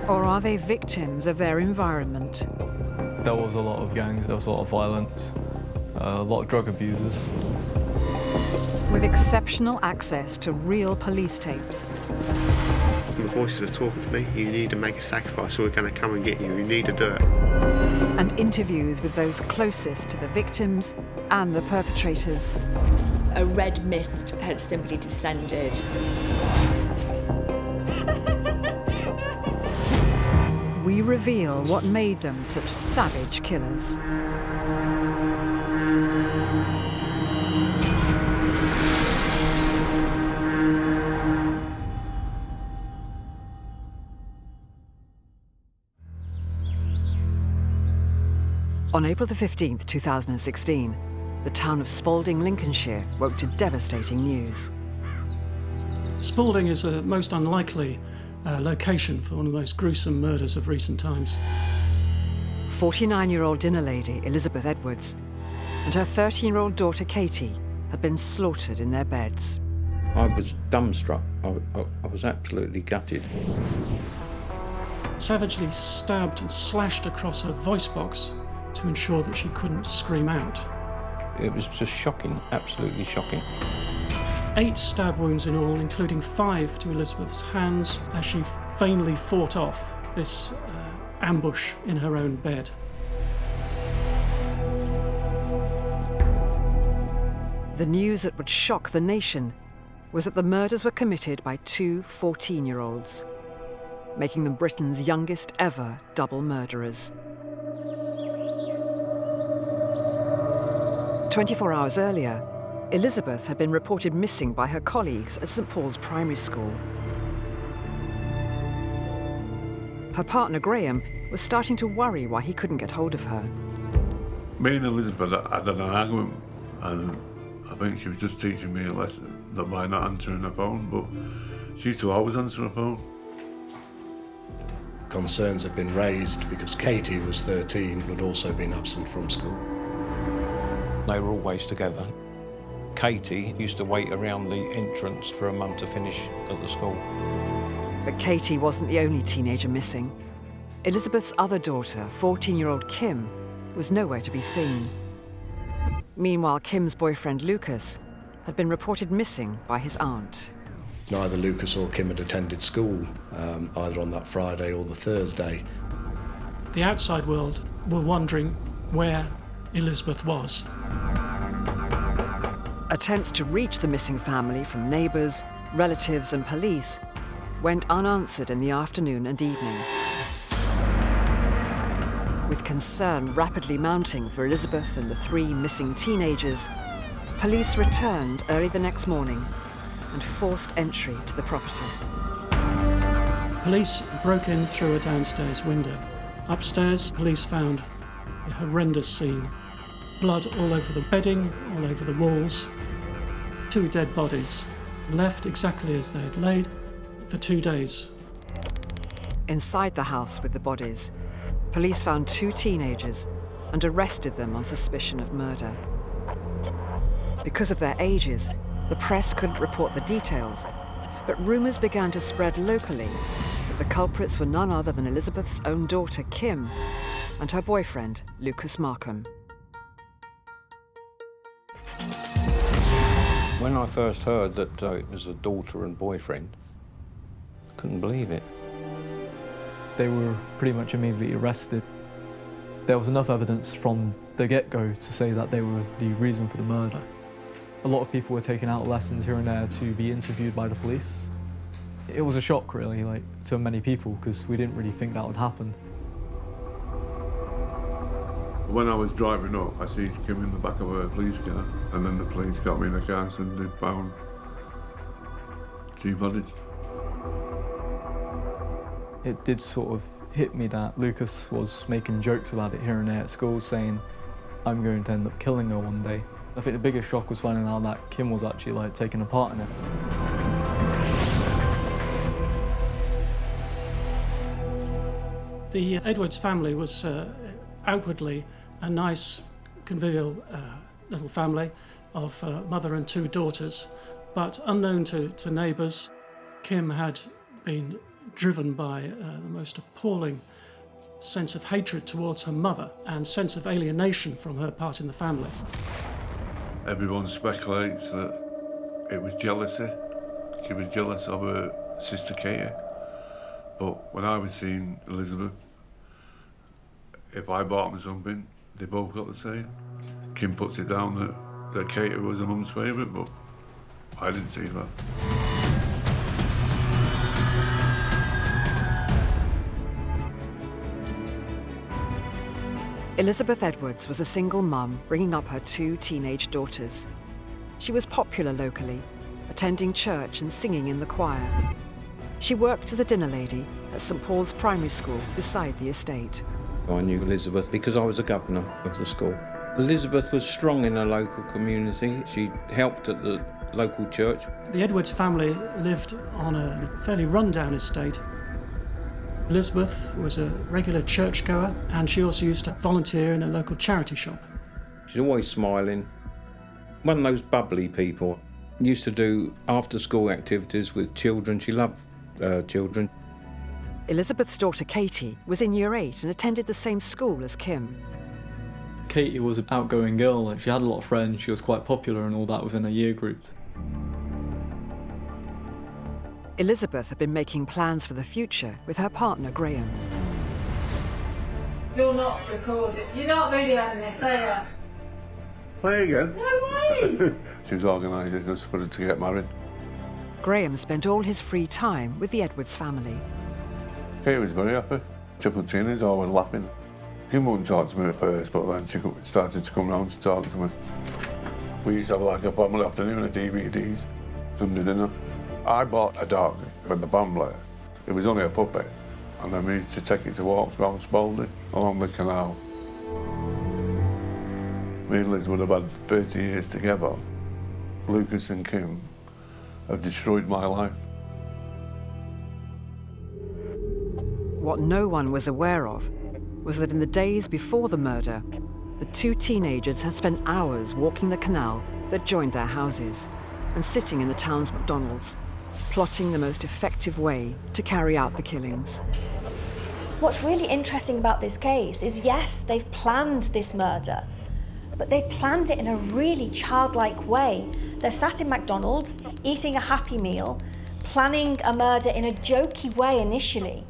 Or are they victims of their environment? There was a lot of gangs, there was a lot of violence, a lot of drug abusers. With exceptional access to real police tapes. The voices are talking to me. You need to make a sacrifice or we're going to come and get you. You need to do it. And interviews with those closest to the victims and the perpetrators. A red mist had simply descended. We reveal what made them such savage killers. On April the 15th, 2016, the town of Spalding, Lincolnshire, woke to devastating news. Spalding is a most unlikely location for one of the most gruesome murders of recent times. 49-year-old dinner lady Elizabeth Edwards and her 13-year-old daughter Katie had been slaughtered in their beds. I was dumbstruck. I was absolutely gutted. Savagely stabbed and slashed across her voice box to ensure that she couldn't scream out. It was just shocking, absolutely shocking. 8 stab wounds in all, including 5 to Elizabeth's hands, as she vainly fought off this ambush in her own bed. The news that would shock the nation was that the murders were committed by 2 14-year-olds, making them Britain's youngest ever double murderers. 24 hours earlier, Elizabeth had been reported missing by her colleagues at St Paul's Primary School. Her partner Graham was starting to worry why he couldn't get hold of her. Me and Elizabeth had an argument, and I think she was just teaching me a lesson that by not answering her phone, but she used to always answer her phone. Concerns had been raised because Katie was 13 and had also been absent from school. They were always together. Katie used to wait around the entrance for her mum to finish at the school. But Katie wasn't the only teenager missing. Elizabeth's other daughter, 14-year-old Kim, was nowhere to be seen. Meanwhile, Kim's boyfriend Lucas had been reported missing by his aunt. Neither Lucas or Kim had attended school, either on that Friday or the Thursday. The outside world were wondering where Elizabeth was. Attempts to reach the missing family from neighbours, relatives and police went unanswered in the afternoon and evening. With concern rapidly mounting for Elizabeth and the 3 missing teenagers, police returned early the next morning and forced entry to the property. Police broke in through a downstairs window. Upstairs, police found a horrendous scene. Blood all over the bedding, all over the walls. 2 dead bodies, left exactly as they had laid for 2 days. Inside the house with the bodies, police found 2 teenagers and arrested them on suspicion of murder. Because of their ages, the press couldn't report the details, but rumours began to spread locally that the culprits were none other than Elizabeth's own daughter, Kim, and her boyfriend, Lucas Markham. When I first heard that it was a daughter and boyfriend, I couldn't believe it. They were pretty much immediately arrested. There was enough evidence from the get-go to say that they were the reason for the murder. A lot of people were taking out lessons here and there to be interviewed by the police. It was a shock, really, to many people, because we didn't really think that would happen. When I was driving up, I see Kim in the back of a police car, and then the police got me in the car and said they'd found 2 bodies. It did sort of hit me that Lucas was making jokes about it here and there at school, saying, I'm going to end up killing her one day. I think the biggest shock was finding out that Kim was actually taking a part in it. The Edwards family was outwardly a nice, convivial little family of mother and 2 daughters, But unknown to neighbours, Kim had been driven by the most appalling sense of hatred towards her mother and sense of alienation from her part in the family. Everyone speculates that it was jealousy. She was jealous of her sister Katie. But when I was seeing Elizabeth, if I bought them something, they both got the same. Kim puts it down that Katie was her mum's favourite, but I didn't see that. Elizabeth Edwards was a single mum bringing up her 2 teenage daughters. She was popular locally, attending church and singing in the choir. She worked as a dinner lady at St Paul's Primary School beside the estate. I knew Elizabeth because I was the governor of the school. Elizabeth was strong in her local community. She helped at the local church. The Edwards family lived on a fairly run-down estate. Elizabeth was a regular churchgoer, and she also used to volunteer in a local charity shop. She's always smiling. One of those bubbly people. Used to do after-school activities with children. She loved children. Elizabeth's daughter Katie was in Year 8 and attended the same school as Kim. Katie was an outgoing girl, and she had a lot of friends. She was quite popular and all that within her year group. Elizabeth had been making plans for the future with her partner Graham. You're not recorded. You're not videoing this, are you? There you go. No way! She was organising us for her to get married. Graham spent all his free time with the Edwards family. Kate was very happy. Triple teenagers all were laughing. Kim wouldn't talk to me at first, but then she started to come round to talk to me. We used to have like a family afternoon of DVDs, Sunday dinner. I bought a dog with the family. It was only a puppy, and then we used to take it to walks round Spalding, along the canal. Me and Liz would have had 30 years together. Lucas and Kim have destroyed my life. What no one was aware of was that in the days before the murder, the 2 teenagers had spent hours walking the canal that joined their houses and sitting in the town's McDonald's, plotting the most effective way to carry out the killings. What's really interesting about this case is, yes, they've planned this murder, but they've planned it in a really childlike way. They're sat in McDonald's, eating a Happy Meal, planning a murder in a jokey way initially,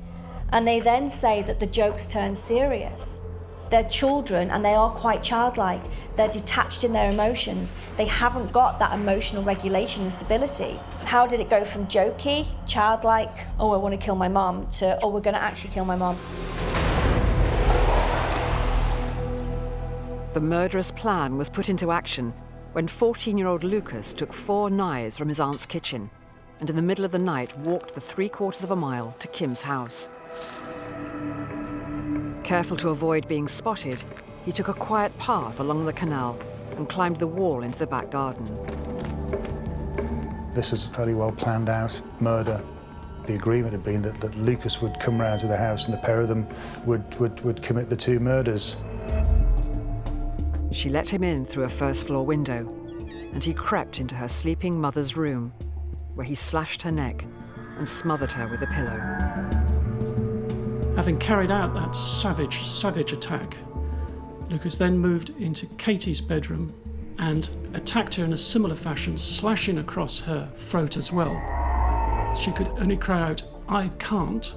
and they then say that the jokes turn serious. They're children and they are quite childlike. They're detached in their emotions. They haven't got that emotional regulation and stability. How did it go from jokey, childlike, oh, I want to kill my mum, to, oh, we're going to actually kill my mum? The murderous plan was put into action when 14-year-old Lucas took 4 knives from his aunt's kitchen and in the middle of the night walked the 3/4 of a mile to Kim's house. Careful to avoid being spotted, he took a quiet path along the canal and climbed the wall into the back garden. This was a fairly well planned out murder. The agreement had been that Lucas would come round to the house and the pair of them would commit the 2 murders. She let him in through a first-floor window, and he crept into her sleeping mother's room, where he slashed her neck and smothered her with a pillow. Having carried out that savage attack, Lucas then moved into Katie's bedroom and attacked her in a similar fashion, slashing across her throat as well. She could only cry out, "I can't,"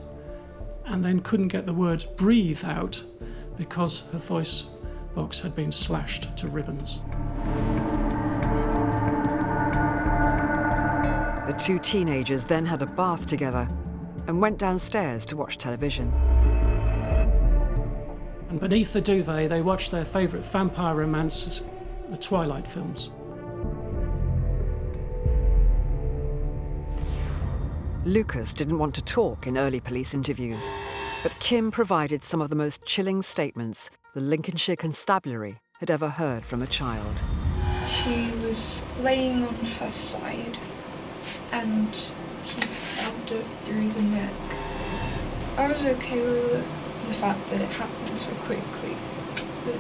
and then couldn't get the words "breathe" out because her voice box had been slashed to ribbons. The 2 teenagers then had a bath together and went downstairs to watch television. And beneath the duvet, they watched their favourite vampire romances, the Twilight films. Lucas didn't want to talk in early police interviews, but Kim provided some of the most chilling statements the Lincolnshire Constabulary had ever heard from a child. She was laying on her side and he stabbed her through the neck. I was okay with the fact that it happened so quickly. It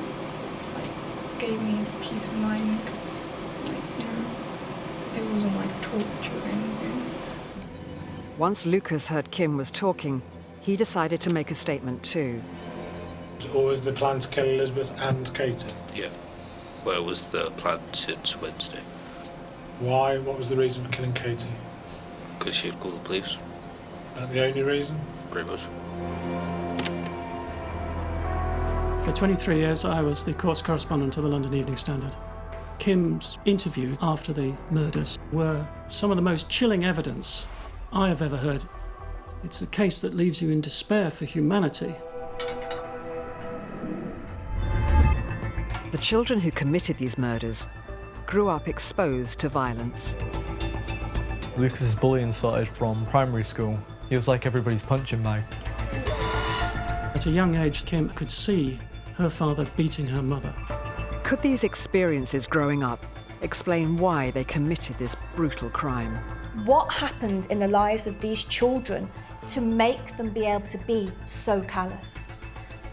gave me peace of mind because, wasn't like torture or anything. Once Lucas heard Kim was talking, he decided to make a statement too. Or was the plan to kill Elizabeth and Katie? Yeah. Where was the plan since Wednesday? Why? What was the reason for killing Katie? Because she'd call the police. Is that the only reason? Pretty much. For 23 years, I was the courts correspondent to the London Evening Standard. Kim's interview after the murders were some of the most chilling evidence I have ever heard. It's a case that leaves you in despair for humanity. The children who committed these murders grew up exposed to violence. Lucas's bullying started from primary school. He was like everybody's punching bag. At a young age, Kim could see her father beating her mother. Could these experiences growing up explain why they committed this brutal crime? What happened in the lives of these children to make them be able to be so callous?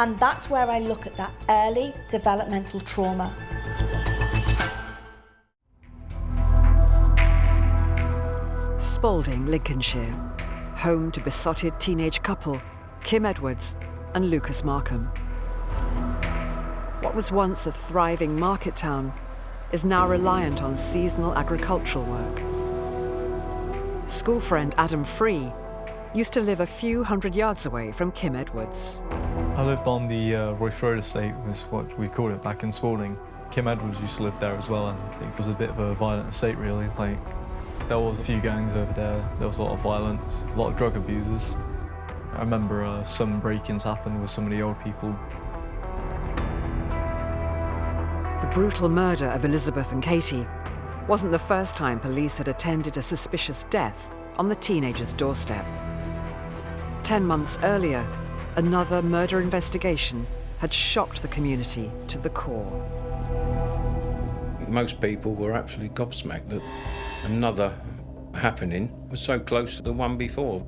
And that's where I look at that early developmental trauma. Spalding, Lincolnshire, home to besotted teenage couple Kim Edwards and Lucas Markham. What was once a thriving market town is now reliant on seasonal agricultural work. School friend Adam Free used to live a few hundred yards away from Kim Edwards. I lived on the Royce Road estate, was what we called it back in Spalding. Kim Edwards used to live there as well, and it was a bit of a violent estate really. Like, there was a few gangs over there was a lot of violence, a lot of drug abusers. I remember some break-ins happened with some of the old people. The brutal murder of Elizabeth and Katie wasn't the first time police had attended a suspicious death on the teenagers' doorstep. 10 months earlier, another murder investigation had shocked the community to the core. Most people were absolutely gobsmacked that another happening was so close to the one before.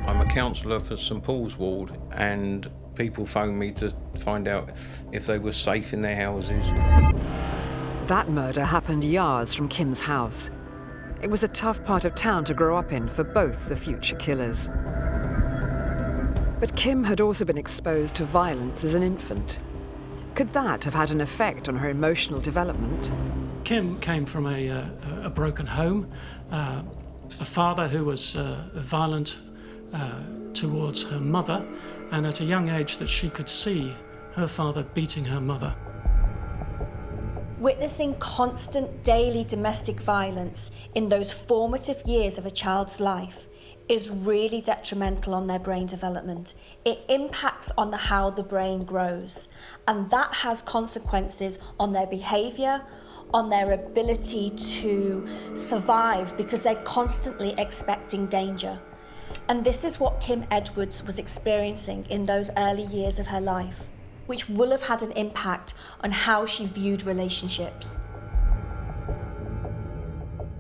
I'm a counsellor for St Paul's ward, and people phoned me to find out if they were safe in their houses. That murder happened yards from Kim's house. It was a tough part of town to grow up in for both the future killers. But Kim had also been exposed to violence as an infant. Could that have had an effect on her emotional development? Kim came from a broken home, a father who was violent towards her mother, and at a young age that she could see her father beating her mother. Witnessing constant daily domestic violence in those formative years of a child's life is really detrimental on their brain development. It impacts on how the brain grows, and that has consequences on their behaviour, on their ability to survive, because they're constantly expecting danger. And this is what Kim Edwards was experiencing in those early years of her life, which will have had an impact on how she viewed relationships.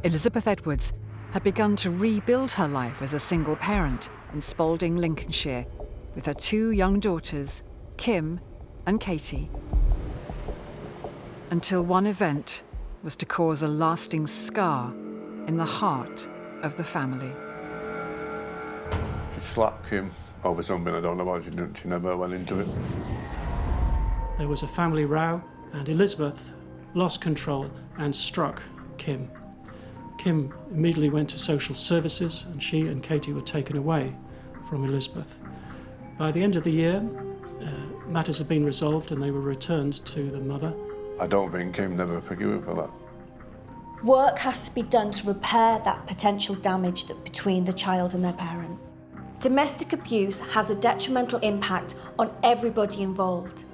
Elizabeth Edwards had begun to rebuild her life as a single parent in Spalding, Lincolnshire, with her 2 young daughters, Kim and Katie. Until one event was to cause a lasting scar in the heart of the family. She slapped Kim over something, I don't know why she didn't. She never went into it. There was a family row, and Elizabeth lost control and struck Kim. Kim immediately went to social services, and she and Katie were taken away from Elizabeth. By the end of the year, matters had been resolved and they were returned to the mother. I don't think Kim never forgave her for that. Work has to be done to repair that potential damage between the child and their parent. Domestic abuse has a detrimental impact on everybody involved.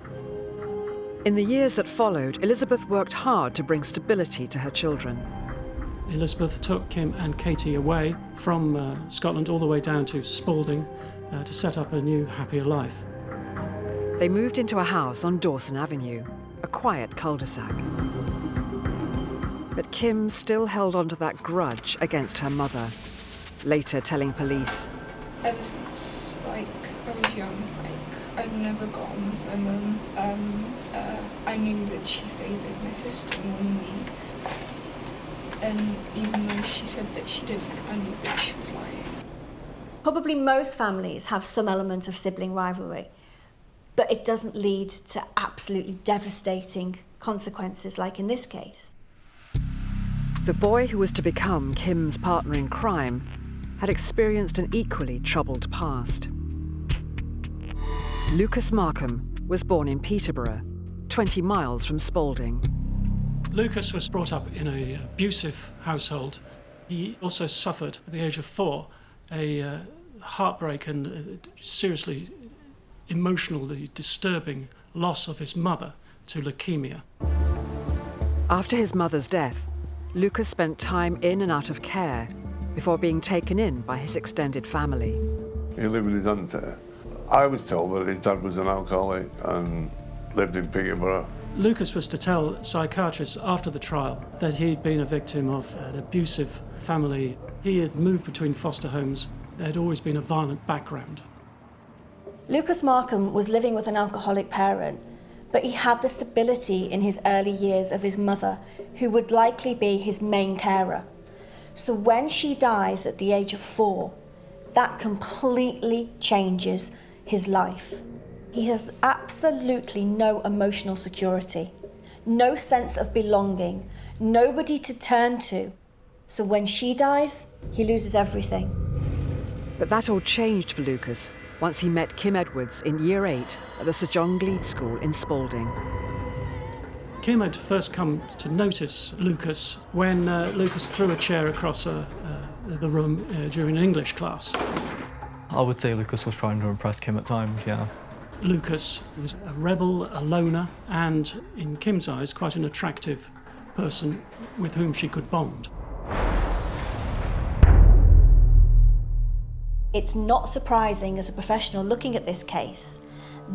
In the years that followed, Elizabeth worked hard to bring stability to her children. Elizabeth took Kim and Katie away from Scotland all the way down to Spalding to set up a new, happier life. They moved into a house on Dawson Avenue, a quiet cul-de-sac. But Kim still held on to that grudge against her mother, later telling police, Ever since, I was young, I've never got on with my mum. I knew that she favoured my sister more than me. And even though she said that she didn't, I knew that she was lying. Probably most families have some element of sibling rivalry, but it doesn't lead to absolutely devastating consequences like in this case. The boy who was to become Kim's partner in crime had experienced an equally troubled past. Lucas Markham was born in Peterborough, 20 miles from Spalding. Lucas was brought up in an abusive household. He also suffered, at the age of 4, a heartbreak and a seriously emotionally disturbing loss of his mother to leukemia. After his mother's death, Lucas spent time in and out of care before being taken in by his extended family. He lived with his aunt there. I was told that his dad was an alcoholic and lived in Peterborough. Lucas was to tell psychiatrists after the trial that he'd been a victim of an abusive family. He had moved between foster homes. There had always been a violent background. Lucas Markham was living with an alcoholic parent, but he had the stability in his early years of his mother, who would likely be his main carer. So when she dies at the age of 4, that completely changes his life. He has absolutely no emotional security, no sense of belonging, nobody to turn to. So when she dies, he loses everything. But that all changed for Lucas once he met Kim Edwards in Year 8 at the Sir John Gleed School in Spalding. Kim had first come to notice Lucas when Lucas threw a chair across the room during an English class. I would say Lucas was trying to impress Kim at times, yeah. Lucas was a rebel, a loner, and in Kim's eyes, quite an attractive person with whom she could bond. It's not surprising as a professional looking at this case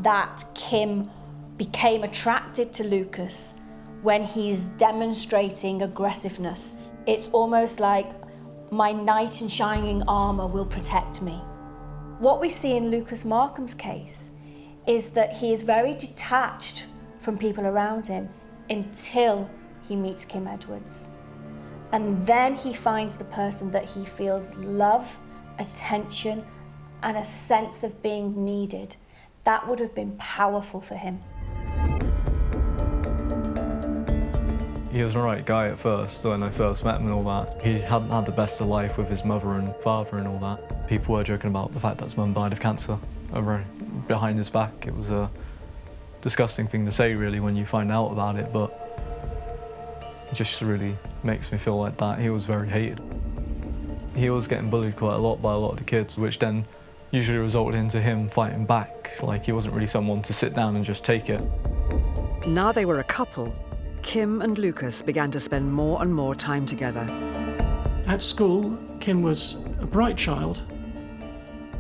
that Kim became attracted to Lucas when he's demonstrating aggressiveness. It's almost like my knight in shining armour will protect me. What we see in Lucas Markham's case is that he is very detached from people around him until he meets Kim Edwards. And then he finds the person that he feels love, attention, and a sense of being needed. That would have been powerful for him. He was an alright guy at first, when I first met him and all that. He hadn't had the best of life with his mother and father and all that. People were joking about the fact that his mum died of cancer over behind his back. It was a disgusting thing to say, really, when you find out about it, but it just really makes me feel like that. He was very hated. He was getting bullied quite a lot by a lot of the kids, which then usually resulted into him fighting back. Like, he wasn't really someone to sit down and just take it. Now they were a couple, Kim and Lucas began to spend more and more time together. At school, Kim was a bright child,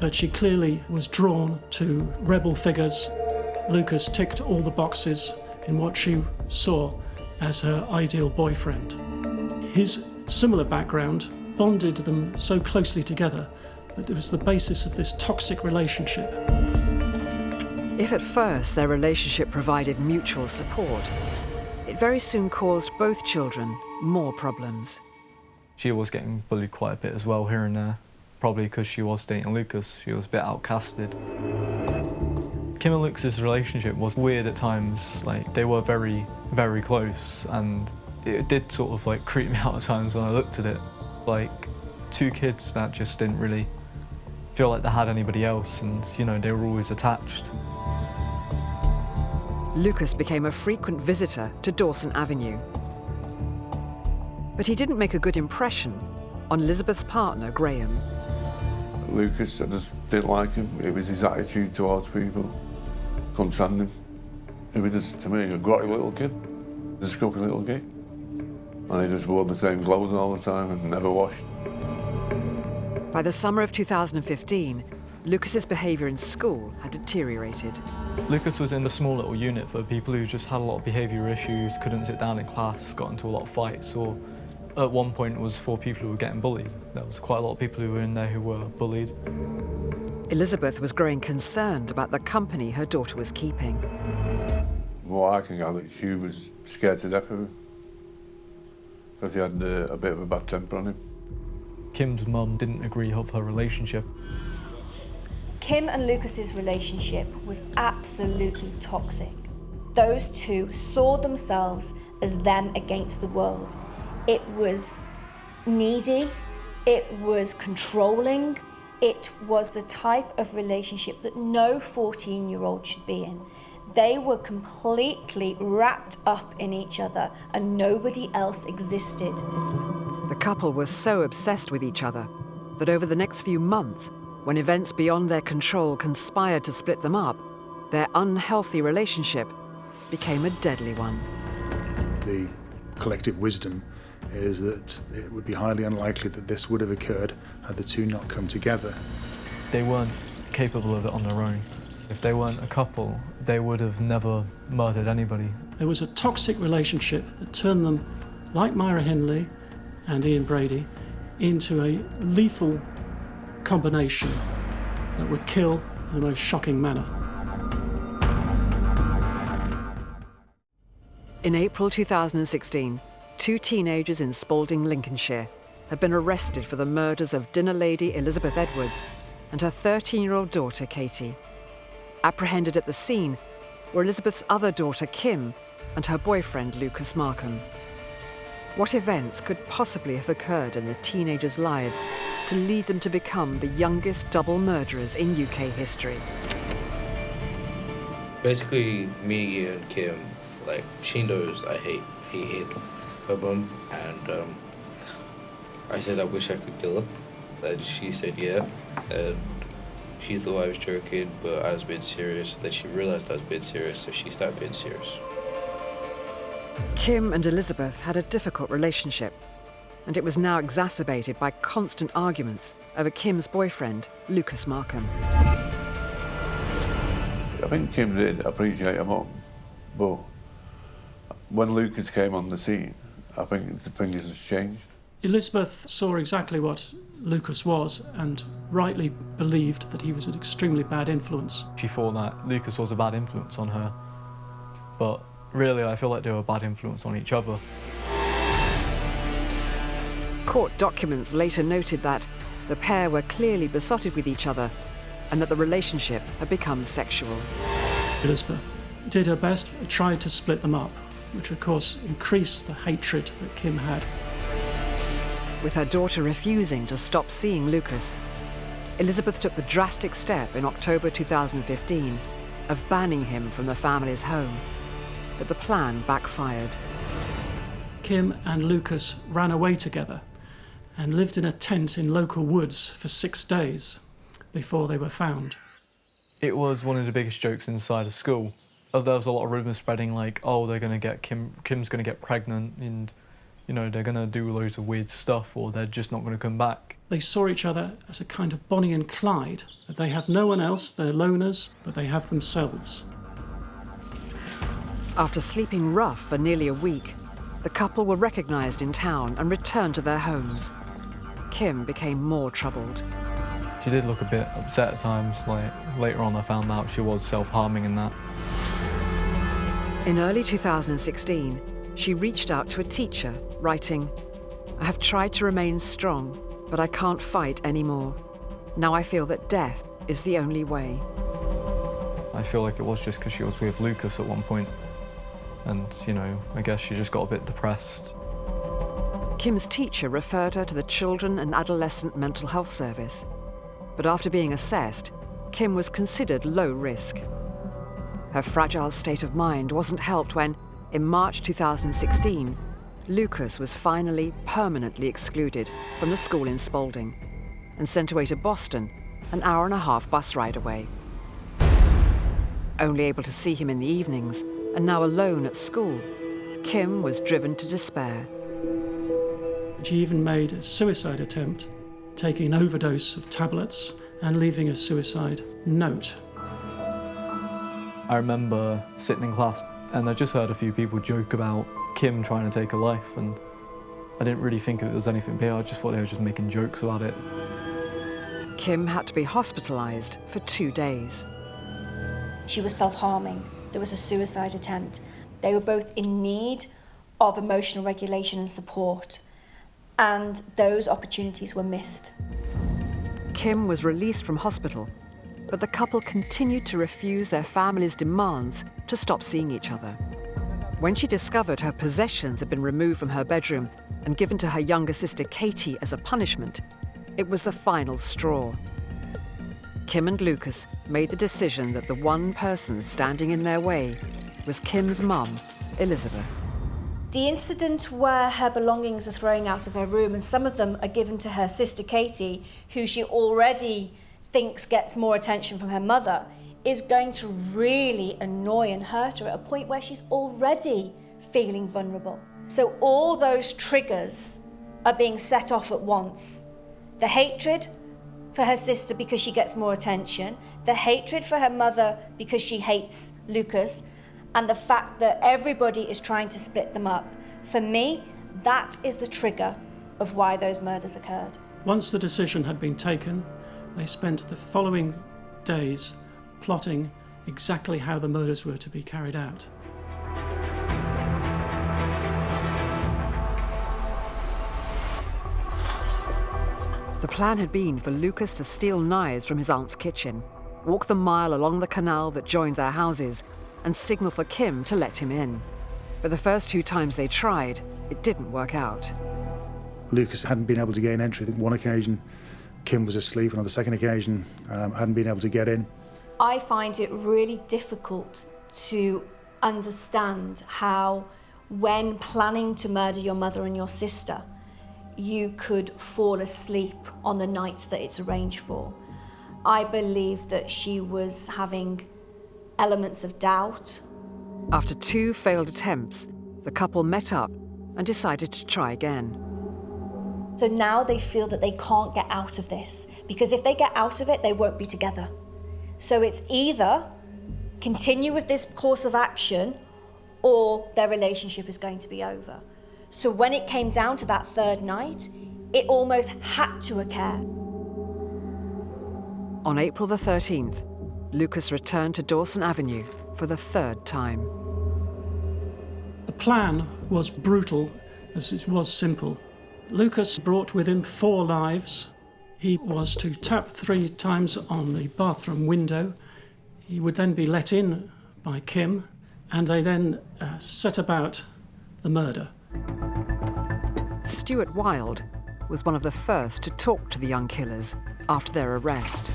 but she clearly was drawn to rebel figures. Lucas ticked all the boxes in what she saw as her ideal boyfriend. His similar background bonded them so closely together that it was the basis of this toxic relationship. If at first their relationship provided mutual support, it very soon caused both children more problems. She was getting bullied quite a bit as well here and there, probably because she was dating Lucas. She was a bit outcasted. Kim and Lucas's relationship was weird at times. Like, they were very, very close, and it did sort of like creep me out at times when I looked at it. Like, two kids that just didn't really feel like they had anybody else, and, you know, they were always attached. Lucas became a frequent visitor to Dawson Avenue. But he didn't make a good impression on Elizabeth's partner, Graham. Lucas, I just didn't like him. It was his attitude towards people. Couldn't stand him. He was just, to me, a grotty little kid. A scruffy little kid. And he just wore the same clothes all the time and never washed. By the summer of 2015, Lucas's behaviour in school had deteriorated. Lucas was in a small little unit for people who just had a lot of behaviour issues, couldn't sit down in class, got into a lot of fights, or at one point it was for people who were getting bullied. There was quite a lot of people who were in there who were bullied. Elizabeth was growing concerned about the company her daughter was keeping. What I can gather, she was scared to death of him. because he had a bit of a bad temper on him. Kim's mum didn't agree of her relationship. Kim and Lucas's relationship was absolutely toxic. Those two saw themselves as them against the world. It was needy, it was controlling, it was the type of relationship that no 14-year-old should be in. They were completely wrapped up in each other and nobody else existed. The couple was so obsessed with each other that over the next few months, when events beyond their control conspired to split them up, their unhealthy relationship became a deadly one. The collective wisdom is that it would be highly unlikely that this would have occurred had the two not come together. They weren't capable of it on their own. If they weren't a couple, they would have never murdered anybody. There was a toxic relationship that turned them, like Myra Hindley and Ian Brady, into a lethal combination that would kill in the most shocking manner. In April 2016, 2 teenagers in Spalding, Lincolnshire, had been arrested for the murders of dinner lady Elizabeth Edwards and her 13-year-old daughter, Katie. Apprehended at the scene were Elizabeth's other daughter, Kim, and her boyfriend, Lucas Markham. What events could possibly have occurred in the teenagers' lives to lead them to become the youngest double murderers in UK history? Basically, me and Kim, like, she knows he hate her mum, and I said I wish I could kill her, and she said yeah, and she thought I was joking, but I was being serious. Then she realised I was being serious, so she started being serious. Kim and Elizabeth had a difficult relationship, and it was now exacerbated by constant arguments over Kim's boyfriend, Lucas Markham. I think Kim did appreciate her mum, but when Lucas came on the scene, I think the opinions has changed. Elizabeth saw exactly what Lucas was and rightly believed that he was an extremely bad influence. She thought that Lucas was a bad influence on her, but really I feel like they were a bad influence on each other. Court documents later noted that the pair were clearly besotted with each other and that the relationship had become sexual. Elizabeth did her best and tried to split them up, which of course increased the hatred that Kim had. With her daughter refusing to stop seeing Lucas, Elizabeth took the drastic step in October 2015 of banning him from the family's home. But the plan backfired. Kim and Lucas ran away together and lived in a tent in local woods for 6 days before they were found. It was one of the biggest jokes inside of school. There was a lot of rumours spreading like, oh, they're going to get Kim's going to get pregnant and, you know, they're going to do loads of weird stuff or they're just not going to come back. They saw each other as a kind of Bonnie and Clyde, that they have no one else, they're loners, but they have themselves. After sleeping rough for nearly a week, the couple were recognised in town and returned to their homes. Kim became more troubled. She did look a bit upset at times, like later on I found out she was self-harming and that. In early 2016, she reached out to a teacher, writing, "I have tried to remain strong, but I can't fight anymore. Now I feel that death is the only way." I feel like it was just because she was with Lucas at one point. And, you know, I guess she just got a bit depressed. Kim's teacher referred her to the Children and Adolescent Mental Health Service. But after being assessed, Kim was considered low risk. Her fragile state of mind wasn't helped when, in March 2016, Lucas was finally permanently excluded from the school in Spalding and sent away to Boston, an hour-and-a-half bus ride away. Only able to see him in the evenings, and now alone at school, Kim was driven to despair. She even made a suicide attempt, taking an overdose of tablets and leaving a suicide note. I remember sitting in class and I just heard a few people joke about Kim trying to take her life, and I didn't really think it was anything big. I just thought they were just making jokes about it. Kim had to be hospitalised for 2 days. She was self-harming. There was a suicide attempt. They were both in need of emotional regulation and support, and those opportunities were missed. Kim was released from hospital, but the couple continued to refuse their family's demands to stop seeing each other. When she discovered her possessions had been removed from her bedroom and given to her younger sister Katie as a punishment, it was the final straw. Kim and Lucas made the decision that the one person standing in their way was Kim's mum, Elizabeth. The incident where her belongings are thrown out of her room and some of them are given to her sister Katie, who she already thinks gets more attention from her mother, is going to really annoy and hurt her at a point where she's already feeling vulnerable. So all those triggers are being set off at once. The hatred for her sister because she gets more attention, the hatred for her mother because she hates Lucas, and the fact that everybody is trying to split them up. For me, that is the trigger of why those murders occurred. Once the decision had been taken, they spent the following days plotting exactly how the murders were to be carried out. The plan had been for Lucas to steal knives from his aunt's kitchen, walk the mile along the canal that joined their houses, and signal for Kim to let him in. But the first 2 times they tried, it didn't work out. Lucas hadn't been able to gain entry. I think one occasion Kim was asleep, and on the second occasion hadn't been able to get in. I find it really difficult to understand how, when planning to murder your mother and your sister, you could fall asleep on the nights that it's arranged for. I believe that she was having elements of doubt. After 2 failed attempts, the couple met up and decided to try again. So now they feel that they can't get out of this, because if they get out of it, they won't be together. So it's either continue with this course of action or their relationship is going to be over. So when it came down to that 3rd night, it almost had to occur. On April the 13th, Lucas returned to Dawson Avenue for the 3rd time. The plan was brutal as it was simple. Lucas brought with him 4 knives. He was to tap 3 times on the bathroom window. He would then be let in by Kim, and they then set about the murder. Stuart Wilde was one of the first to talk to the young killers after their arrest.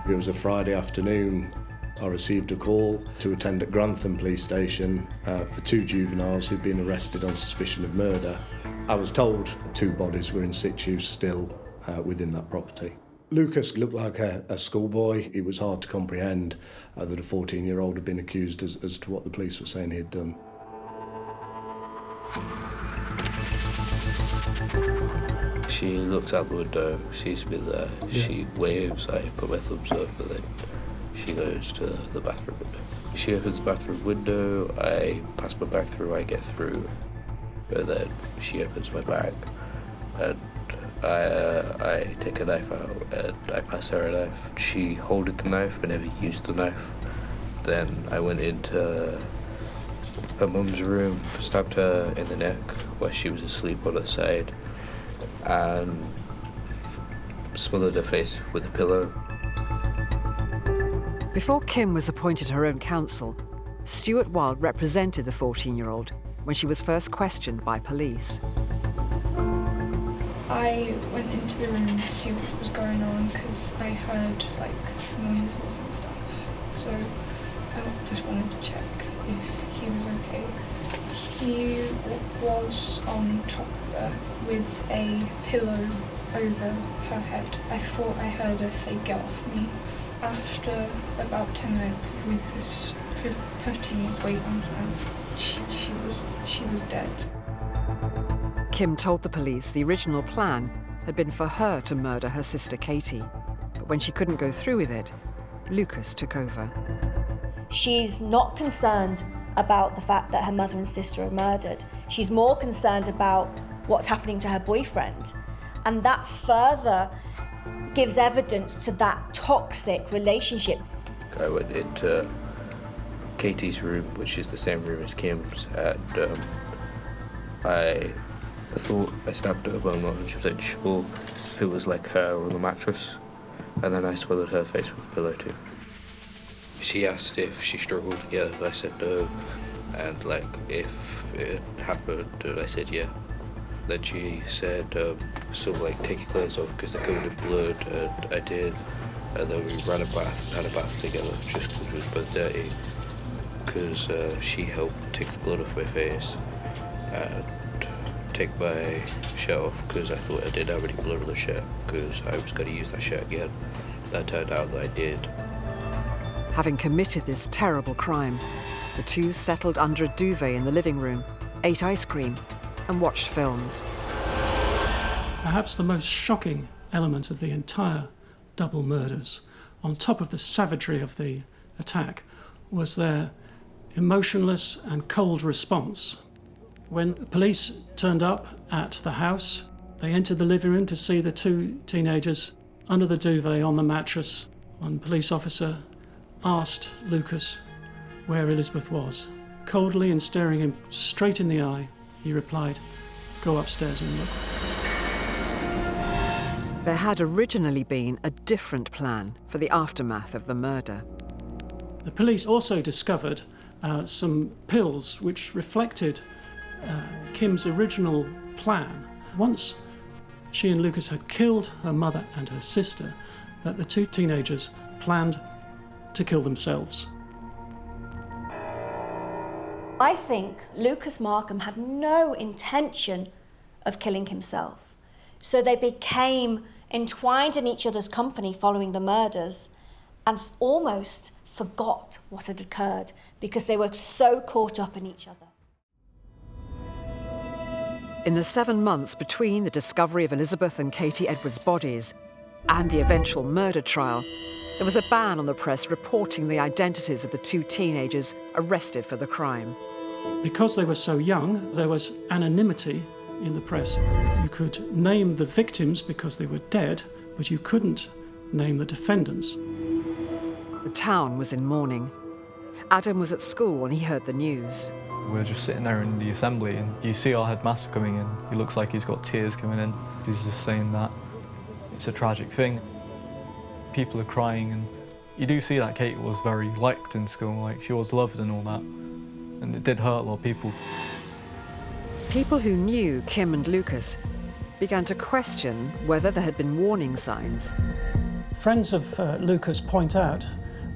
It was a Friday afternoon. I received a call to attend at Grantham Police Station for 2 juveniles who'd been arrested on suspicion of murder. I was told 2 bodies were in situ still within that property. Lucas looked like a schoolboy. It was hard to comprehend that a 14-year-old had been accused as to what the police were saying he'd done. She looks out the window, sees me there, she waves, I put my thumbs up, and then she goes to the bathroom window. She opens the bathroom window, I pass my bag through, I get through, and then she opens my bag, and I take a knife out, and I pass her a knife. She holded the knife, but never used the knife. Then I went into her mum's room, stabbed her in the neck, where she was asleep on her side, and smothered her face with a pillow. Before Kim was appointed her own counsel, Stuart Wilde represented the 14-year-old when she was first questioned by police. I went into the room to see what was going on because I heard noises and stuff. So I just wanted to check if he was okay. He was on top of her with a pillow over her head. I thought I heard her say, "Get off me." After about 10 minutes of Lucas putting his weight on her, she was dead. Kim told the police the original plan had been for her to murder her sister Katie, but when she couldn't go through with it, Lucas took over. She's not concerned about the fact that her mother and sister are murdered. She's more concerned about what's happening to her boyfriend, and that further gives evidence to that toxic relationship. I went into Katie's room, which is the same room as Kim's, and I thought I stabbed her, but I'm not 100% sure if it was like her or the mattress. And then I swallowed her face with a pillow too. She asked if she struggled to get up. I said no. And like if it happened, I said yeah. Then she said, so like take your clothes off because they're covered in blood, and I did. And then we ran a bath and had a bath together just because we were both dirty. Because she helped take the blood off my face and take my shirt off because I thought I didn't have any blood on the shirt because I was going to use that shirt again. That turned out that I did. Having committed this terrible crime, the two settled under a duvet in the living room, ate ice cream, and watched films. Perhaps the most shocking element of the entire double murders, on top of the savagery of the attack, was their emotionless and cold response. When the police turned up at the house, they entered the living room to see the two teenagers under the duvet on the mattress. One police officer asked Lucas where Elizabeth was. Coldly and staring him straight in the eye, he replied, "Go upstairs and look." There had originally been a different plan for the aftermath of the murder. The police also discovered some pills which reflected Kim's original plan. Once she and Lucas had killed her mother and her sister, that the two teenagers planned to kill themselves. I think Lucas Markham had no intention of killing himself. So they became entwined in each other's company following the murders and almost forgot what had occurred because they were so caught up in each other. In the 7 months between the discovery of Elizabeth and Katie Edwards' bodies and the eventual murder trial, there was a ban on the press reporting the identities of the two teenagers arrested for the crime. Because they were so young, there was anonymity in the press. You could name the victims because they were dead, but you couldn't name the defendants. The town was in mourning. Adam was at school when he heard the news. We were just sitting there in the assembly and you see our headmaster coming in. He looks like he's got tears coming in. He's just saying that it's a tragic thing. People are crying and you do see that Kate was very liked in school, like she was loved and all that. And it did hurt a lot of people. People who knew Kim and Lucas began to question whether there had been warning signs. Friends of Lucas point out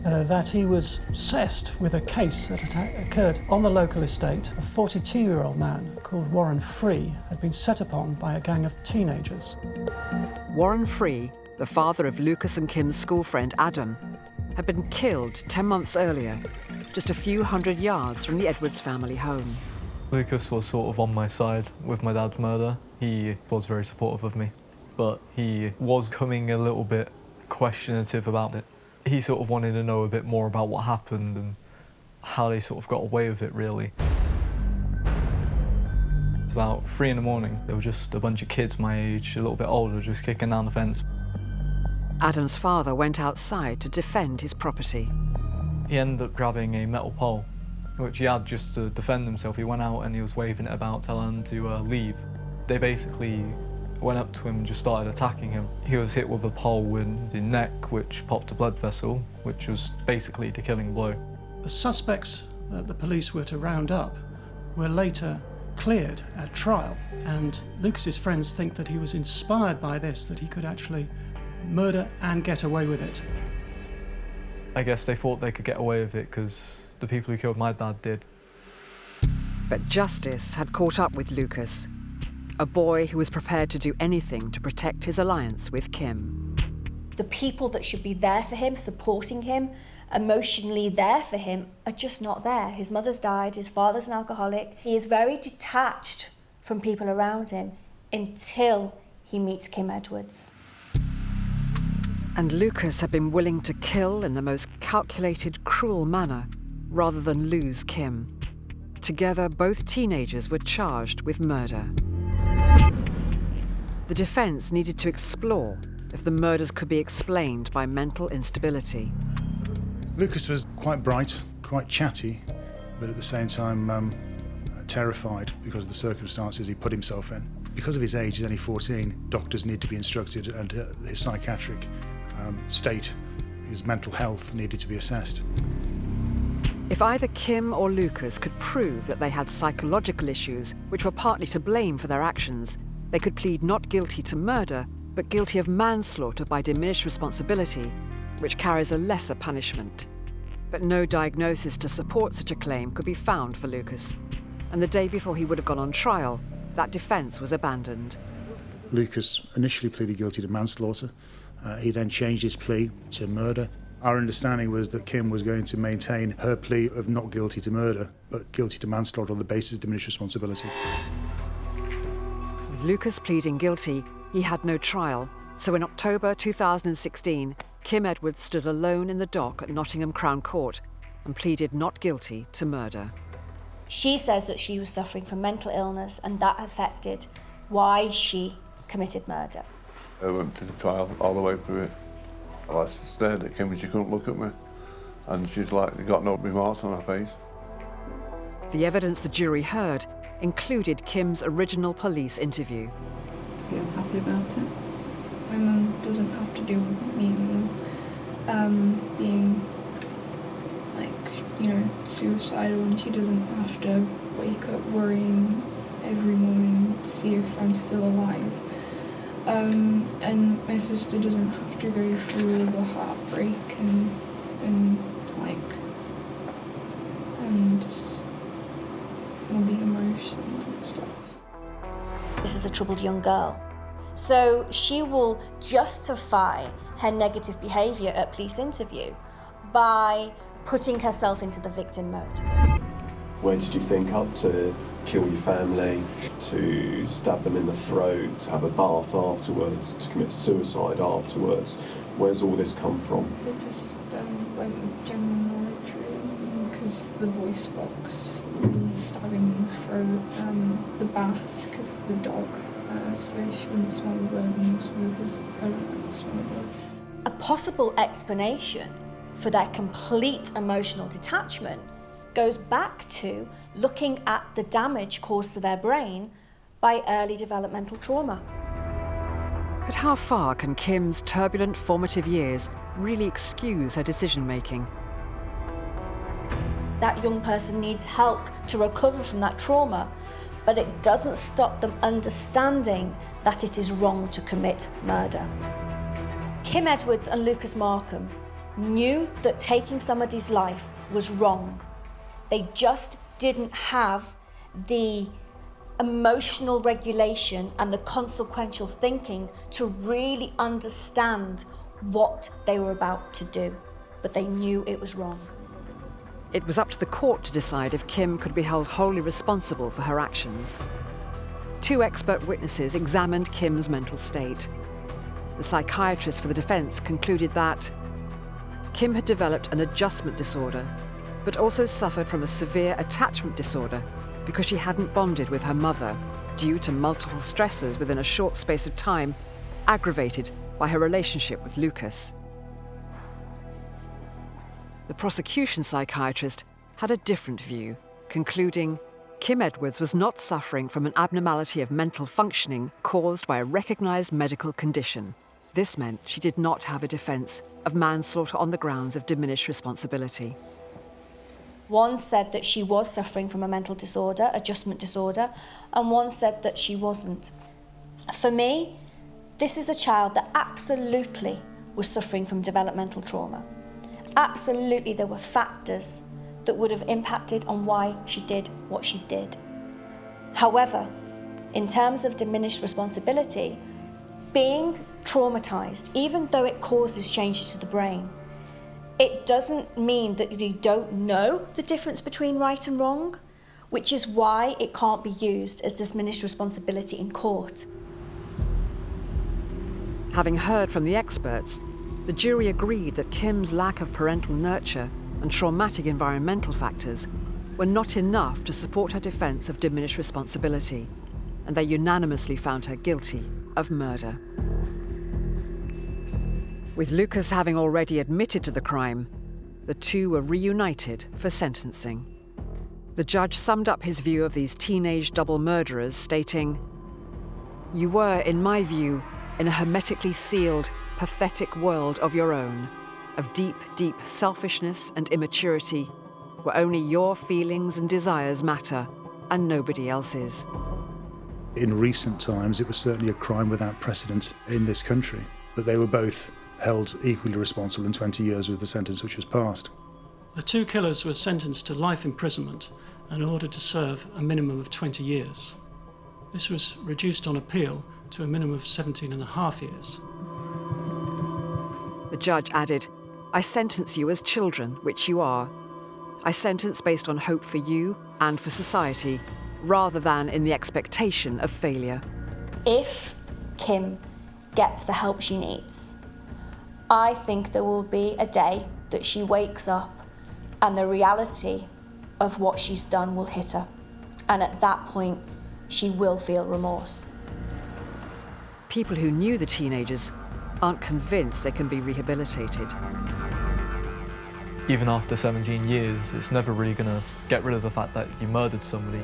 that he was obsessed with a case that had occurred on the local estate. A 42-year-old man called Warren Free had been set upon by a gang of teenagers. Warren Free, the father of Lucas and Kim's school friend Adam, had been killed 10 months earlier, just a few hundred yards from the Edwards family home. Lucas was sort of on my side with my dad's murder. He was very supportive of me, but he was coming a little bit questionative about it. He sort of wanted to know a bit more about what happened and how they sort of got away with it, really. It's about 3 in the morning. There were just a bunch of kids my age, a little bit older, just kicking down the fence. Adam's father went outside to defend his property. He ended up grabbing a metal pole, which he had just to defend himself. He went out and he was waving it about, telling them to leave. They basically went up to him and just started attacking him. He was hit with a pole in the neck, which popped a blood vessel, which was basically the killing blow. The suspects that the police were to round up were later cleared at trial, and Lucas's friends think that he was inspired by this, that he could actually murder and get away with it. I guess they thought they could get away with it because the people who killed my dad did. But justice had caught up with Lucas, a boy who was prepared to do anything to protect his alliance with Kim. The people that should be there for him, supporting him, emotionally there for him, are just not there. His mother's died, his father's an alcoholic. He is very detached from people around him until he meets Kim Edwards. And Lucas had been willing to kill in the most calculated, cruel manner rather than lose Kim. Together, both teenagers were charged with murder. The defence needed to explore if the murders could be explained by mental instability. Lucas was quite bright, quite chatty, but at the same time terrified because of the circumstances he put himself in. Because of his age, he's only 14, doctors need to be instructed, and his psychiatric state, his mental health needed to be assessed. If either Kim or Lucas could prove that they had psychological issues which were partly to blame for their actions, they could plead not guilty to murder, but guilty of manslaughter by diminished responsibility, which carries a lesser punishment. But no diagnosis to support such a claim could be found for Lucas, and the day before he would have gone on trial, that defence was abandoned. Lucas initially pleaded guilty to manslaughter. He then changed his plea to murder. Our understanding was that Kim was going to maintain her plea of not guilty to murder, but guilty to manslaughter on the basis of diminished responsibility. With Lucas pleading guilty, he had no trial, so in October 2016, Kim Edwards stood alone in the dock at Nottingham Crown Court and pleaded not guilty to murder. She says that she was suffering from mental illness and that affected why she committed murder. I went to the trial all the way through it. I stared at Kim and she couldn't look at me. And she's like, got no remorse on her face. The evidence the jury heard included Kim's original police interview. Feel happy about it. My mum doesn't have to deal with me anymore. Being, suicidal, and she doesn't have to wake up worrying every morning to see if I'm still alive. And my sister doesn't have to go through the heartbreak and all the emotions and stuff. This is a troubled young girl. So she will justify her negative behaviour at police interview by putting herself into the victim mode. Where did you think up to kill your family, to stab them in the throat, to have a bath afterwards, to commit suicide afterwards? Where's all this come from? It just went with general military, because the voice box, the stabbing in the throat, the bath because of the dog, so she wouldn't smell the blood, because I don't like the smell of blood. A possible explanation for their complete emotional detachment goes back to looking at the damage caused to their brain by early developmental trauma. But how far can Kim's turbulent formative years really excuse her decision-making? That young person needs help to recover from that trauma, but it doesn't stop them understanding that it is wrong to commit murder. Kim Edwards and Lucas Markham knew that taking somebody's life was wrong. They just didn't have the emotional regulation and the consequential thinking to really understand what they were about to do, but they knew it was wrong. It was up to the court to decide if Kim could be held wholly responsible for her actions. 2 expert witnesses examined Kim's mental state. The psychiatrist for the defence concluded that Kim had developed an adjustment disorder, but also suffered from a severe attachment disorder because she hadn't bonded with her mother due to multiple stressors within a short space of time, aggravated by her relationship with Lucas. The prosecution psychiatrist had a different view, concluding Kim Edwards was not suffering from an abnormality of mental functioning caused by a recognised medical condition. This meant she did not have a defence of manslaughter on the grounds of diminished responsibility. One said that she was suffering from a mental disorder, adjustment disorder, and one said that she wasn't. For me, this is a child that absolutely was suffering from developmental trauma. Absolutely, there were factors that would have impacted on why she did what she did. However, in terms of diminished responsibility, being traumatised, even though it causes changes to the brain, it doesn't mean that you don't know the difference between right and wrong, which is why it can't be used as diminished responsibility in court. Having heard from the experts, the jury agreed that Kim's lack of parental nurture and traumatic environmental factors were not enough to support her defence of diminished responsibility, and they unanimously found her guilty of murder. With Lucas having already admitted to the crime, the two were reunited for sentencing. The judge summed up his view of these teenage double murderers, stating, "You were, in my view, in a hermetically sealed, pathetic world of your own, of deep, deep selfishness and immaturity, where only your feelings and desires matter, and nobody else's." In recent times, it was certainly a crime without precedent in this country, but they were both held equally responsible, and 20 years was the sentence which was passed. The two killers were sentenced to life imprisonment and ordered to serve a minimum of 20 years. This was reduced on appeal to a minimum of 17.5 years. The judge added, "I sentence you as children, which you are. I sentence based on hope for you and for society, rather than in the expectation of failure." If Kim gets the help she needs, I think there will be a day that she wakes up and the reality of what she's done will hit her. And at that point, she will feel remorse. People who knew the teenagers aren't convinced they can be rehabilitated. Even after 17 years, it's never really going to get rid of the fact that you murdered somebody.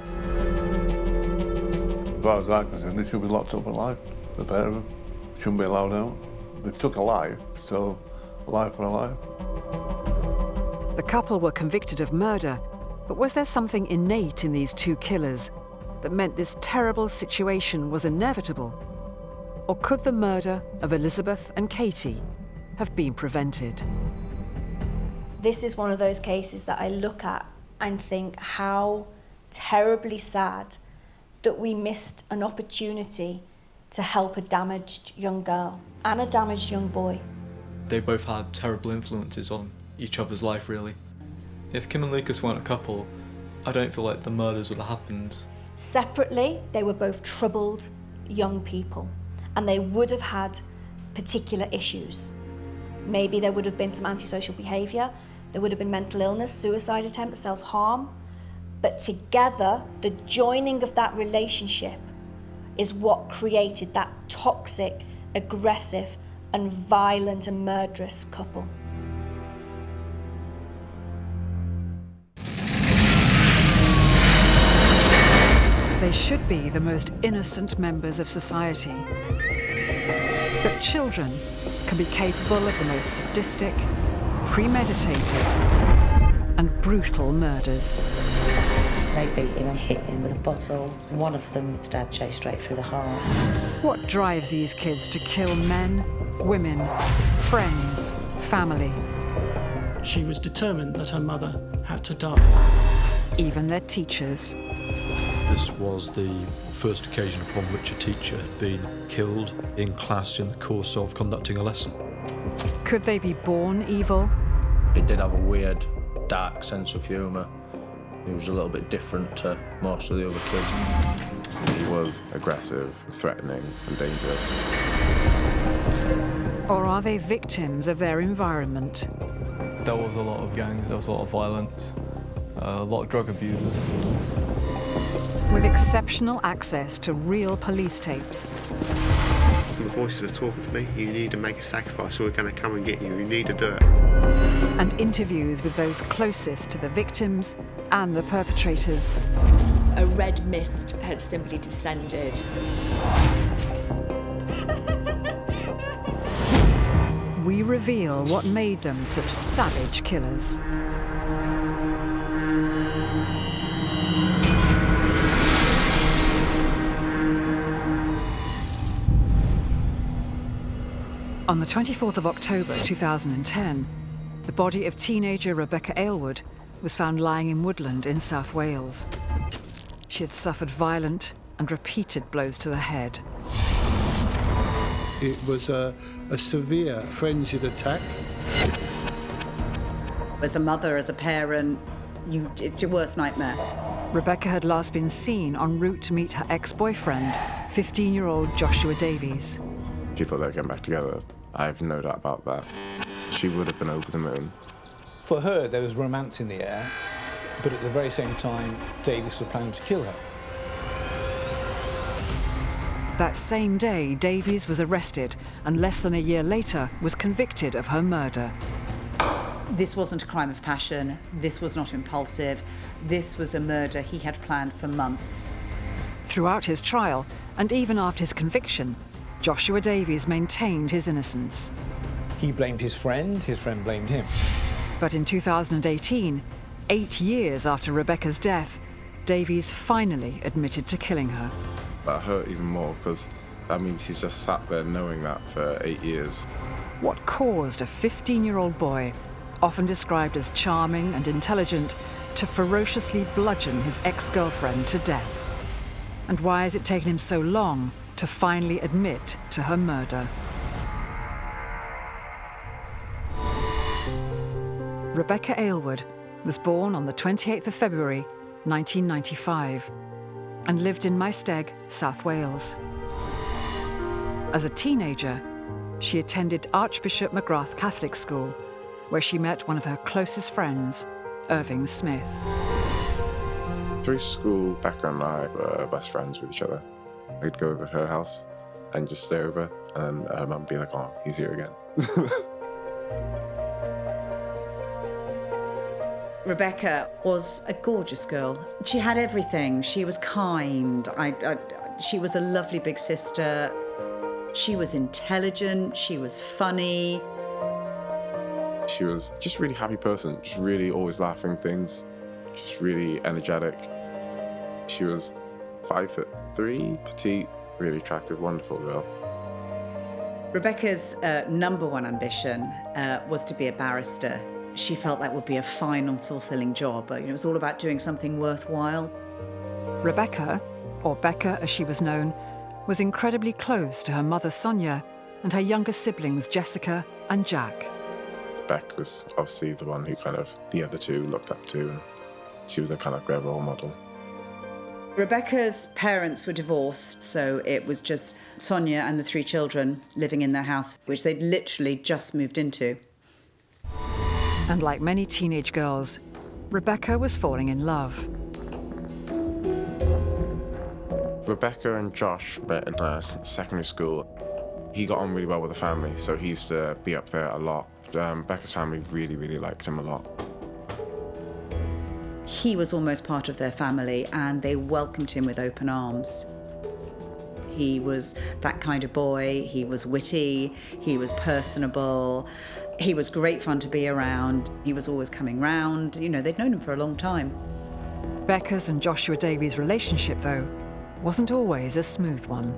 As far as I'm concerned, they should be locked up alive, the pair of them. Shouldn't be allowed out. They took a life, so a life for a life. The couple were convicted of murder, but was there something innate in these two killers that meant this terrible situation was inevitable? Or could the murder of Elizabeth and Katie have been prevented? This is one of those cases that I look at and think how terribly sad that we missed an opportunity to help a damaged young girl and a damaged young boy. They both had terrible influences on each other's life, really. If Kim and Lucas weren't a couple, I don't feel like the murders would have happened. Separately, they were both troubled young people, and they would have had particular issues. Maybe there would have been some antisocial behaviour, there would have been mental illness, suicide attempts, self-harm, but together, the joining of that relationship is what created that toxic, aggressive, and violent and murderous couple. They should be the most innocent members of society. But children can be capable of the most sadistic, premeditated, and brutal murders. They beat him and hit him with a bottle. One of them stabbed Jay straight through the heart. What drives these kids to kill men, women, friends, family? She was determined that her mother had to die. Even their teachers. This was the first occasion upon which a teacher had been killed in class in the course of conducting a lesson. Could they be born evil? He did have a weird, dark sense of humour. He was a little bit different to most of the other kids. He was aggressive, threatening, and dangerous. Or are they victims of their environment? There was a lot of gangs, there was a lot of violence, a lot of drug abusers. With exceptional access to real police tapes. The voices are talking to me. You need to make a sacrifice or we're going to come and get you. You need to do it. And interviews with those closest to the victims and the perpetrators. A red mist had simply descended. We reveal what made them such savage killers. On the 24th of October 2010, the body of teenager Rebecca Aylward was found lying in woodland in South Wales. She had suffered violent and repeated blows to the head. It was a severe frenzied attack. As a mother, as a parent, it's your worst nightmare. Rebecca had last been seen en route to meet her ex-boyfriend, 15-year-old Joshua Davies. She thought they were getting back together. I have no doubt about that. She would have been over the moon. For her, there was romance in the air, but at the very same time, Davies was planning to kill her. That same day, Davies was arrested and less than a year later was convicted of her murder. This wasn't a crime of passion. This was not impulsive. This was a murder he had planned for months. Throughout his trial, and even after his conviction, Joshua Davies maintained his innocence. He blamed his friend blamed him. But in 2018, 8 years after Rebecca's death, Davies finally admitted to killing her. That hurt even more because that means he's just sat there knowing that for 8 years. What caused a 15-year-old boy, often described as charming and intelligent, to ferociously bludgeon his ex-girlfriend to death? And why has it taken him so long to finally admit to her murder? Rebecca Aylward was born on the 28th of February, 1995, and lived in Maesteg, South Wales. As a teenager, she attended Archbishop Magrath Catholic School, where she met one of her closest friends, Irving Smith. Through school, Becca and I were best friends with each other. We'd go over to her house and just stay over, and her mum would be like, oh, he's here again. Rebecca was a gorgeous girl. She had everything. She was kind. She was a lovely big sister. She was intelligent. She was funny. She was just a really happy person, just really always laughing things, just really energetic. She was 5'3", petite, really attractive, wonderful girl. Rebecca's number one ambition was to be a barrister. She felt that would be a fine and fulfilling job, but it was all about doing something worthwhile. Rebecca, or Becca as she was known, was incredibly close to her mother Sonia and her younger siblings Jessica and Jack. Beck was obviously the one who the other two looked up to, and she was a kind of their role model. Rebecca's parents were divorced, so it was just Sonia and the 3 children living in their house, which they'd literally just moved into. And like many teenage girls, Rebecca was falling in love. Rebecca and Josh met in secondary school. He got on really well with the family, so he used to be up there a lot. Becca's family really, really liked him a lot. He was almost part of their family, and they welcomed him with open arms. He was that kind of boy. He was witty, he was personable, he was great fun to be around. He was always coming round. They'd known him for a long time. Becca's and Joshua Davies' relationship, though, wasn't always a smooth one.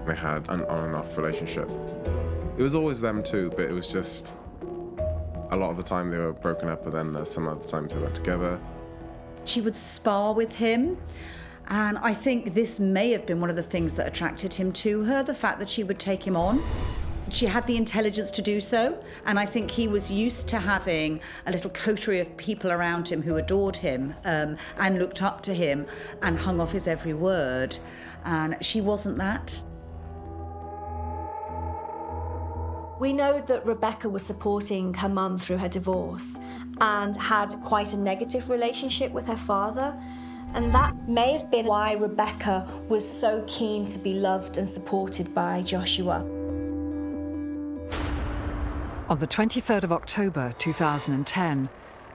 They had an on and off relationship. It was always them too, but it was just a lot of the time they were broken up, but then some other times they were together. She would spar with him, and I think this may have been one of the things that attracted him to her, the fact that she would take him on. She had the intelligence to do so, and I think he was used to having a little coterie of people around him who adored him and looked up to him and hung off his every word, and she wasn't that. We know that Rebecca was supporting her mum through her divorce and had quite a negative relationship with her father, and that may have been why Rebecca was so keen to be loved and supported by Joshua. On the 23rd of October 2010,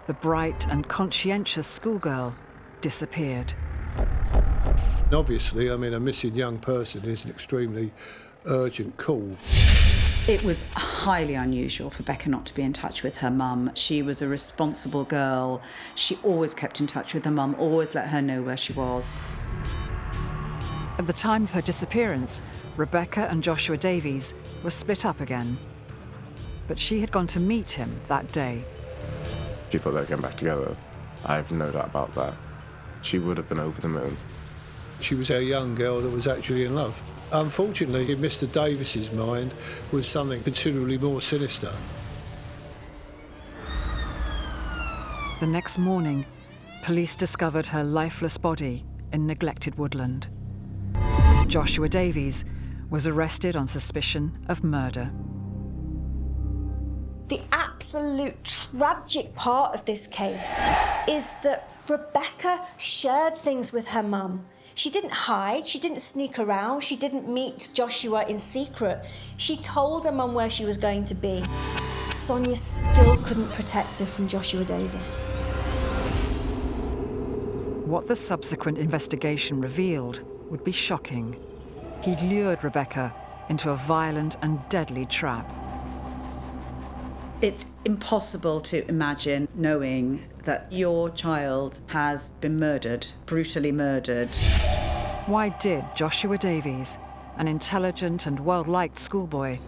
the bright and conscientious schoolgirl disappeared. Obviously, a missing young person is an extremely urgent call. It was highly unusual for Becca not to be in touch with her mum. She was a responsible girl. She always kept in touch with her mum, always let her know where she was. At the time of her disappearance, Rebecca and Joshua Davies were split up again. But she had gone to meet him that day. She thought they were getting back together. I have no doubt about that. She would have been over the moon. She was a young girl that was actually in love. Unfortunately, in Mr. Davis's mind was something considerably more sinister. The next morning, police discovered her lifeless body in neglected woodland. Joshua Davies was arrested on suspicion of murder. The absolute tragic part of this case is that Rebecca shared things with her mum. She didn't hide, she didn't sneak around, she didn't meet Joshua in secret. She told her mum where she was going to be. Sonia still couldn't protect her from Joshua Davies. What the subsequent investigation revealed would be shocking. He'd lured Rebecca into a violent and deadly trap. It's impossible to imagine knowing that your child has been murdered, brutally murdered. Why did Joshua Davies, an intelligent and well-liked schoolboy,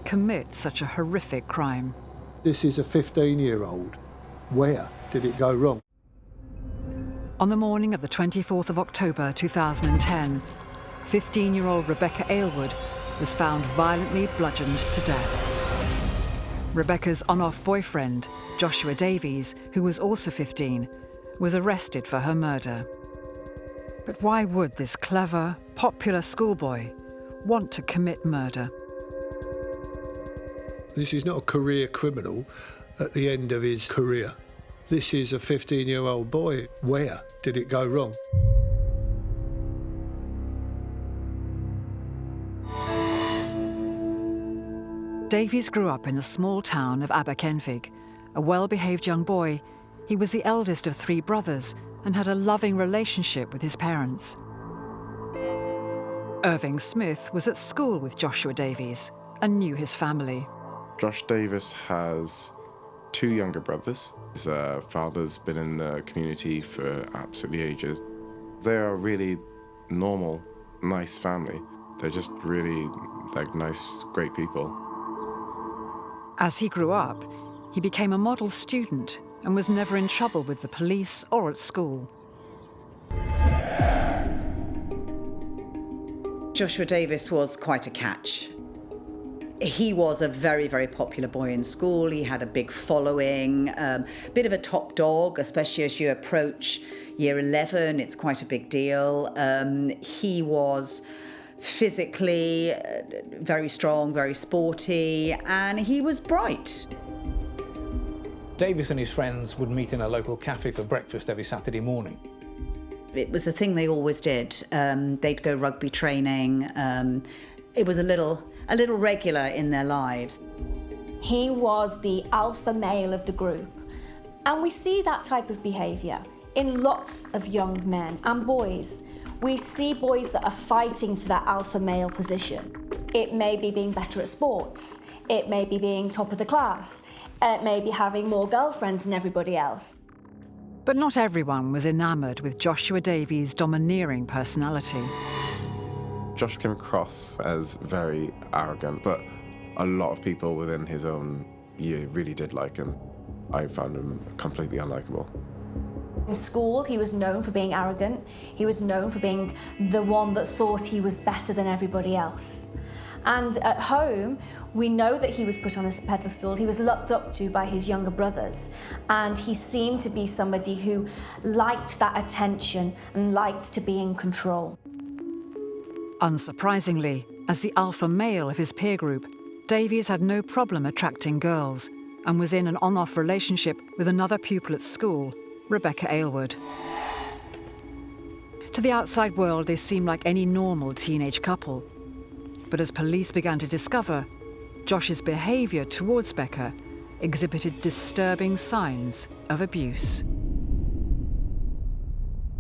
commit such a horrific crime? This is a 15-year-old. Where did it go wrong? On the morning of the 24th of October 2010, 15-year-old Rebecca Aylward was found violently bludgeoned to death. Rebecca's on-off boyfriend, Joshua Davies, who was also 15, was arrested for her murder. But why would this clever, popular schoolboy want to commit murder? This is not a career criminal at the end of his career. This is a 15-year-old boy. Where did it go wrong? Davies grew up in the small town of Aberkenfig. A well-behaved young boy, he was the eldest of 3 brothers and had a loving relationship with his parents. Irving Smith was at school with Joshua Davies and knew his family. Josh Davies has 2 younger brothers. His father's been in the community for absolutely ages. They are really normal, nice family. They're just really nice, great people. As he grew up, he became a model student and was never in trouble with the police or at school. Joshua Davies was quite a catch. He was a very, very popular boy in school. He had a big following, bit of a top dog, especially as you approach year 11. It's quite a big deal. He was physically very strong, very sporty, and he was bright. Davies and his friends would meet in a local cafe for breakfast every Saturday morning. It was a thing they always did. They'd go rugby training. It was a little regular in their lives. He was the alpha male of the group. And we see that type of behaviour in lots of young men and boys. We see boys that are fighting for that alpha male position. It may be being better at sports. It may be being top of the class. It may be having more girlfriends than everybody else. But not everyone was enamoured with Joshua Davies' domineering personality. Josh came across as very arrogant, but a lot of people within his own year really did like him. I found him completely unlikable. In school, he was known for being arrogant. He was known for being the one that thought he was better than everybody else. And at home, we know that he was put on a pedestal. He was looked up to by his younger brothers. And he seemed to be somebody who liked that attention and liked to be in control. Unsurprisingly, as the alpha male of his peer group, Davies had no problem attracting girls and was in an on-off relationship with another pupil at school, Rebecca Aylward. To the outside world, they seemed like any normal teenage couple. But as police began to discover, Josh's behaviour towards Becca exhibited disturbing signs of abuse.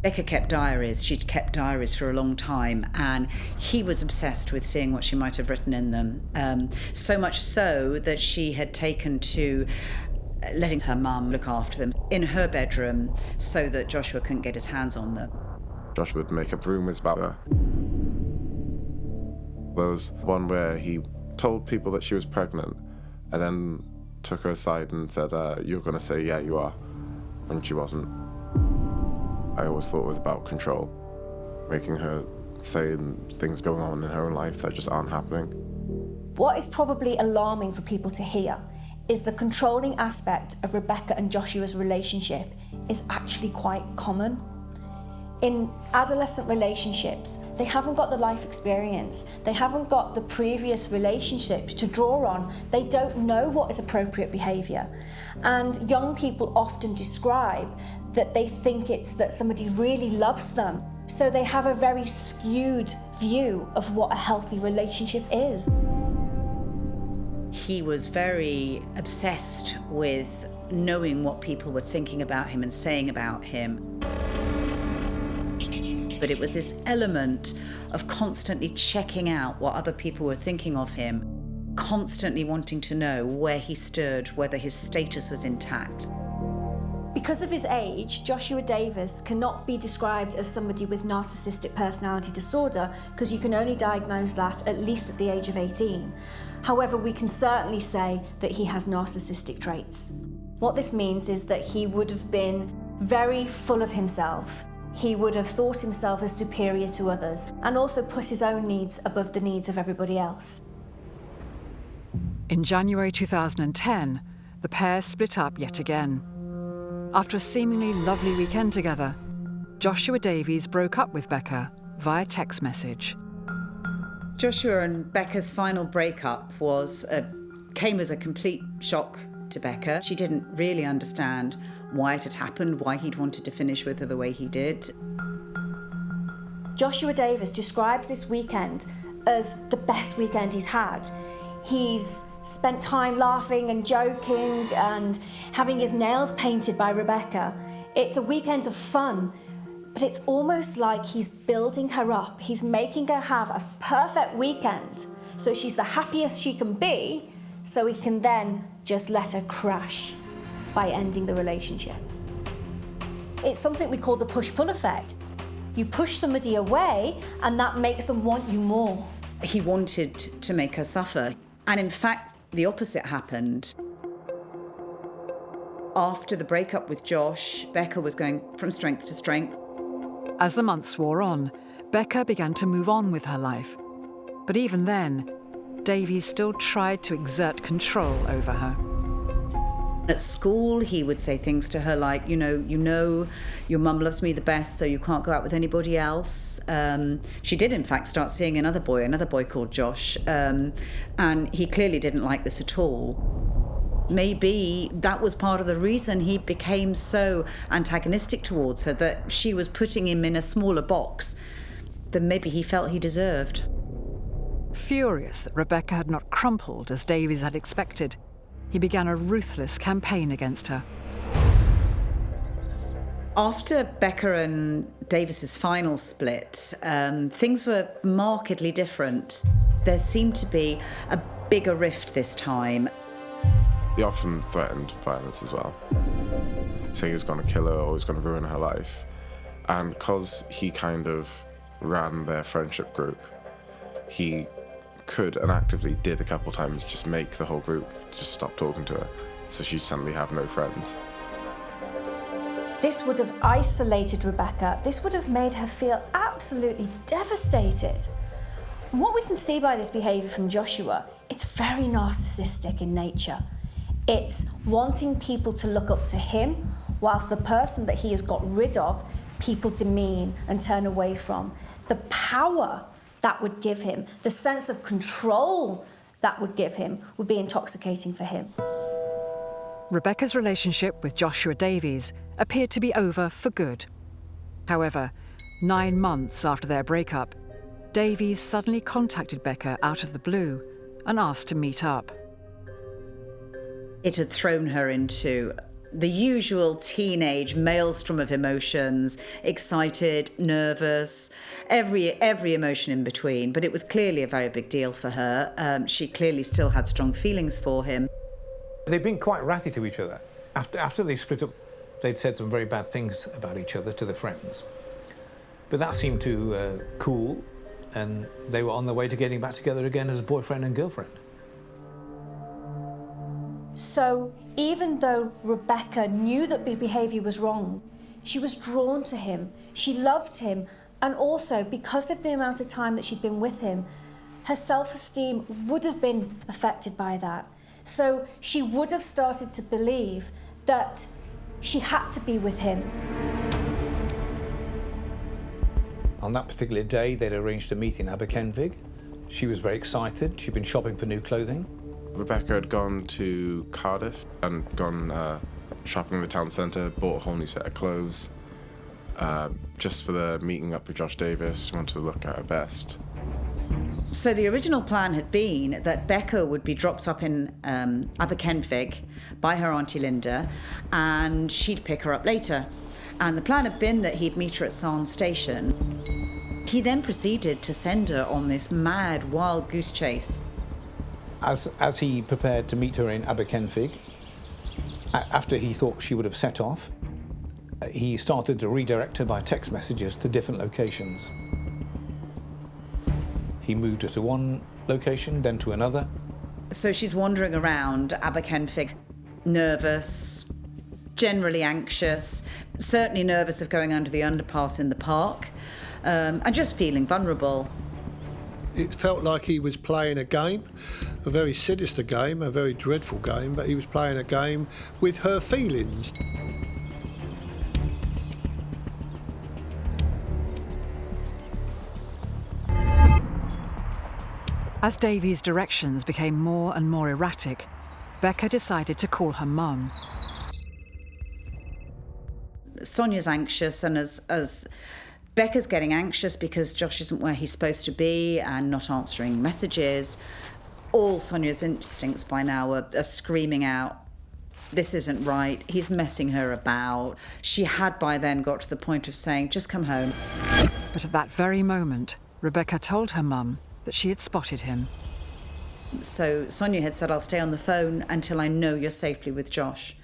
Becca kept diaries. She'd kept diaries for a long time, and he was obsessed with seeing what she might have written in them. So much so that she had taken to letting her mum look after them in her bedroom so that Joshua couldn't get his hands on them. Joshua would make up rumours about her. There was one where he told people that she was pregnant and then took her aside and said, "You're going to say, yeah, you are," when she wasn't. I always thought it was about control, making her say things going on in her own life that just aren't happening. What is probably alarming for people to hear is the controlling aspect of Rebecca and Joshua's relationship is actually quite common. In adolescent relationships, they haven't got the life experience, they haven't got the previous relationships to draw on, they don't know what is appropriate behaviour. And young people often describe that they think it's that somebody really loves them, so they have a very skewed view of what a healthy relationship is. He was very obsessed with knowing what people were thinking about him and saying about him. But it was this element of constantly checking out what other people were thinking of him, constantly wanting to know where he stood, whether his status was intact. Because of his age, Joshua Davies cannot be described as somebody with narcissistic personality disorder, because you can only diagnose that at least at the age of 18. However, we can certainly say that he has narcissistic traits. What this means is that he would have been very full of himself. He would have thought himself as superior to others, and also put his own needs above the needs of everybody else. In January 2010, the pair split up yet again. After a seemingly lovely weekend together, Joshua Davies broke up with Becca via text message. Joshua and Becca's final breakup came as a complete shock to Becca. She didn't really understand why it had happened, why he'd wanted to finish with her the way he did. Joshua Davies describes this weekend as the best weekend he's had. He's spent time laughing and joking and having his nails painted by Rebecca. It's a weekend of fun, but it's almost like he's building her up. He's making her have a perfect weekend, so she's the happiest she can be, so he can then just let her crash by ending the relationship. It's something we call the push-pull effect. You push somebody away, and that makes them want you more. He wanted to make her suffer, and in fact, the opposite happened. After the breakup with Josh, Becca was going from strength to strength. As the months wore on, Becca began to move on with her life. But even then, Davies still tried to exert control over her. At school, he would say things to her like, you know, your mum loves me the best, so you can't go out with anybody else. She did, in fact, start seeing another boy called Josh, and he clearly didn't like this at all. Maybe that was part of the reason he became so antagonistic towards her, that she was putting him in a smaller box than maybe he felt he deserved. Furious that Rebecca had not crumpled as Davies had expected, he began a ruthless campaign against her. After Becca and Davies's final split, things were markedly different. There seemed to be a bigger rift this time. He often threatened violence as well. Saying he was going to kill her or he was going to ruin her life. And because he kind of ran their friendship group, he could and actively did a couple times just make the whole group just stop talking to her, so she'd suddenly have no friends. This would have isolated Rebecca. This would have made her feel absolutely devastated. And what we can see by this behaviour from Joshua, it's very narcissistic in nature. It's wanting people to look up to him, whilst the person that he has got rid of, people demean and turn away from. The power that would give him, the sense of control that would give him, would be intoxicating for him. Rebecca's relationship with Joshua Davies appeared to be over for good. However, 9 months after their breakup, Davies suddenly contacted Becca out of the blue and asked to meet up. It had thrown her into the usual teenage maelstrom of emotions, excited, nervous, every emotion in between. But it was clearly a very big deal for her. She clearly still had strong feelings for him. They'd been quite ratty to each other. After they split up, they'd said some very bad things about each other to their friends. But that seemed to cool, and they were on their way to getting back together again as boyfriend and girlfriend. So even though Rebecca knew that the behaviour was wrong, she was drawn to him, she loved him, and also because of the amount of time that she'd been with him, her self-esteem would have been affected by that. So she would have started to believe that she had to be with him. On that particular day, they'd arranged a meet in Aberkenvig. She was very excited. She'd been shopping for new clothing. Rebecca had gone to Cardiff and gone shopping in the town centre, bought a whole new set of clothes. Just for the meeting up with Josh Davies, she wanted to look at her best. So the original plan had been that Becca would be dropped up in Aberkenfig by her Auntie Linda, and she'd pick her up later. And the plan had been that he'd meet her at Sarn Station. He then proceeded to send her on this mad, wild goose chase. As he prepared to meet her in Aberkenfig, after he thought she would have set off, he started to redirect her by text messages to different locations. He moved her to one location, then to another. So she's wandering around Aberkenfig, nervous, generally anxious, certainly nervous of going under the underpass in the park, and just feeling vulnerable. It felt like he was playing a game, a very sinister game, a very dreadful game, but he was playing a game with her feelings. As Davies' directions became more and more erratic, Becca decided to call her mum. Sonia's anxious, and as Becca's getting anxious because Josh isn't where he's supposed to be and not answering messages, all Sonia's instincts by now are screaming out, this isn't right, he's messing her about. She had by then got to the point of saying, just come home. But at that very moment, Rebecca told her mum that she had spotted him. So Sonia had said, I'll stay on the phone until I know you're safely with Josh.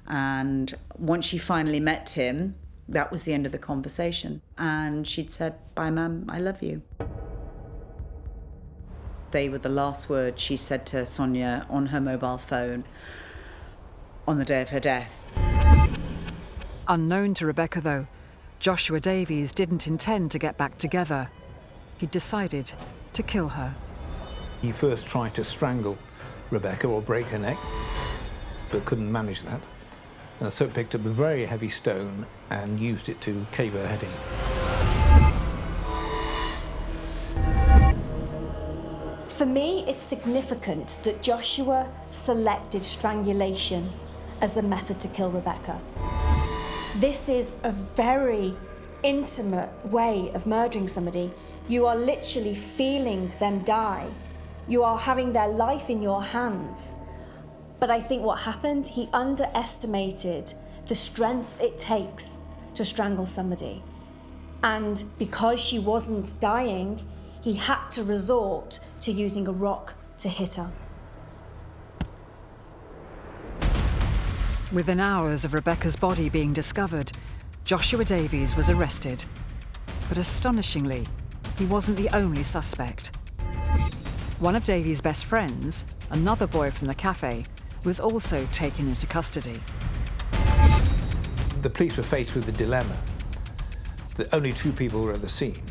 And once she finally met him, that was the end of the conversation. And she'd said, bye, Mum, I love you. They were the last words she said to Sonia on her mobile phone on the day of her death. Unknown to Rebecca, though, Joshua Davies didn't intend to get back together. He'd decided to kill her. He first tried to strangle Rebecca or break her neck, but couldn't manage that. So picked up a very heavy stone and used it to cave her head in. For me, it's significant that Joshua selected strangulation as the method to kill Rebecca. This is a very intimate way of murdering somebody. You are literally feeling them die. You are having their life in your hands. But I think what happened, he underestimated the strength it takes to strangle somebody. And because she wasn't dying, he had to resort to using a rock to hit her. Within hours of Rebecca's body being discovered, Joshua Davies was arrested. But astonishingly, he wasn't the only suspect. One of Davies' best friends, another boy from the cafe, was also taken into custody. The police were faced with the dilemma that only two people were at the scene,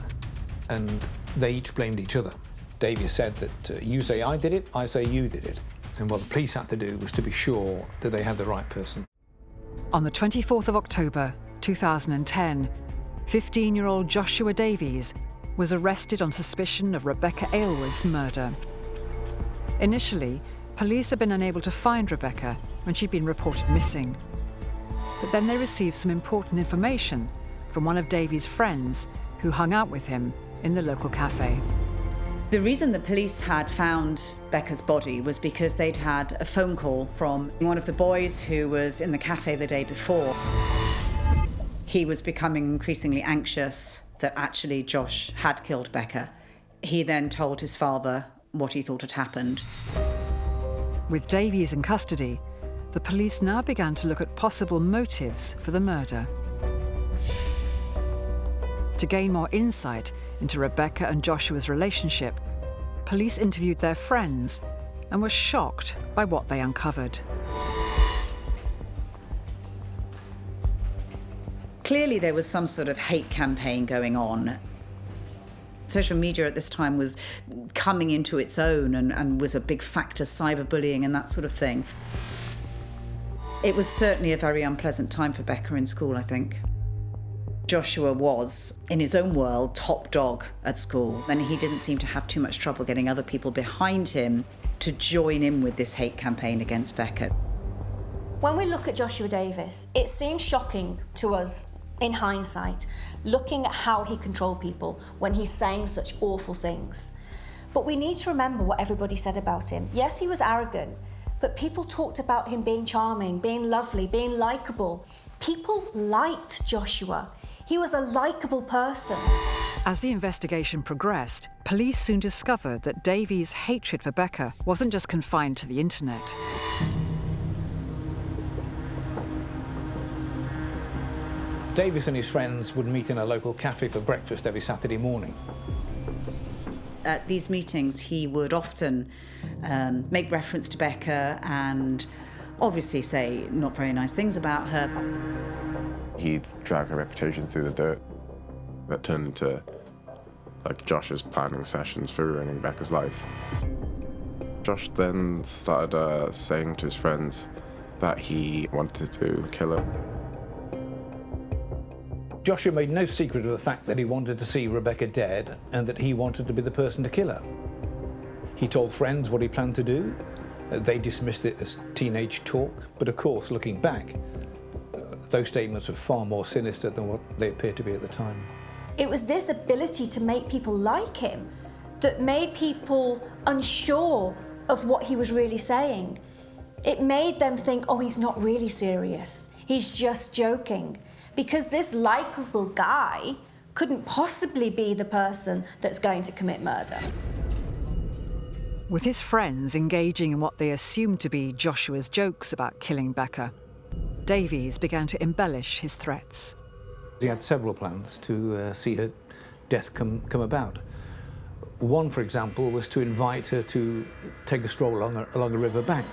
and they each blamed each other. Davies said that you say I did it, I say you did it. And what the police had to do was to be sure that they had the right person. On the 24th of October, 2010, 15-year-old Joshua Davies was arrested on suspicion of Rebecca Aylward's murder. Initially, police had been unable to find Rebecca when she'd been reported missing. But then they received some important information from one of Davies' friends who hung out with him in the local cafe. The reason the police had found Becca's body was because they'd had a phone call from one of the boys who was in the cafe the day before. He was becoming increasingly anxious that actually Josh had killed Becca. He then told his father what he thought had happened. With Davies in custody, the police now began to look at possible motives for the murder. To gain more insight into Rebecca and Joshua's relationship, police interviewed their friends and were shocked by what they uncovered. Clearly there was some sort of hate campaign going on. Social media at this time was coming into its own and was a big factor, cyberbullying and that sort of thing. It was certainly a very unpleasant time for Becca in school, I think. Joshua was, in his own world, top dog at school, and he didn't seem to have too much trouble getting other people behind him to join in with this hate campaign against Becca. When we look at Joshua Davies, it seems shocking to us in hindsight, looking at how he controlled people when he's saying such awful things. But we need to remember what everybody said about him. Yes, he was arrogant, but people talked about him being charming, being lovely, being likeable. People liked Joshua. He was a likeable person. As the investigation progressed, police soon discovered that Davies' hatred for Becca wasn't just confined to the internet. Davies and his friends would meet in a local cafe for breakfast every Saturday morning. At these meetings, he would often make reference to Becca and obviously say not very nice things about her. He'd drag her reputation through the dirt. That turned into like Josh's planning sessions for ruining Becca's life. Josh then started saying to his friends that he wanted to kill her. Joshua made no secret of the fact that he wanted to see Rebecca dead and that he wanted to be the person to kill her. He told friends what he planned to do. They dismissed it as teenage talk, but of course, looking back, those statements were far more sinister than what they appeared to be at the time. It was this ability to make people like him that made people unsure of what he was really saying. It made them think, oh, he's not really serious. He's just joking. Because this likeable guy couldn't possibly be the person that's going to commit murder. With his friends engaging in what they assumed to be Joshua's jokes about killing Becca, Davies began to embellish his threats. He had several plans to see her death come about. One, for example, was to invite her to take a stroll along a river bank.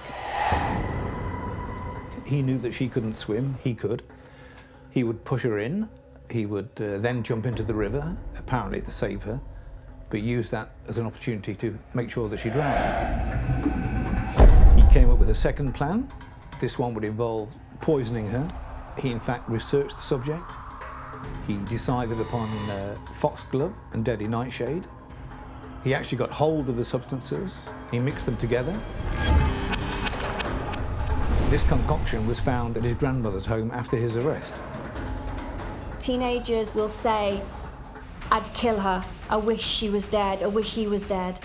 He knew that she couldn't swim, he could. He would push her in, he would then jump into the river, apparently to save her, but use that as an opportunity to make sure that she drowned. He came up with a second plan. This one would involve poisoning her. He, in fact, researched the subject. He decided upon foxglove and deadly nightshade. He actually got hold of the substances. He mixed them together. This concoction was found at his grandmother's home after his arrest. Teenagers will say, I'd kill her, I wish she was dead, I wish he was dead.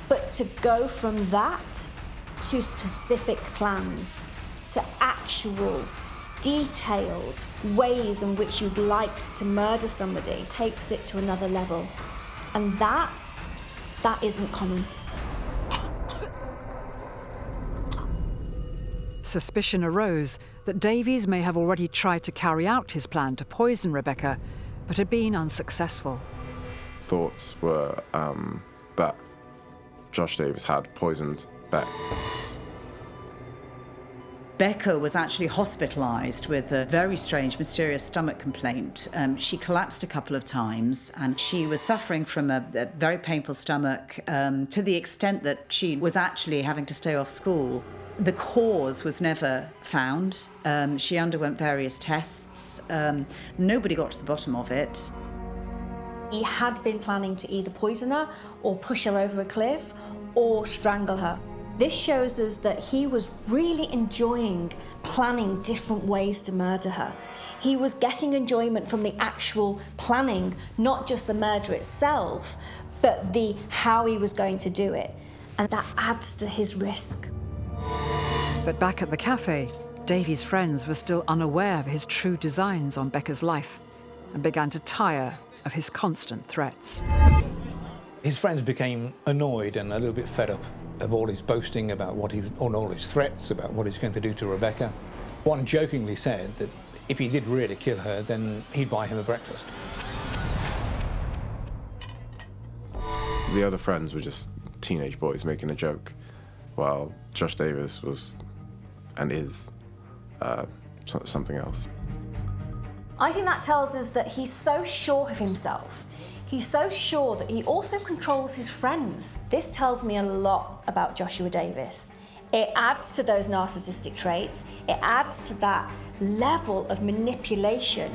But to go from that to specific plans, to actual, detailed ways in which you'd like to murder somebody takes it to another level. And that isn't common. Suspicion arose that Davies may have already tried to carry out his plan to poison Rebecca, but had been unsuccessful. Thoughts were that Josh Davies had poisoned Beck. Becca was actually hospitalised with a very strange, mysterious stomach complaint. She collapsed a couple of times and she was suffering from a very painful stomach to the extent that she was actually having to stay off school. The cause was never found. She underwent various tests. Nobody got to the bottom of it. He had been planning to either poison her or push her over a cliff or strangle her. This shows us that he was really enjoying planning different ways to murder her. He was getting enjoyment from the actual planning, not just the murder itself, but the how he was going to do it. And that adds to his risk. But back at the cafe, Davies' friends were still unaware of his true designs on Becca's life and began to tire of his constant threats. His friends became annoyed and a little bit fed up of all his boasting about all his threats about what he's going to do to Rebecca. One jokingly said that if he did really kill her, then he'd buy him a breakfast. The other friends were just teenage boys making a joke, while Josh Davies was and is something else. I think that tells us that he's so sure of himself. He's so sure that he also controls his friends. This tells me a lot about Joshua Davies. It adds to those narcissistic traits. It adds to that level of manipulation.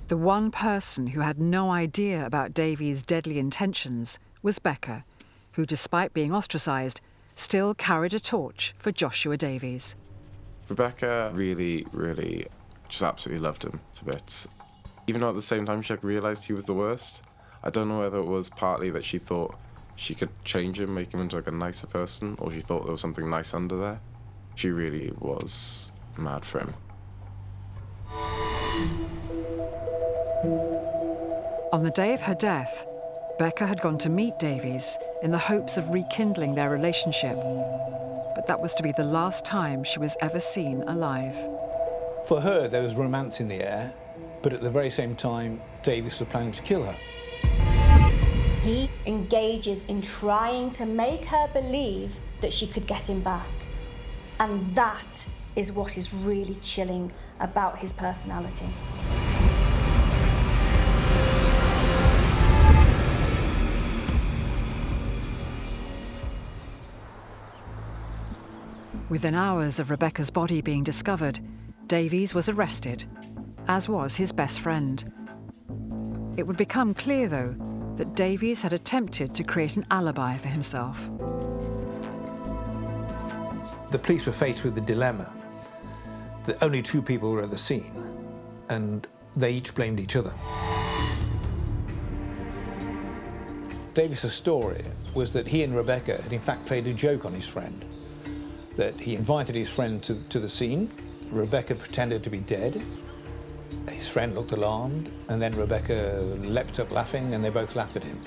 The one person who had no idea about Davies' deadly intentions was Becca, who, despite being ostracised, still carried a torch for Joshua Davies. Rebecca really, really just absolutely loved him to bits. Even though at the same time she realised he was the worst. I don't know whether it was partly that she thought she could change him, make him into like a nicer person, or she thought there was something nice under there. She really was mad for him. On the day of her death, Becca had gone to meet Davies in the hopes of rekindling their relationship. But that was to be the last time she was ever seen alive. For her, there was romance in the air, but at the very same time, Davies was planning to kill her. He engages in trying to make her believe that she could get him back. And that is what is really chilling about his personality. Within hours of Rebecca's body being discovered, Davies was arrested, as was his best friend. It would become clear, though, that Davies had attempted to create an alibi for himself. The police were faced with the dilemma that only 2 people were at the scene, and they each blamed each other. Davies' story was that he and Rebecca had in fact played a joke on his friend, that he invited his friend to the scene. Rebecca pretended to be dead. His friend looked alarmed, and then Rebecca leapt up laughing, and they both laughed at him.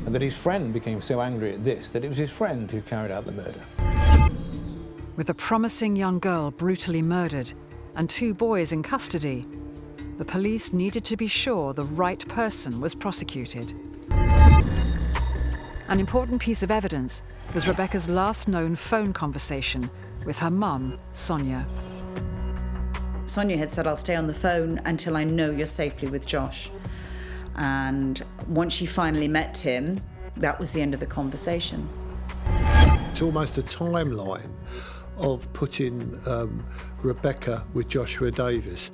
And that his friend became so angry at this that it was his friend who carried out the murder. With a promising young girl brutally murdered and 2 boys in custody, the police needed to be sure the right person was prosecuted. An important piece of evidence was Rebecca's last known phone conversation with her mum, Sonia. Sonia had said, "I'll stay on the phone until I know you're safely with Josh." And once she finally met him, that was the end of the conversation. It's almost a timeline of putting Rebecca with Joshua Davies.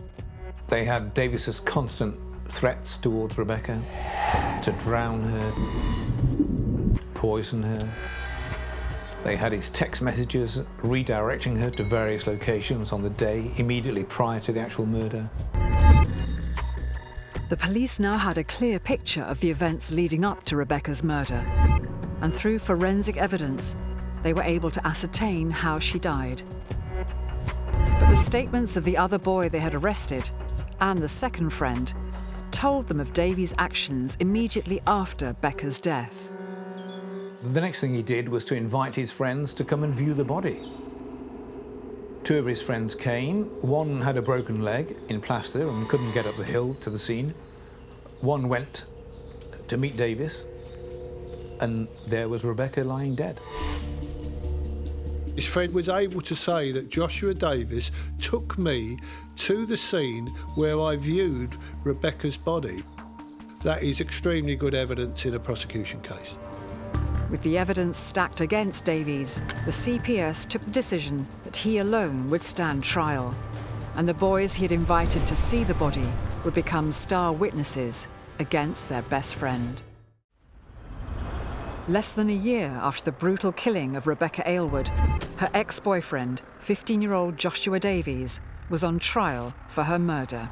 They had Davies's constant threats towards Rebecca to drown her, poison her. They had his text messages redirecting her to various locations on the day immediately prior to the actual murder. The police now had a clear picture of the events leading up to Rebecca's murder, and through forensic evidence, they were able to ascertain how she died. But the statements of the other boy they had arrested, and the second friend, told them of Davies' actions immediately after Becca's death. The next thing he did was to invite his friends to come and view the body. 2 of his friends came. One had a broken leg in plaster and couldn't get up the hill to the scene. One went to meet Davies, and there was Rebecca lying dead. His friend was able to say that Joshua Davies took me to the scene where I viewed Rebecca's body. That is extremely good evidence in a prosecution case. With the evidence stacked against Davies, the CPS took the decision that he alone would stand trial, and the boys he had invited to see the body would become star witnesses against their best friend. Less than a year after the brutal killing of Rebecca Aylward, her ex-boyfriend, 15-year-old Joshua Davies, was on trial for her murder.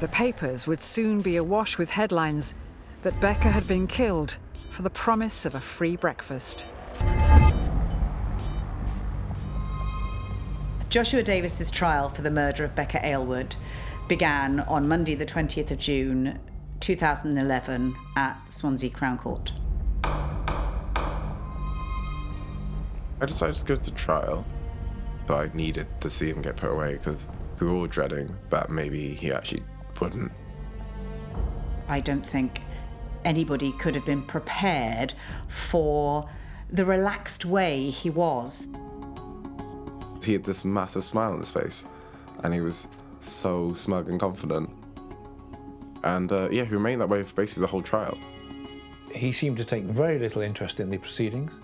The papers would soon be awash with headlines that Becca had been killed for the promise of a free breakfast. Joshua Davies's trial for the murder of Becca Aylward began on Monday the 20th of June 2011 at Swansea Crown Court. I decided to go to trial, but I needed to see him get put away because we were all dreading that maybe he actually wouldn't. I don't think anybody could have been prepared for the relaxed way he was. He had this massive smile on his face, and he was so smug and confident. And he remained that way for basically the whole trial. He seemed to take very little interest in the proceedings.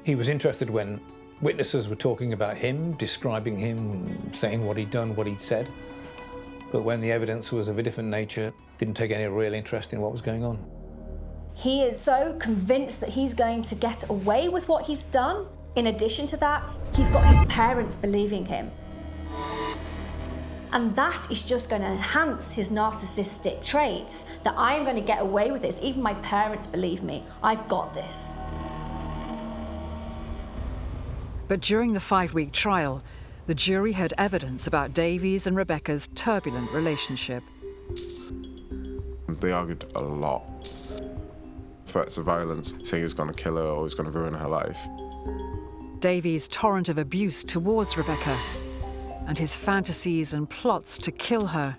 He was interested when witnesses were talking about him, describing him, saying what he'd done, what he'd said. But when the evidence was of a different nature, didn't take any real interest in what was going on. He is so convinced that he's going to get away with what he's done. In addition to that, he's got his parents believing him. And that is just going to enhance his narcissistic traits, that I am going to get away with this. Even my parents believe me. I've got this. But during the 5-week trial, the jury heard evidence about Davies and Rebecca's turbulent relationship. They argued a lot. Threats of violence, saying he was going to kill her or he was going to ruin her life. Davies' torrent of abuse towards Rebecca, and his fantasies and plots to kill her,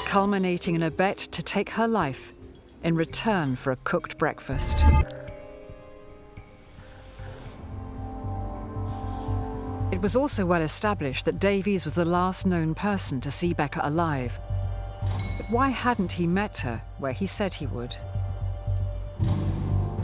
culminating in a bet to take her life in return for a cooked breakfast. It was also well established that Davies was the last known person to see Becca alive. But why hadn't he met her where he said he would?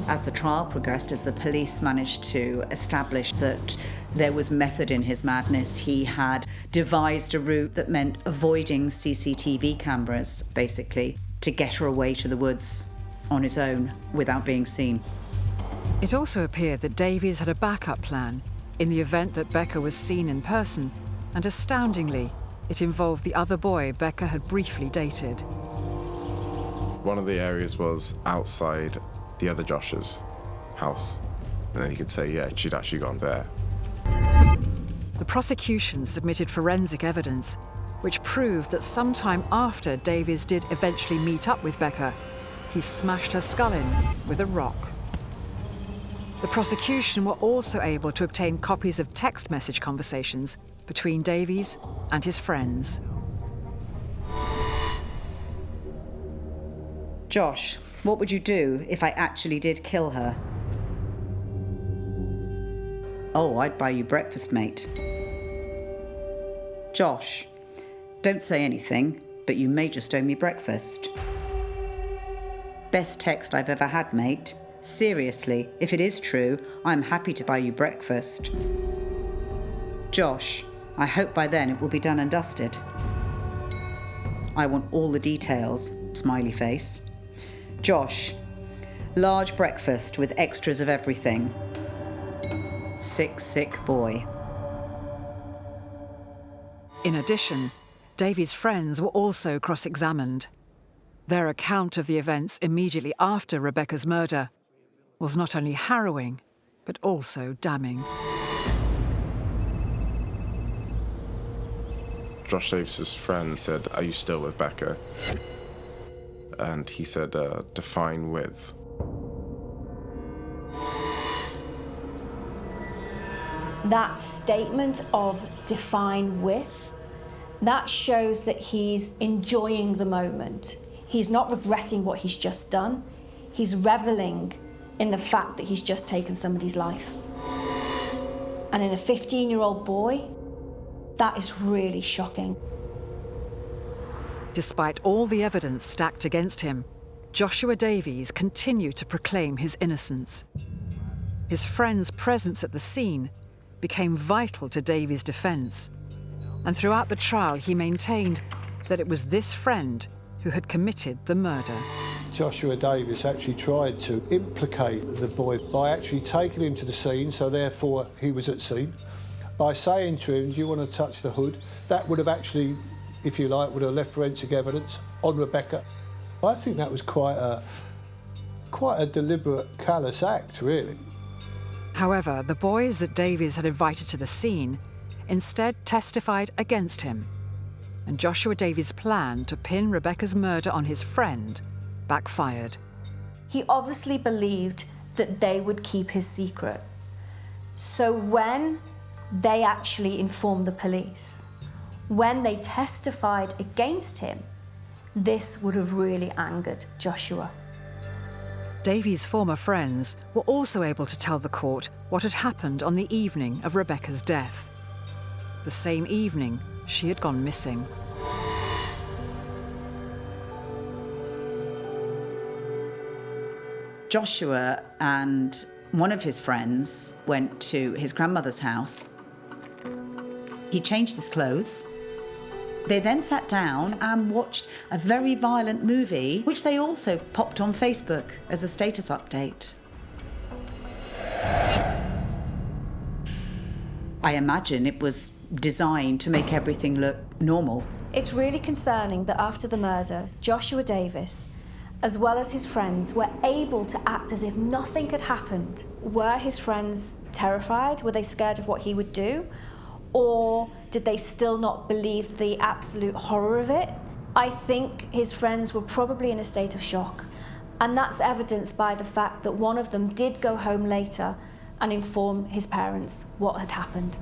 As the trial progressed, as the police managed to establish that there was method in his madness, he had devised a route that meant avoiding CCTV cameras, basically, to get her away to the woods on his own without being seen. It also appeared that Davies had a backup plan in the event that Becca was seen in person, and astoundingly, it involved the other boy Becca had briefly dated. One of the areas was outside the other Josh's house, and then he could say, yeah, she'd actually gone there. The prosecution submitted forensic evidence, which proved that sometime after Davies did eventually meet up with Becca, he smashed her skull in with a rock. The prosecution were also able to obtain copies of text message conversations between Davies and his friends. Josh, what would you do if I actually did kill her? Oh, I'd buy you breakfast, mate. Josh, don't say anything, but you may just owe me breakfast. Best text I've ever had, mate. Seriously, if it is true, I'm happy to buy you breakfast. Josh, I hope by then it will be done and dusted. I want all the details, smiley face. Josh, large breakfast with extras of everything. Sick boy. In addition, Davies' friends were also cross-examined. Their account of the events immediately after Rebecca's murder was not only harrowing, but also damning. Josh Davies' friend said, are you still with Becca? And he said, define with. That statement of define with, that shows that he's enjoying the moment. He's not regretting what he's just done. He's reveling in the fact that he's just taken somebody's life. And in a 15-year-old boy, that is really shocking. Despite all the evidence stacked against him, Joshua Davies continued to proclaim his innocence. His friend's presence at the scene became vital to Davies' defence, and throughout the trial he maintained that it was this friend who had committed the murder. Joshua Davies actually tried to implicate the boy by actually taking him to the scene, so therefore he was at scene. By saying to him, do you want to touch the hood? That would have actually, if you like, would have left forensic evidence on Rebecca. I think that was quite a deliberate, callous act, really. However, the boys that Davies had invited to the scene instead testified against him, and Joshua Davies' plan to pin Rebecca's murder on his friend backfired. He obviously believed that they would keep his secret. So when they actually informed the police, when they testified against him, this would have really angered Joshua. Davies' former friends were also able to tell the court what had happened on the evening of Rebecca's death. The same evening she had gone missing. Joshua and one of his friends went to his grandmother's house. He changed his clothes. They then sat down and watched a very violent movie, which they also popped on Facebook as a status update. I imagine it was designed to make everything look normal. It's really concerning that after the murder, Joshua Davies, as well as his friends, were able to act as if nothing had happened. Were his friends terrified? Were they scared of what he would do? Or did they still not believe the absolute horror of it? I think his friends were probably in a state of shock, and that's evidenced by the fact that one of them did go home later and inform his parents what had happened.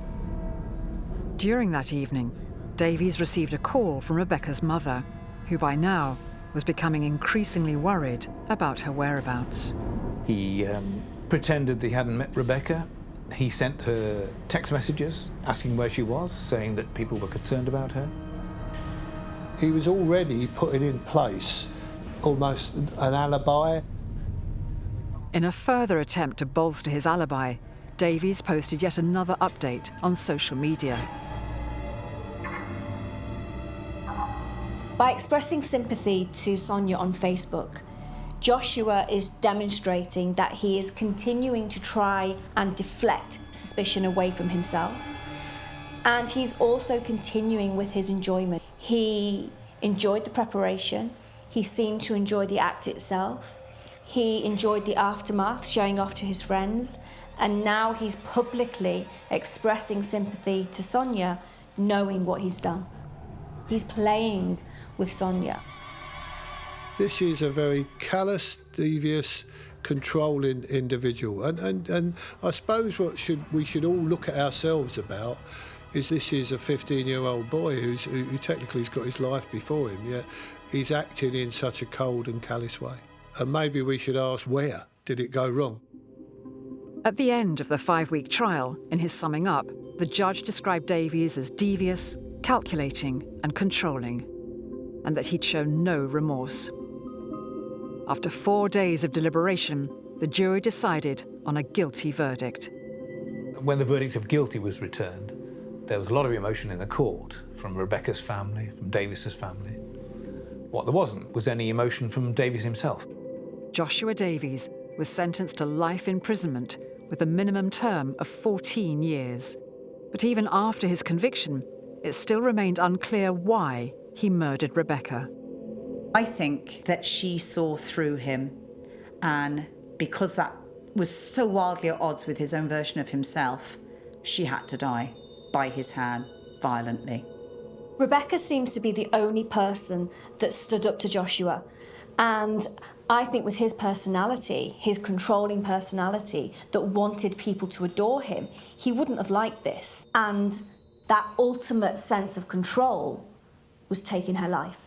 During that evening, Davies received a call from Rebecca's mother, who by now was becoming increasingly worried about her whereabouts. He pretended that he hadn't met Rebecca. He sent her text messages asking where she was, saying that people were concerned about her. He was already putting in place almost an alibi. In a further attempt to bolster his alibi, Davies posted yet another update on social media. By expressing sympathy to Sonia on Facebook, Joshua is demonstrating that he is continuing to try and deflect suspicion away from himself. And he's also continuing with his enjoyment. He enjoyed the preparation. He seemed to enjoy the act itself. He enjoyed the aftermath, showing off to his friends. And now he's publicly expressing sympathy to Sonia, knowing what he's done. He's playing with Sonia. This is a very callous, devious, controlling individual. And I suppose what we should all look at ourselves about is this is a 15-year-old boy who technically has got his life before him, yet he's acting in such a cold and callous way. And maybe we should ask, where did it go wrong? At the end of the 5-week trial, in his summing up, the judge described Davies as devious, calculating and controlling, and that he'd shown no remorse. After 4 days of deliberation, the jury decided on a guilty verdict. When the verdict of guilty was returned, there was a lot of emotion in the court from Rebecca's family, from Davies's family. What there wasn't was any emotion from Davies himself. Joshua Davies was sentenced to life imprisonment with a minimum term of 14 years. But even after his conviction, it still remained unclear why he murdered Rebecca. I think that she saw through him, and because that was so wildly at odds with his own version of himself, she had to die by his hand, violently. Rebecca seems to be the only person that stood up to Joshua, and I think with his personality, his controlling personality that wanted people to adore him, he wouldn't have liked this. And that ultimate sense of control was taking her life.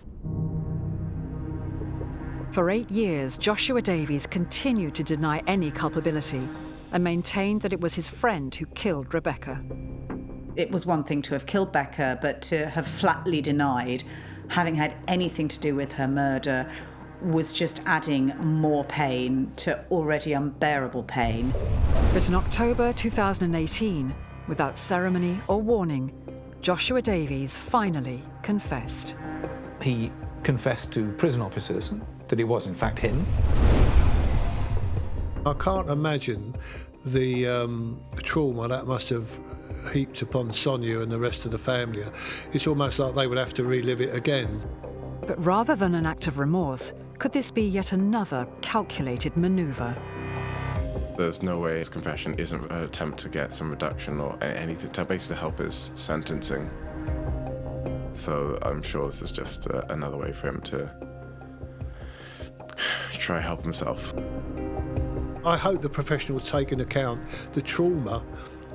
For 8 years, Joshua Davies continued to deny any culpability and maintained that it was his friend who killed Rebecca. It was one thing to have killed Becca, but to have flatly denied having had anything to do with her murder was just adding more pain to already unbearable pain. But in October 2018, without ceremony or warning, Joshua Davies finally confessed. He confessed to prison officers that it was in fact him. I can't imagine the trauma that must have heaped upon Sonia and the rest of the family. It's almost like they would have to relive it again. But rather than an act of remorse, could this be yet another calculated manoeuvre? There's no way his confession isn't an attempt to get some reduction or anything to basically help his sentencing. So I'm sure this is just another way for him to try and help himself. I hope the professional will take into account the trauma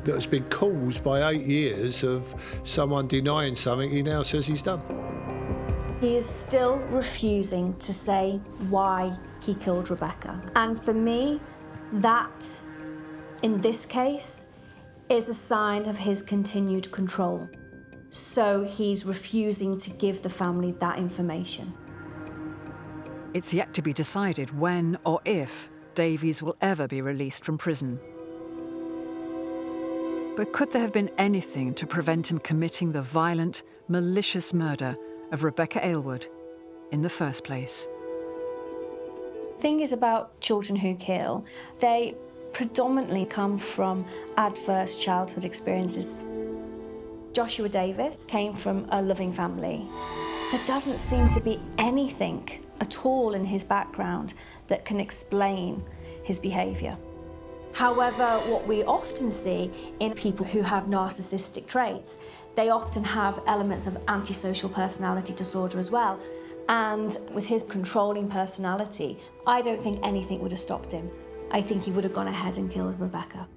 that has been caused by 8 years of someone denying something he now says he's done. He is still refusing to say why he killed Rebecca. And for me, that, in this case, is a sign of his continued control. So he's refusing to give the family that information. It's yet to be decided when or if Davies will ever be released from prison. But could there have been anything to prevent him committing the violent, malicious murder of Rebecca Aylward in the first place? The thing is about children who kill, they predominantly come from adverse childhood experiences. Joshua Davies came from a loving family. There doesn't seem to be anything at all in his background that can explain his behaviour. However, what we often see in people who have narcissistic traits, they often have elements of antisocial personality disorder as well. And with his controlling personality, I don't think anything would have stopped him. I think he would have gone ahead and killed Rebecca.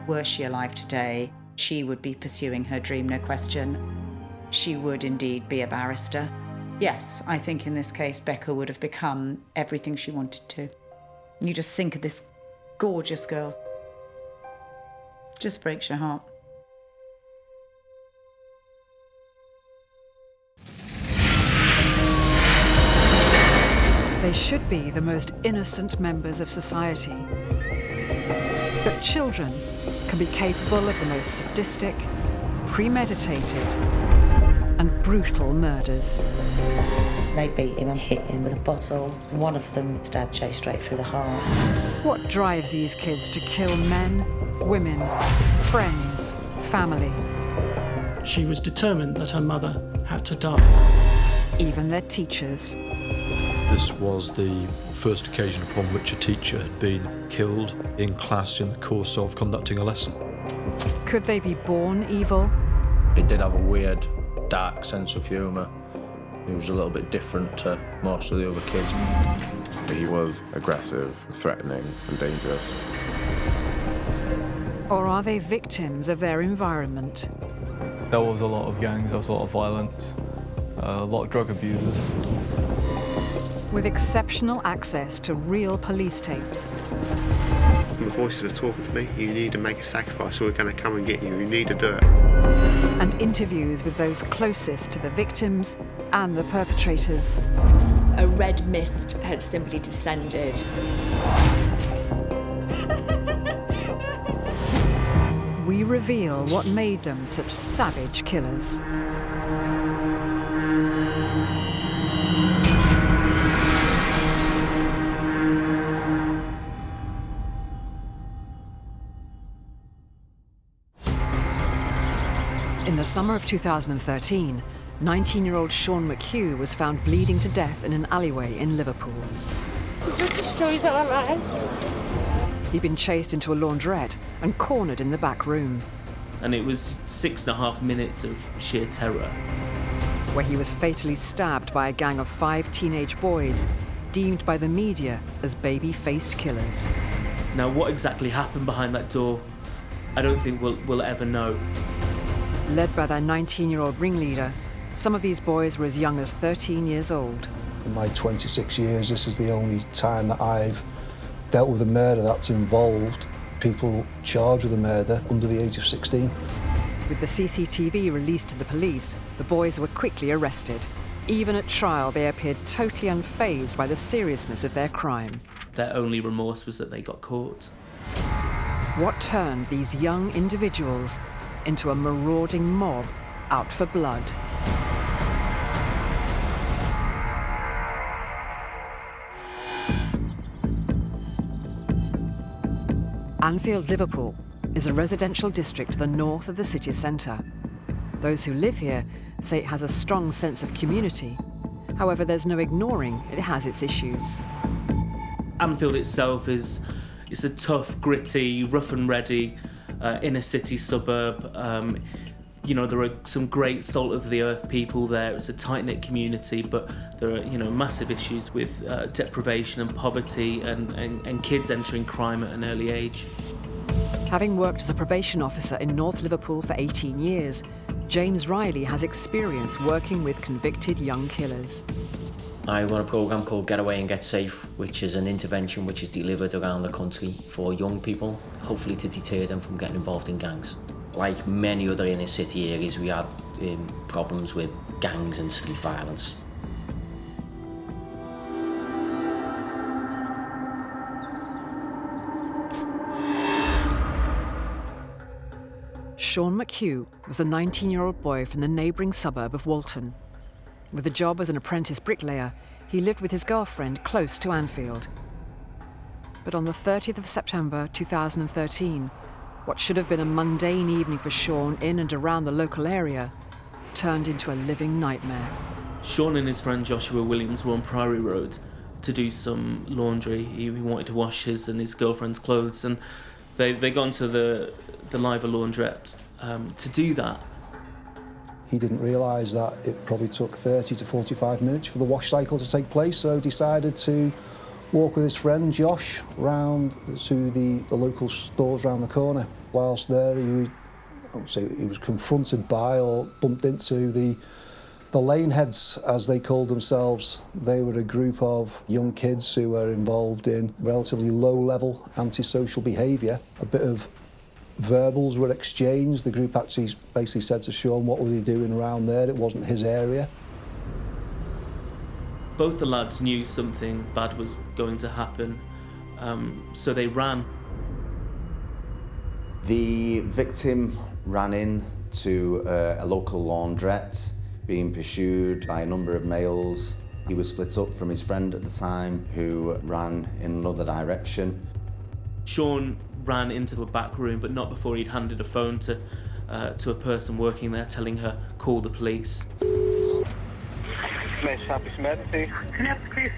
Were she alive today, she would be pursuing her dream, no question. She would indeed be a barrister. Yes, I think in this case, Becca would have become everything she wanted to. You just think of this gorgeous girl. Just breaks your heart. They should be the most innocent members of society. But children can be capable of the most sadistic, premeditated, and brutal murders. They beat him and hit him with a bottle. One of them stabbed Jay straight through the heart. What drives these kids to kill men, women, friends, family? She was determined that her mother had to die. Even their teachers. This was the first occasion upon which a teacher had been killed in class in the course of conducting a lesson. Could they be born evil? He did have a weird, dark sense of humour. He was a little bit different to most of the other kids. He was aggressive, threatening, and dangerous. Or are they victims of their environment? There was a lot of gangs, there was a lot of violence, a lot of drug abusers. With exceptional access to real police tapes. The voices are talking to me. You need to make a sacrifice or we're going to come and get you. You need to do it. And interviews with those closest to the victims and the perpetrators. A red mist had simply descended. We reveal what made them such savage killers. In the summer of 2013, 19-year-old Sean McHugh was found bleeding to death in an alleyway in Liverpool. Did you destroy our lives? He'd been chased into a laundrette and cornered in the back room. And it was 6.5 minutes of sheer terror. Where he was fatally stabbed by a gang of 5 teenage boys, deemed by the media as baby-faced killers. Now, what exactly happened behind that door, I don't think we'll ever know. Led by their 19-year-old ringleader, some of these boys were as young as 13 years old. In my 26 years, this is the only time that I've dealt with a murder that's involved people charged with a murder under the age of 16. With the CCTV released to the police, the boys were quickly arrested. Even at trial, they appeared totally unfazed by the seriousness of their crime. Their only remorse was that they got caught. What turned these young individuals into a marauding mob out for blood? Anfield, Liverpool is a residential district to the north of the city centre. Those who live here say it has a strong sense of community. However, there's no ignoring it has its issues. Anfield itself is a tough, gritty, rough and ready inner city suburb. There are some great salt-of-the-earth people there. It's a tight-knit community, but there are, massive issues with deprivation and poverty and kids entering crime at an early age. Having worked as a probation officer in North Liverpool for 18 years, James Riley has experience working with convicted young killers. I run a programme called Get Away and Get Safe, which is an intervention which is delivered around the country for young people, hopefully to deter them from getting involved in gangs. Like many other inner city areas, we had problems with gangs and street violence. Sean McHugh was a 19-year-old boy from the neighbouring suburb of Walton. With a job as an apprentice bricklayer, he lived with his girlfriend close to Anfield. But on the 30th of September 2013, what should have been a mundane evening for Sean in and around the local area turned into a living nightmare. Sean and his friend Joshua Williams were on Priory Road to do some laundry. He wanted to wash his and his girlfriend's clothes, and they gone to the Liver laundrette to do that. He didn't realise that it probably took 30 to 45 minutes for the wash cycle to take place, so decided to walk with his friend Josh round to the local stores round the corner. Whilst there, he was confronted by or bumped into the lane heads, as they called themselves. They were a group of young kids who were involved in relatively low-level antisocial behaviour. A bit of verbals were exchanged. The group actually basically said to Sean, what were they doing around there? It wasn't his area. Both the lads knew something bad was going to happen, so they ran. The victim ran in to a local laundrette, being pursued by a number of males. He was split up from his friend at the time, who ran in another direction. Sean ran into the back room, but not before he'd handed a phone to a person working there, telling her, call the police. Emergency.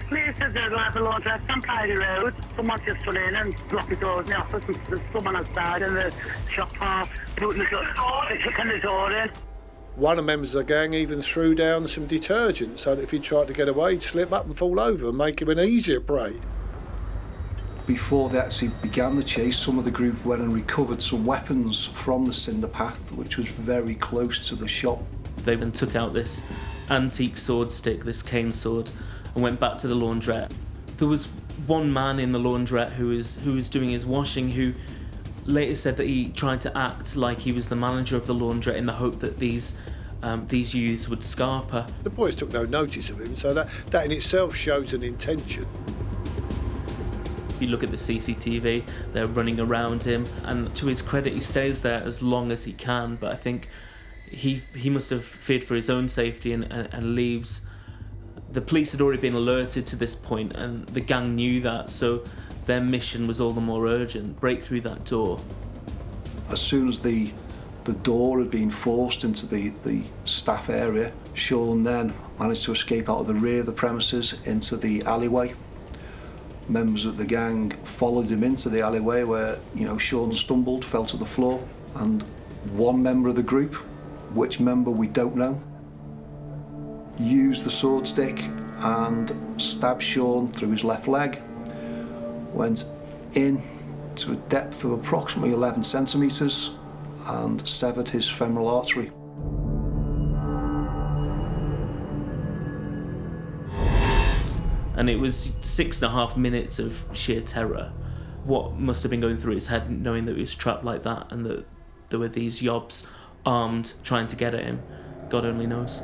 Please to the Liver laundrette on Priory Road. Someone just run in and blocked the doors in the office, and there's someone outside in the shop hall kicking the door in. One of the members of the gang even threw down some detergent so that if he tried to get away, he'd slip up and fall over and make him an easier prey. Before they actually began the chase, some of the group went and recovered some weapons from the cinder path, which was very close to the shop. They then took out this antique sword stick, this cane sword, and went back to the laundrette. There was one man in the laundrette who was doing his washing, who later said that he tried to act like he was the manager of the laundrette in the hope that these youths would scarp her. The boys took no notice of him, so that in itself shows an intention. You look at the CCTV, they're running around him, and to his credit, he stays there as long as he can, but I think he must have feared for his own safety and leaves. The police had already been alerted to this point, and the gang knew that, so their mission was all the more urgent: break through that door. As soon as the door had been forced into the staff area, Sean then managed to escape out of the rear of the premises into the alleyway. Members of the gang followed him into the alleyway where, Sean stumbled, fell to the floor, and one member of the group, which member we don't know, used the sword stick and stabbed Sean through his left leg, went in to a depth of approximately 11 centimetres and severed his femoral artery. And it was 6.5 minutes of sheer terror. What must have been going through his head, knowing that he was trapped like that and that there were these yobs armed trying to get at him, God only knows.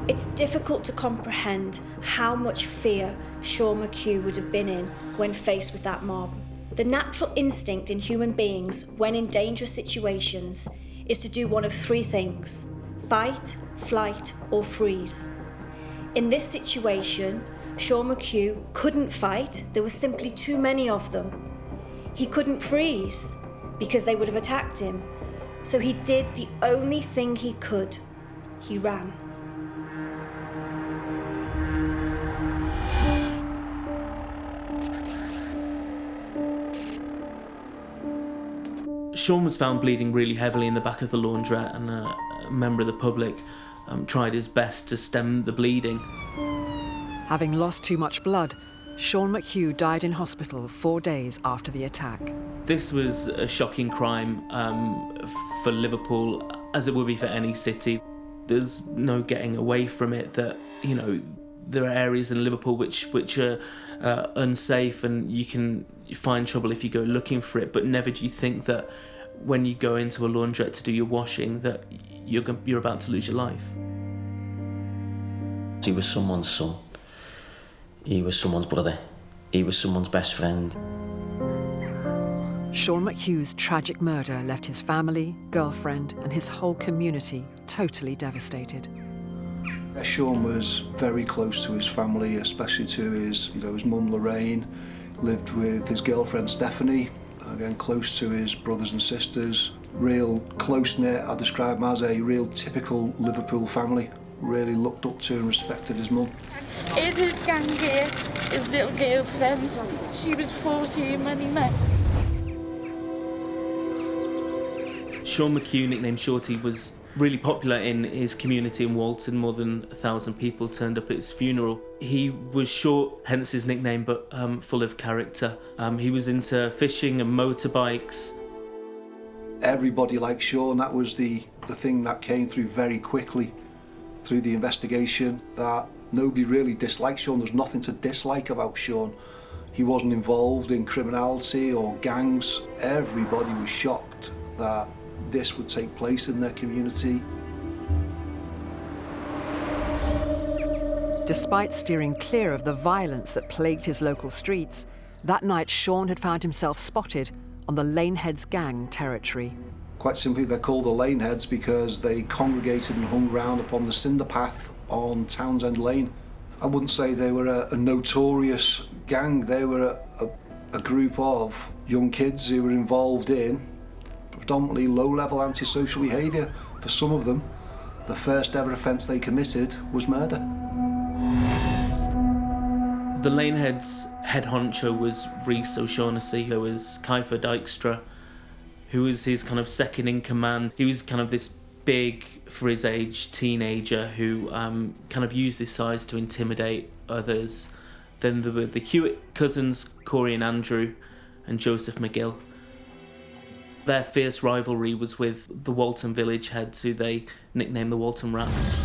It's difficult to comprehend how much fear Sean McHugh would have been in when faced with that mob. The natural instinct in human beings when in dangerous situations is to do one of three things: fight, flight, or freeze. In this situation, Sean McHugh couldn't fight. There were simply too many of them. He couldn't freeze because they would have attacked him. So he did the only thing he could. He ran. Sean was found bleeding really heavily in the back of the laundrette, and a member of the public tried his best to stem the bleeding. Having lost too much blood, Sean McHugh died in hospital 4 days after the attack. This was a shocking crime for Liverpool, as it would be for any city. There's no getting away from it that, there are areas in Liverpool which are unsafe, and you can find trouble if you go looking for it, but never do you think that when you go into a laundrette to do your washing that you're about to lose your life. He was someone's son. He was someone's brother. He was someone's best friend. Sean McHugh's tragic murder left his family, girlfriend, and his whole community totally devastated. Sean was very close to his family, especially to his mum Lorraine, lived with his girlfriend Stephanie, again close to his brothers and sisters. Real close-knit, I describe him as a real typical Liverpool family. Really looked up to and respected his mum. Here's his gang here, his little girlfriend. She was 14 when he met. Sean McHugh, nicknamed Shorty, was really popular in his community in Walton. More than 1,000 people turned up at his funeral. He was short, hence his nickname, but full of character. He was into fishing and motorbikes. Everybody liked Sean. That was the thing that came through very quickly through the investigation, that nobody really disliked Sean. There was nothing to dislike about Sean. He wasn't involved in criminality or gangs. Everybody was shocked that this would take place in their community. Despite steering clear of the violence that plagued his local streets, that night Sean had found himself spotted on the Laneheads gang territory. Quite simply, they're called the Laneheads because they congregated and hung round upon the cinder path on Townsend Lane. I wouldn't say they were a notorious gang. They were a group of young kids who were involved in predominantly low-level antisocial behaviour. For some of them, the first ever offence they committed was murder. The Laneheads' head honcho was Rhys O'Shaughnessy, who was Kiefer Dykstra, who was his kind of second in command. He was kind of this big, for his age, teenager who kind of used his size to intimidate others. Then there were the Hewitt cousins, Corey and Andrew, and Joseph McGill. Their fierce rivalry was with the Walton village heads, who they nicknamed the Walton Rats.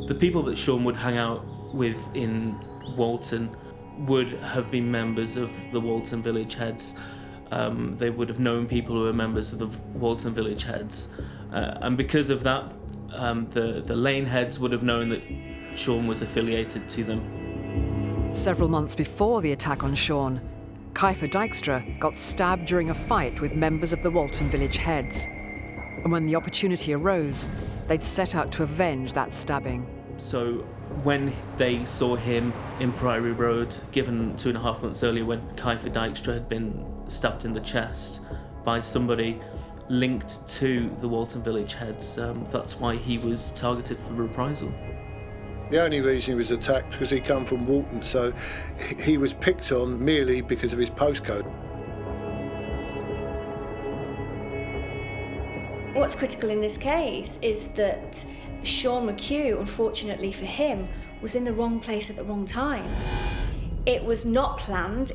The people that Sean would hang out with in Walton would have been members of the Walton village heads. They would have known people who were members of the Walton village heads. And because of that, the Lane heads would have known that Sean was affiliated to them. Several months before the attack on Sean, Kiefer Dykstra got stabbed during a fight with members of the Walton village heads. And when the opportunity arose, they'd set out to avenge that stabbing. So when they saw him in Priory Road, given 2.5 months earlier when Kiefer Dykstra had been stabbed in the chest by somebody linked to the Walton village heads, that's why he was targeted for reprisal. The only reason he was attacked was because he come from Walton, so he was picked on merely because of his postcode. What's critical in this case is that Sean McHugh, unfortunately for him, was in the wrong place at the wrong time. It was not planned.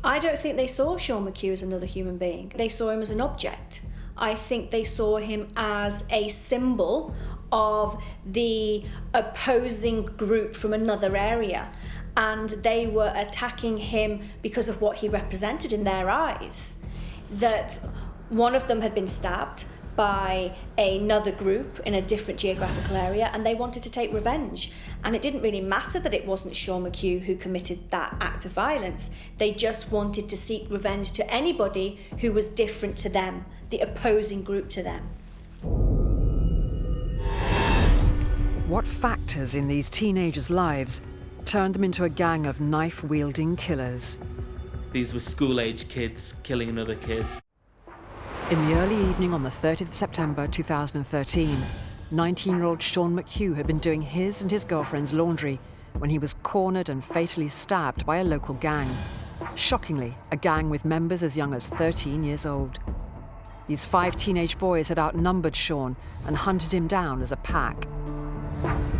I don't think they saw Sean McHugh as another human being. They saw him as an object. I think they saw him as a symbol of the opposing group from another area, and they were attacking him because of what he represented in their eyes. That one of them had been stabbed by another group in a different geographical area, and they wanted to take revenge. And it didn't really matter that it wasn't Sean McHugh who committed that act of violence. They just wanted to seek revenge to anybody who was different to them, the opposing group to them. What factors in these teenagers' lives turned them into a gang of knife-wielding killers? These were school-age kids killing another kid. In the early evening on the 30th of September 2013, 19-year-old Sean McHugh had been doing his and his girlfriend's laundry when he was cornered and fatally stabbed by a local gang. Shockingly, a gang with members as young as 13 years old. These 5 teenage boys had outnumbered Sean and hunted him down as a pack.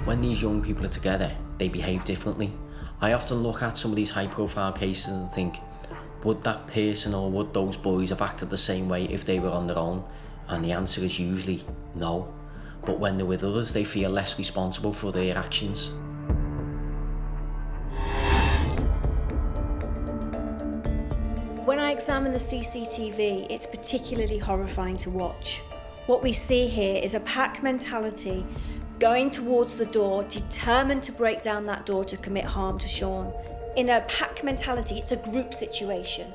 When these young people are together, they behave differently. I often look at some of these high-profile cases and think, would that person or would those boys have acted the same way if they were on their own? And the answer is usually no. But when they're with others, they feel less responsible for their actions. When I examine the CCTV, it's particularly horrifying to watch. What we see here is a pack mentality going towards the door, determined to break down that door to commit harm to Sean. In a pack mentality, it's a group situation.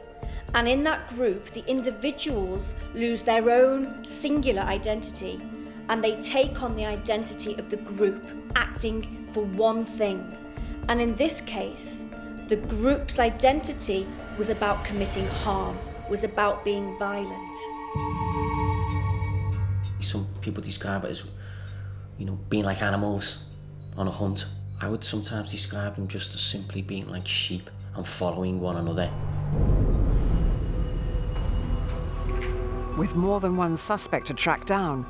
And in that group, the individuals lose their own singular identity and they take on the identity of the group, acting for one thing. And in this case, the group's identity was about committing harm, was about being violent. Some people describe it as, being like animals on a hunt. I would sometimes describe them just as simply being like sheep and following one another. With more than one suspect to track down,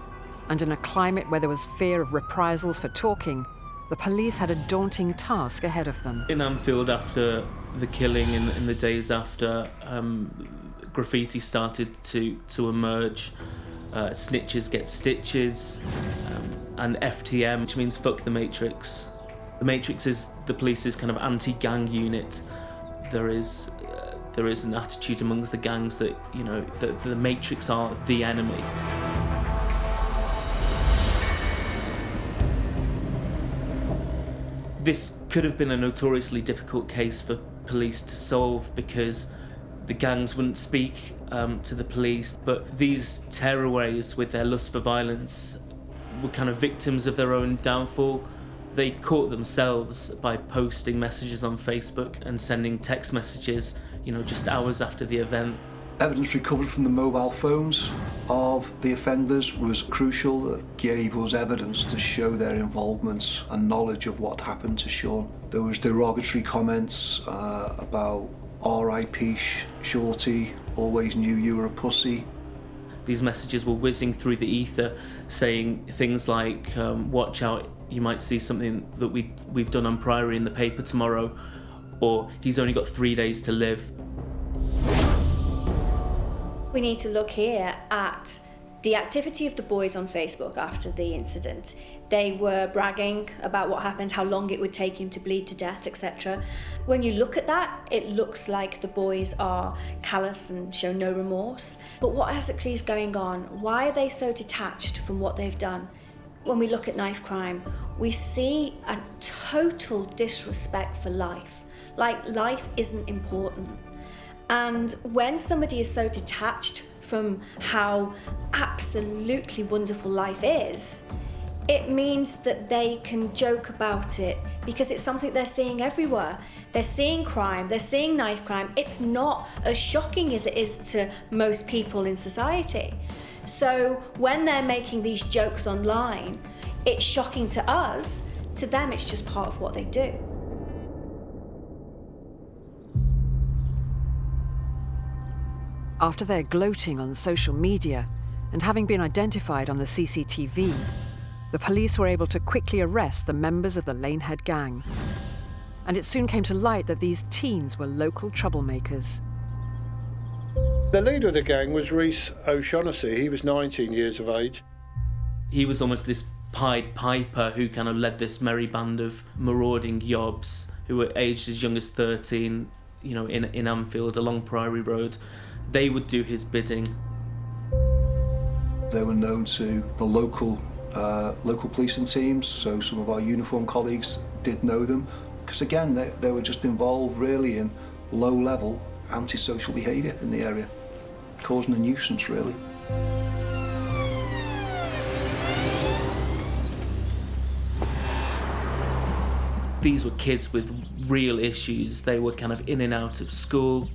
and in a climate where there was fear of reprisals for talking, the police had a daunting task ahead of them. In Anfield, after the killing in the days after, graffiti started to emerge. Snitches get stitches, and FTM, which means fuck the Matrix. The Matrix is the police's kind of anti-gang unit. There is an attitude amongst the gangs that, the Matrix are the enemy. This could have been a notoriously difficult case for police to solve because the gangs wouldn't speak to the police, but these tearaways with their lust for violence were kind of victims of their own downfall. They caught themselves by posting messages on Facebook and sending text messages, just hours after the event. Evidence recovered from the mobile phones of the offenders was crucial. That gave us evidence to show their involvement and knowledge of what happened to Sean. There was derogatory comments about R.I.P. Shorty, always knew you were a pussy. These messages were whizzing through the ether, saying things like, watch out, you might see something that we've done on Priory in the paper tomorrow, or he's only got 3 days to live. We need to look here at the activity of the boys on Facebook after the incident. They were bragging about what happened, how long it would take him to bleed to death, etc. When you look at that, it looks like the boys are callous and show no remorse. But what actually is going on? Why are they so detached from what they've done? When we look at knife crime, we see a total disrespect for life. Like, life isn't important. And when somebody is so detached from how absolutely wonderful life is, it means that they can joke about it because it's something they're seeing everywhere. They're seeing crime, they're seeing knife crime. It's not as shocking as it is to most people in society. So when they're making these jokes online, it's shocking to us. To them, it's just part of what they do. After their gloating on social media and having been identified on the CCTV, the police were able to quickly arrest the members of the Lanehead gang. And it soon came to light that these teens were local troublemakers. The leader of the gang was Rhys O'Shaughnessy. He was 19 years of age. He was almost this Pied Piper who kind of led this merry band of marauding yobs who were aged as young as 13, in Anfield along Priory Road. They would do his bidding. They were known to the local policing teams, so some of our uniformed colleagues did know them, because again, they were just involved really in low-level antisocial behaviour in the area, causing a nuisance really. These were kids with real issues. They were kind of in and out of school.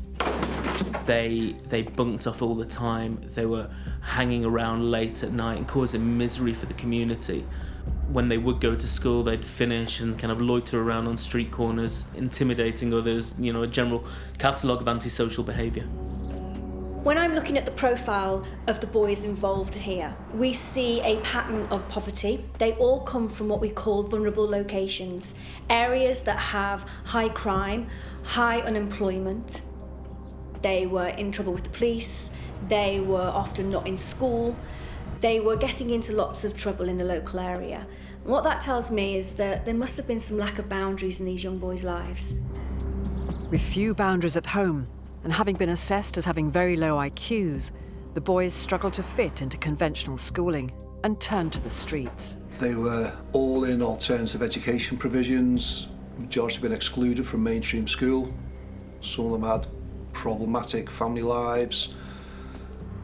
They bunked off all the time. They were hanging around late at night and causing misery for the community. When they would go to school, they'd finish and kind of loiter around on street corners, intimidating others, a general catalogue of antisocial behaviour. When I'm looking at the profile of the boys involved here, we see a pattern of poverty. They all come from what we call vulnerable locations, areas that have high crime, high unemployment. They were in trouble with the police, they were often not in school, they were getting into lots of trouble in the local area. And what that tells me is that there must have been some lack of boundaries in these young boys' lives. With few boundaries at home, and having been assessed as having very low IQs, the boys struggled to fit into conventional schooling and turned to the streets. They were all in alternative education provisions. The majority had been excluded from mainstream school. Some of them had problematic family lives.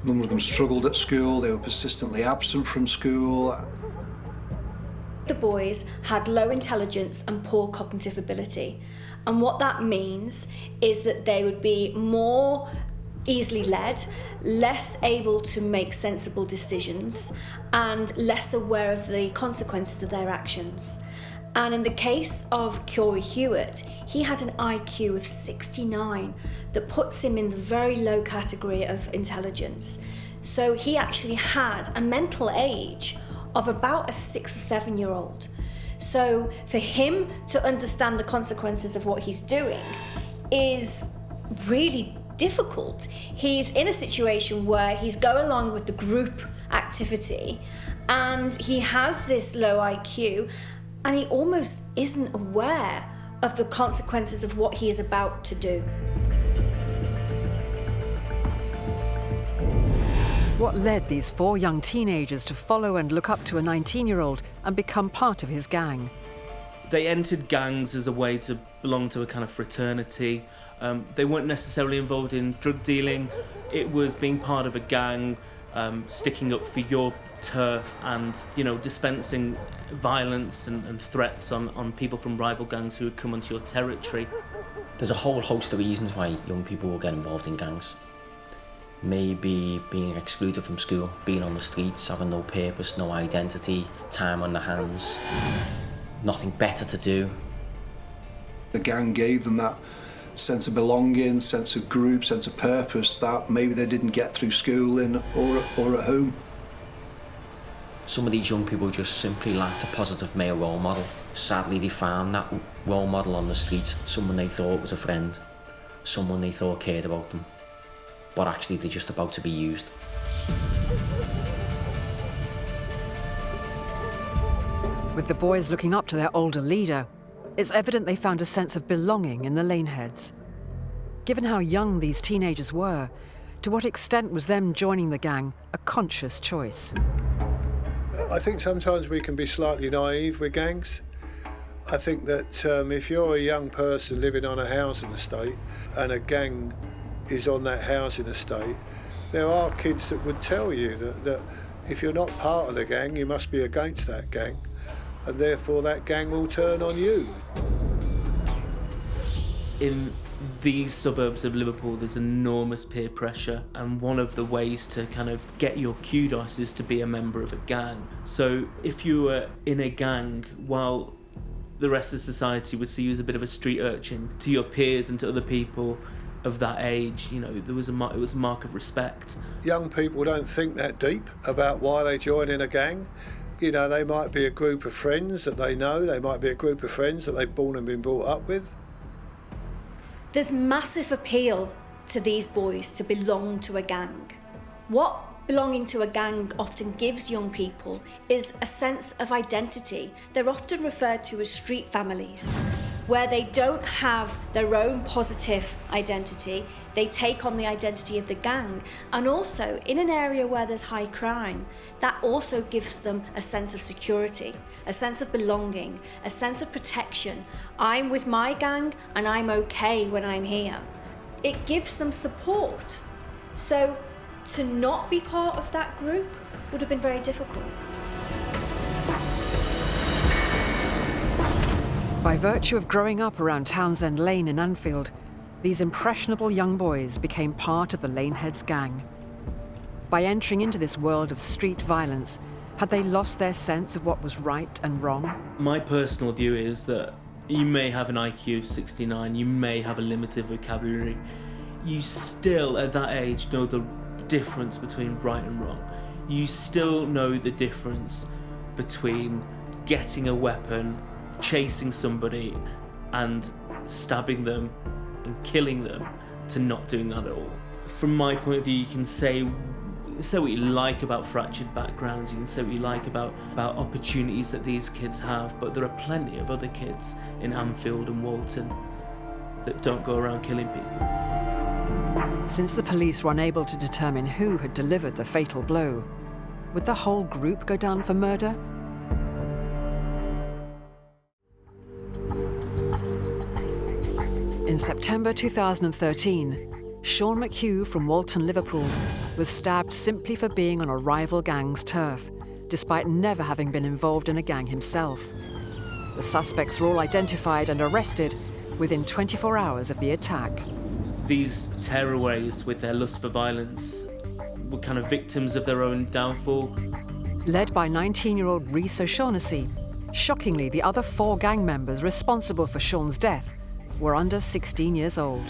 A number of them struggled at school, they were persistently absent from school. The boys had low intelligence and poor cognitive ability. And what that means is that they would be more easily led, less able to make sensible decisions, and less aware of the consequences of their actions. And in the case of Corey Hewitt, he had an IQ of 69 that puts him in the very low category of intelligence. So he actually had a mental age of about a 6 or 7 year old. So for him to understand the consequences of what he's doing is really difficult. He's in a situation where he's going along with the group activity and he has this low IQ and he almost isn't aware of the consequences of what he is about to do. What led these 4 young teenagers to follow and look up to a 19-year-old and become part of his gang? They entered gangs as a way to belong to a kind of fraternity. They weren't necessarily involved in drug dealing. It was being part of a gang, sticking up for your turf and, you know, dispensing violence and threats on people from rival gangs who would come onto your territory. There's a whole host of reasons why young people will get involved in gangs. Maybe being excluded from school, being on the streets, having no purpose, no identity, time on their hands, nothing better to do. The gang gave them that sense of belonging, sense of group, sense of purpose that maybe they didn't get through schooling or at home. Some of these young people just simply lacked a positive male role model. Sadly, they found that role model on the streets, someone they thought was a friend, someone they thought cared about them, but actually they're just about to be used. With the boys looking up to their older leader, it's evident they found a sense of belonging in the Laneheads. Given how young these teenagers were, to what extent was them joining the gang a conscious choice? I think sometimes we can be slightly naive with gangs. I think that if you're a young person living on a housing estate and a gang is on that housing estate, there are kids that would tell you that if you're not part of the gang, you must be against that gang, and therefore that gang will turn on you. In these suburbs of Liverpool, there's enormous peer pressure, and one of the ways to kind of get your kudos is to be a member of a gang. So if you were in a gang, while the rest of society would see you as a bit of a street urchin, to your peers and to other people of that age, you know, it was a mark of respect. Young people don't think that deep about why they join in a gang. You know, they might be a group of friends that they know, they might be a group of friends that they've born and been brought up with. There's massive appeal to these boys to belong to a gang. What belonging to a gang often gives young people is a sense of identity. They're often referred to as street families, where they don't have their own positive identity, they take on the identity of the gang. And also, in an area where there's high crime, that also gives them a sense of security, a sense of belonging, a sense of protection. I'm with my gang and I'm okay when I'm here. It gives them support. So to not be part of that group would have been very difficult. By virtue of growing up around Townsend Lane in Anfield, these impressionable young boys became part of the Laneheads gang. By entering into this world of street violence, had they lost their sense of what was right and wrong? My personal view is that you may have an IQ of 69, you may have a limited vocabulary, you still at that age know the difference between right and wrong. You still know the difference between getting a weapon, chasing somebody and stabbing them and killing them, to not doing that at all. From my point of view, you can say what you like about fractured backgrounds, you can say what you like about opportunities that these kids have, but there are plenty of other kids in Anfield and Walton that don't go around killing people. Since the police were unable to determine who had delivered the fatal blow, would the whole group go down for murder? In September 2013, Sean McHugh from Walton, Liverpool, was stabbed simply for being on a rival gang's turf, despite never having been involved in a gang himself. The suspects were all identified and arrested within 24 hours of the attack. These tearaways, with their lust for violence, were kind of victims of their own downfall. Led by 19-year-old Rhys O'Shaughnessy, shockingly, the other 4 gang members responsible for Sean's death were under 16 years old.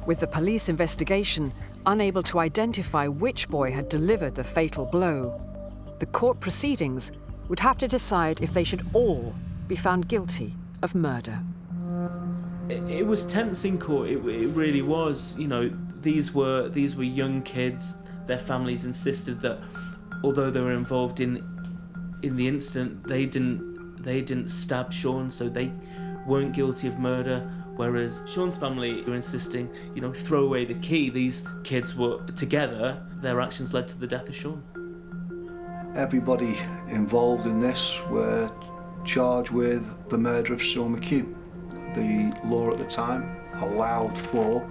With the police investigation unable to identify which boy had delivered the fatal blow, the court proceedings would have to decide if they should all be found guilty of murder. It was tense in court. It really was. You know, these were young kids. Their families insisted that, although they were involved in the incident, they didn't stab Sean, so they weren't guilty of murder. Whereas Sean's family were insisting, you know, throw away the key. These kids were together. Their actions led to the death of Sean. Everybody involved in this were charged with the murder of Sean McHugh. The law at the time allowed for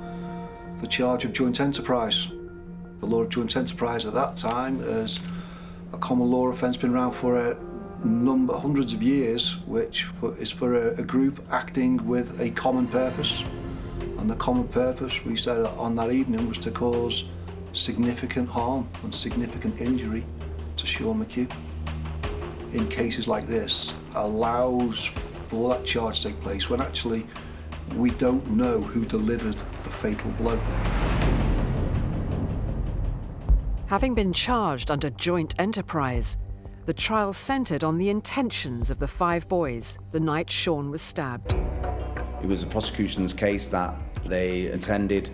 the charge of joint enterprise. The law of joint enterprise at that time is a common law offence, been around for hundreds of years, which is for a group acting with a common purpose. And the common purpose, we said on that evening, was to cause significant harm and significant injury to Sean McHugh. In cases like this, allows for that charge to take place when actually we don't know who delivered the fatal blow. Having been charged under joint enterprise, the trial centred on the intentions of the 5 boys the night Sean was stabbed. It was the prosecution's case that they intended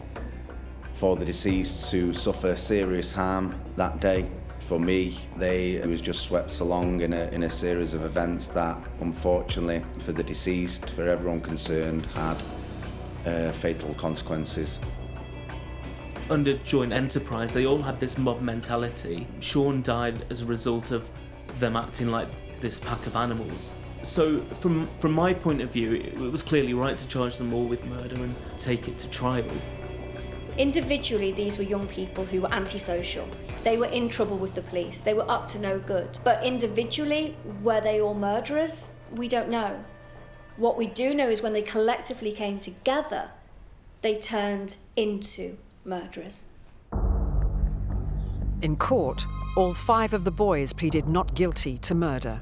for the deceased to suffer serious harm that day. For me, it was just swept along in a series of events that, unfortunately, for the deceased, for everyone concerned, had fatal consequences. Under joint enterprise, they all had this mob mentality. Sean died as a result of them acting like this pack of animals. So from my point of view, it was clearly right to charge them all with murder and take it to trial. Individually, these were young people who were antisocial. They were in trouble with the police. They were up to no good. But individually, were they all murderers? We don't know. What we do know is when they collectively came together, they turned into murderers. In court, all 5 of the boys pleaded not guilty to murder.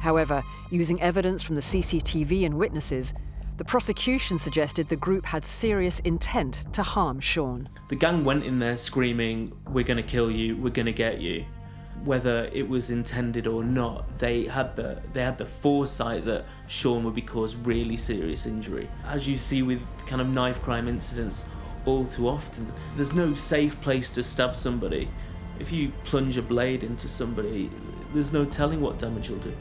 However, using evidence from the CCTV and witnesses, the prosecution suggested the group had serious intent to harm Sean. The gang went in there screaming, "We're going to kill you, we're going to get you." Whether it was intended or not, they had the foresight that Sean would be caused really serious injury. As you see with kind of knife crime incidents all too often, there's no safe place to stab somebody. If you plunge a blade into somebody, there's no telling what damage you'll do.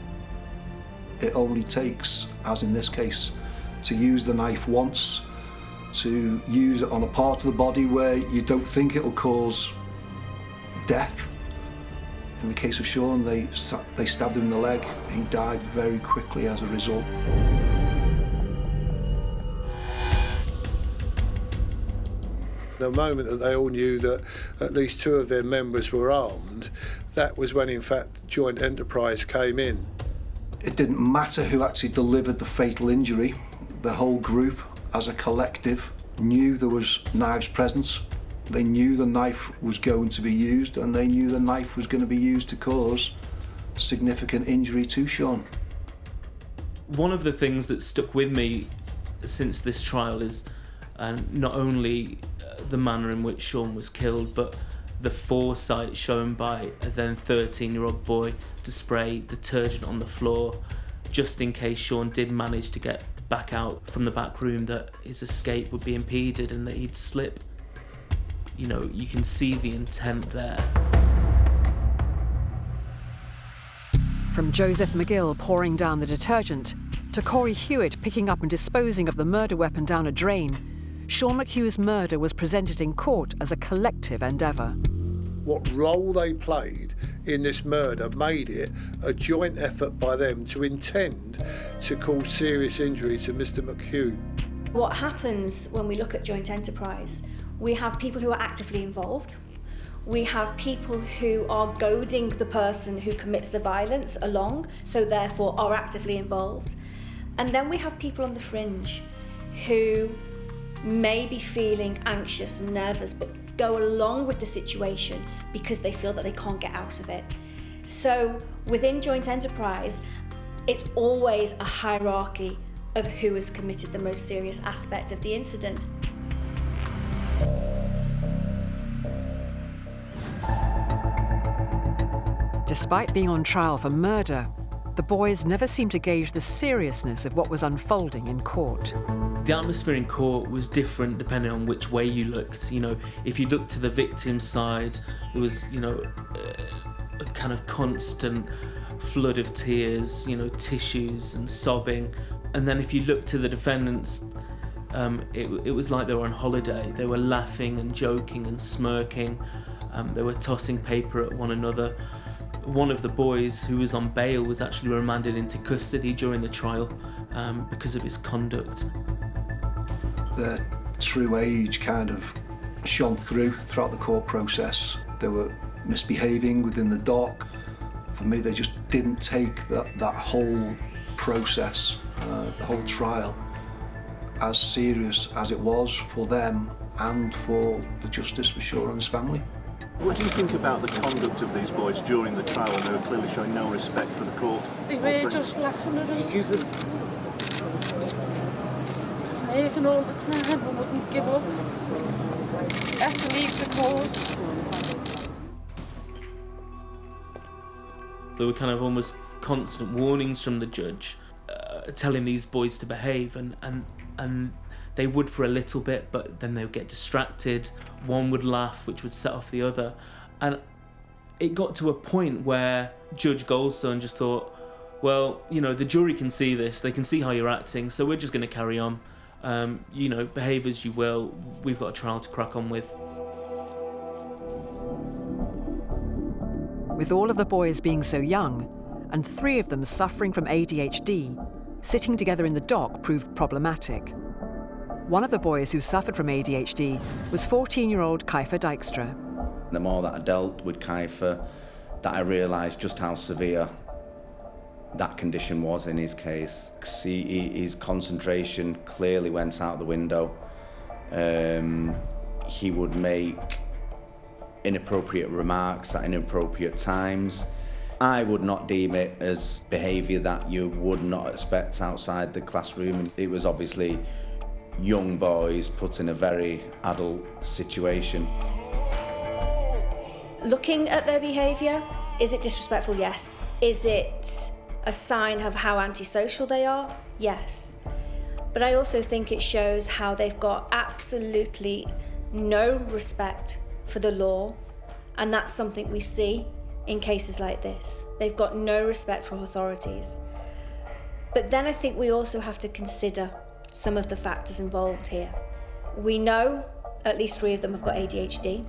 It only takes, as in this case, to use the knife once, to use it on a part of the body where you don't think it'll cause death. In the case of Sean, they stabbed him in the leg. He died very quickly as a result. The moment that they all knew that at least 2 of their members were armed, that was when, in fact, joint enterprise came in. It didn't matter who actually delivered the fatal injury. The whole group, as a collective, knew there was knives present. They knew the knife was going to be used, and they knew the knife was going to be used to cause significant injury to Sean. One of the things that stuck with me since this trial is not only the manner in which Sean was killed, but the foresight shown by a then 13-year-old boy to spray detergent on the floor just in case Sean did manage to get back out from the back room, that his escape would be impeded and that he'd slip. You know, you can see the intent there. From Joseph McGill pouring down the detergent to Corey Hewitt picking up and disposing of the murder weapon down a drain, Sean McHugh's murder was presented in court as a collective endeavour. What role they played in this murder made it a joint effort by them to intend to cause serious injury to Mr. McHugh. What happens when we look at joint enterprise? We have people who are actively involved. We have people who are goading the person who commits the violence along, so therefore are actively involved. And then we have people on the fringe who may be feeling anxious and nervous, but go along with the situation because they feel that they can't get out of it. So within joint enterprise, it's always a hierarchy of who has committed the most serious aspect of the incident. Despite being on trial for murder, the boys never seemed to gauge the seriousness of what was unfolding in court. The atmosphere in court was different depending on which way you looked. You know, if you looked to the victim's side, there was, you know, a kind of constant flood of tears, you know, tissues and sobbing. And then if you looked to the defendants, it was like they were on holiday. They were laughing and joking and smirking. They were tossing paper at one another. One of the boys who was on bail was actually remanded into custody during the trial because of his conduct. Their true age kind of shone through throughout the court process. They were misbehaving within the dock. For me, they just didn't take that whole process, the whole trial, as serious as it was for them and for the Justice for Shaw and his family. What do you think about the conduct of these boys during the trial when they were clearly showing no respect for the court? They were just laughing at us. Smirking all the time and wouldn't give up. Had to leave the cause. There were kind of almost constant warnings from the judge telling these boys to behave, and they would for a little bit, but then they would get distracted. One would laugh, which would set off the other. And it got to a point where Judge Goldstone just thought, well, you know, the jury can see this, they can see how you're acting, so we're just going to carry on. You know, behave as you will, we've got a trial to crack on with. With all of the boys being so young, and 3 of them suffering from ADHD, sitting together in the dock proved problematic. One of the boys who suffered from ADHD was 14-year-old Kiefer Dijkstra. The more that I dealt with Kiefer, that I realised just how severe that condition was in his case. His concentration clearly went out the window. He would make inappropriate remarks at inappropriate times. I would not deem it as behaviour that you would not expect outside the classroom. It was obviously young boys put in a very adult situation. Looking at their behaviour, is it disrespectful? Yes. Is it a sign of how antisocial they are? Yes. But I also think it shows how they've got absolutely no respect for the law, and that's something we see in cases like this. They've got no respect for authorities. But then I think we also have to consider some of the factors involved here. We know at least 3 of them have got ADHD.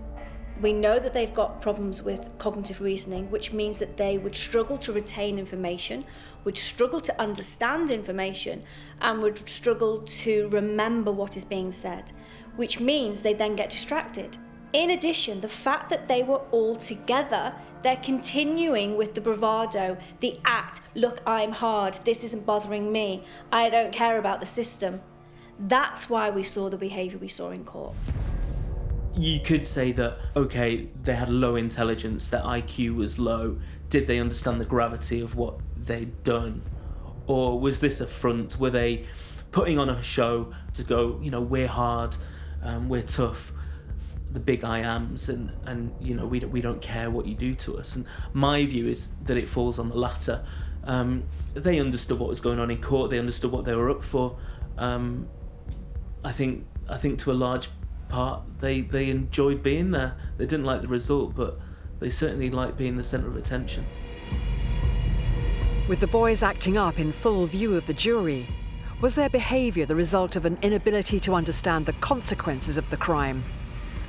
We know that they've got problems with cognitive reasoning, which means that they would struggle to retain information, would struggle to understand information, and would struggle to remember what is being said, which means they then get distracted. In addition, the fact that they were all together, they're continuing with the bravado, the act, look, I'm hard, this isn't bothering me, I don't care about the system. That's why we saw the behaviour we saw in court. You could say that, okay, they had low intelligence, their IQ was low. Did they understand the gravity of what they'd done? Or was this a front? Were they putting on a show to go, you know, we're hard, we're tough, the big I ams, and you know, we don't care what you do to us? And my view is that it falls on the latter. They understood what was going on in court, they understood what they were up for. I think to a large part they enjoyed being there. They didn't like the result, but they certainly liked being the centre of attention. With the boys acting up in full view of the jury, was their behaviour the result of an inability to understand the consequences of the crime?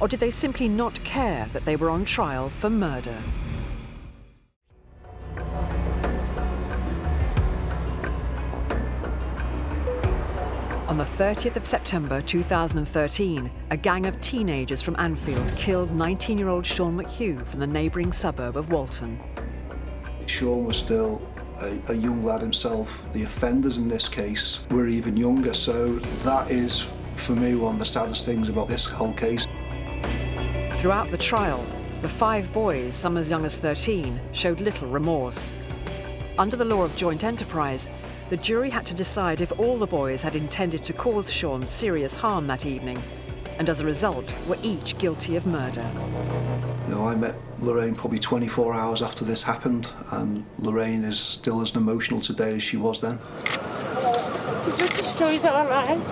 Or did they simply not care that they were on trial for murder? On the 30th of September 2013, a gang of teenagers from Anfield killed 19-year-old Sean McHugh from the neighbouring suburb of Walton. Sean was still a young lad himself. The offenders in this case were even younger, so that is, for me, one of the saddest things about this whole case. Throughout the trial, the 5 boys, some as young as 13, showed little remorse. Under the law of joint enterprise, the jury had to decide if all the boys had intended to cause Sean serious harm that evening, and as a result, were each guilty of murder. You know, I met Lorraine probably 24 hours after this happened, and Lorraine is still as emotional today as she was then. Did you destroy our lives?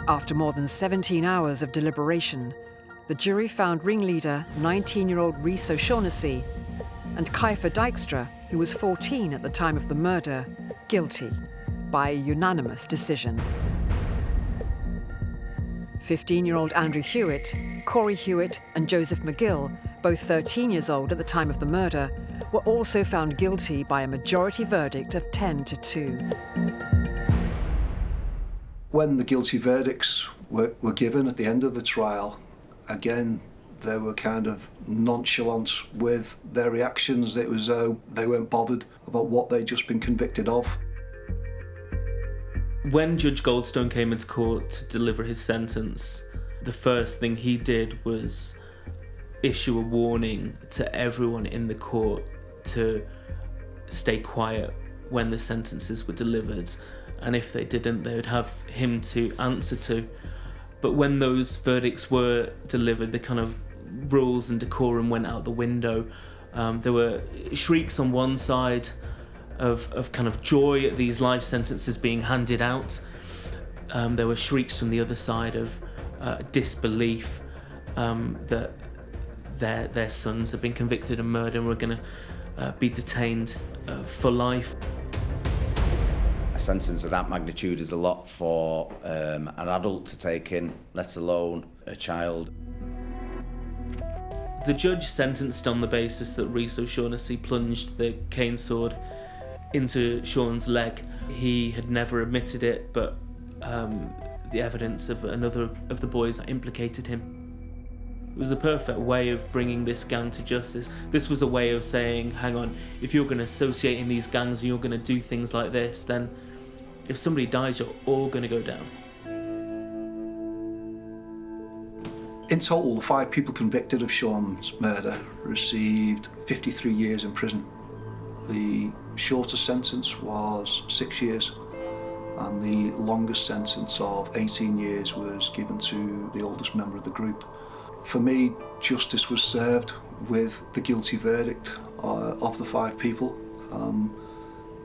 After more than 17 hours of deliberation, the jury found ringleader 19-year-old Rhys O'Shaughnessy and Kiefer Dykstra, who was 14 at the time of the murder, guilty by a unanimous decision. 15-year-old Andrew Hewitt, Corey Hewitt and Joseph McGill, both 13 years old at the time of the murder, were also found guilty by a majority verdict of 10-2. When the guilty verdicts were given at the end of the trial, again, they were kind of nonchalant with their reactions. It was they weren't bothered about what they'd just been convicted of. When Judge Goldstone came into court to deliver his sentence, the first thing he did was issue a warning to everyone in the court to stay quiet when the sentences were delivered, and if they didn't, they would have him to answer to. But when those verdicts were delivered, the kind of rules and decorum went out the window. There were shrieks on one side of kind of joy at these life sentences being handed out. There were shrieks from the other side of disbelief that their sons had been convicted of murder and were going to be detained for life. A sentence of that magnitude is a lot for an adult to take in, let alone a child. The judge sentenced on the basis that Rhys O'Shaughnessy plunged the cane sword into Sean's leg. He had never admitted it, but the evidence of another of the boys implicated him. It was the perfect way of bringing this gang to justice. This was a way of saying, hang on, if you're going to associate in these gangs and you're going to do things like this, then if somebody dies, you're all going to go down. In total, 5 people convicted of Sean's murder received 53 years in prison. The shortest sentence was 6 years, and the longest sentence of 18 years was given to the oldest member of the group. For me, justice was served with the guilty verdict of the 5 people.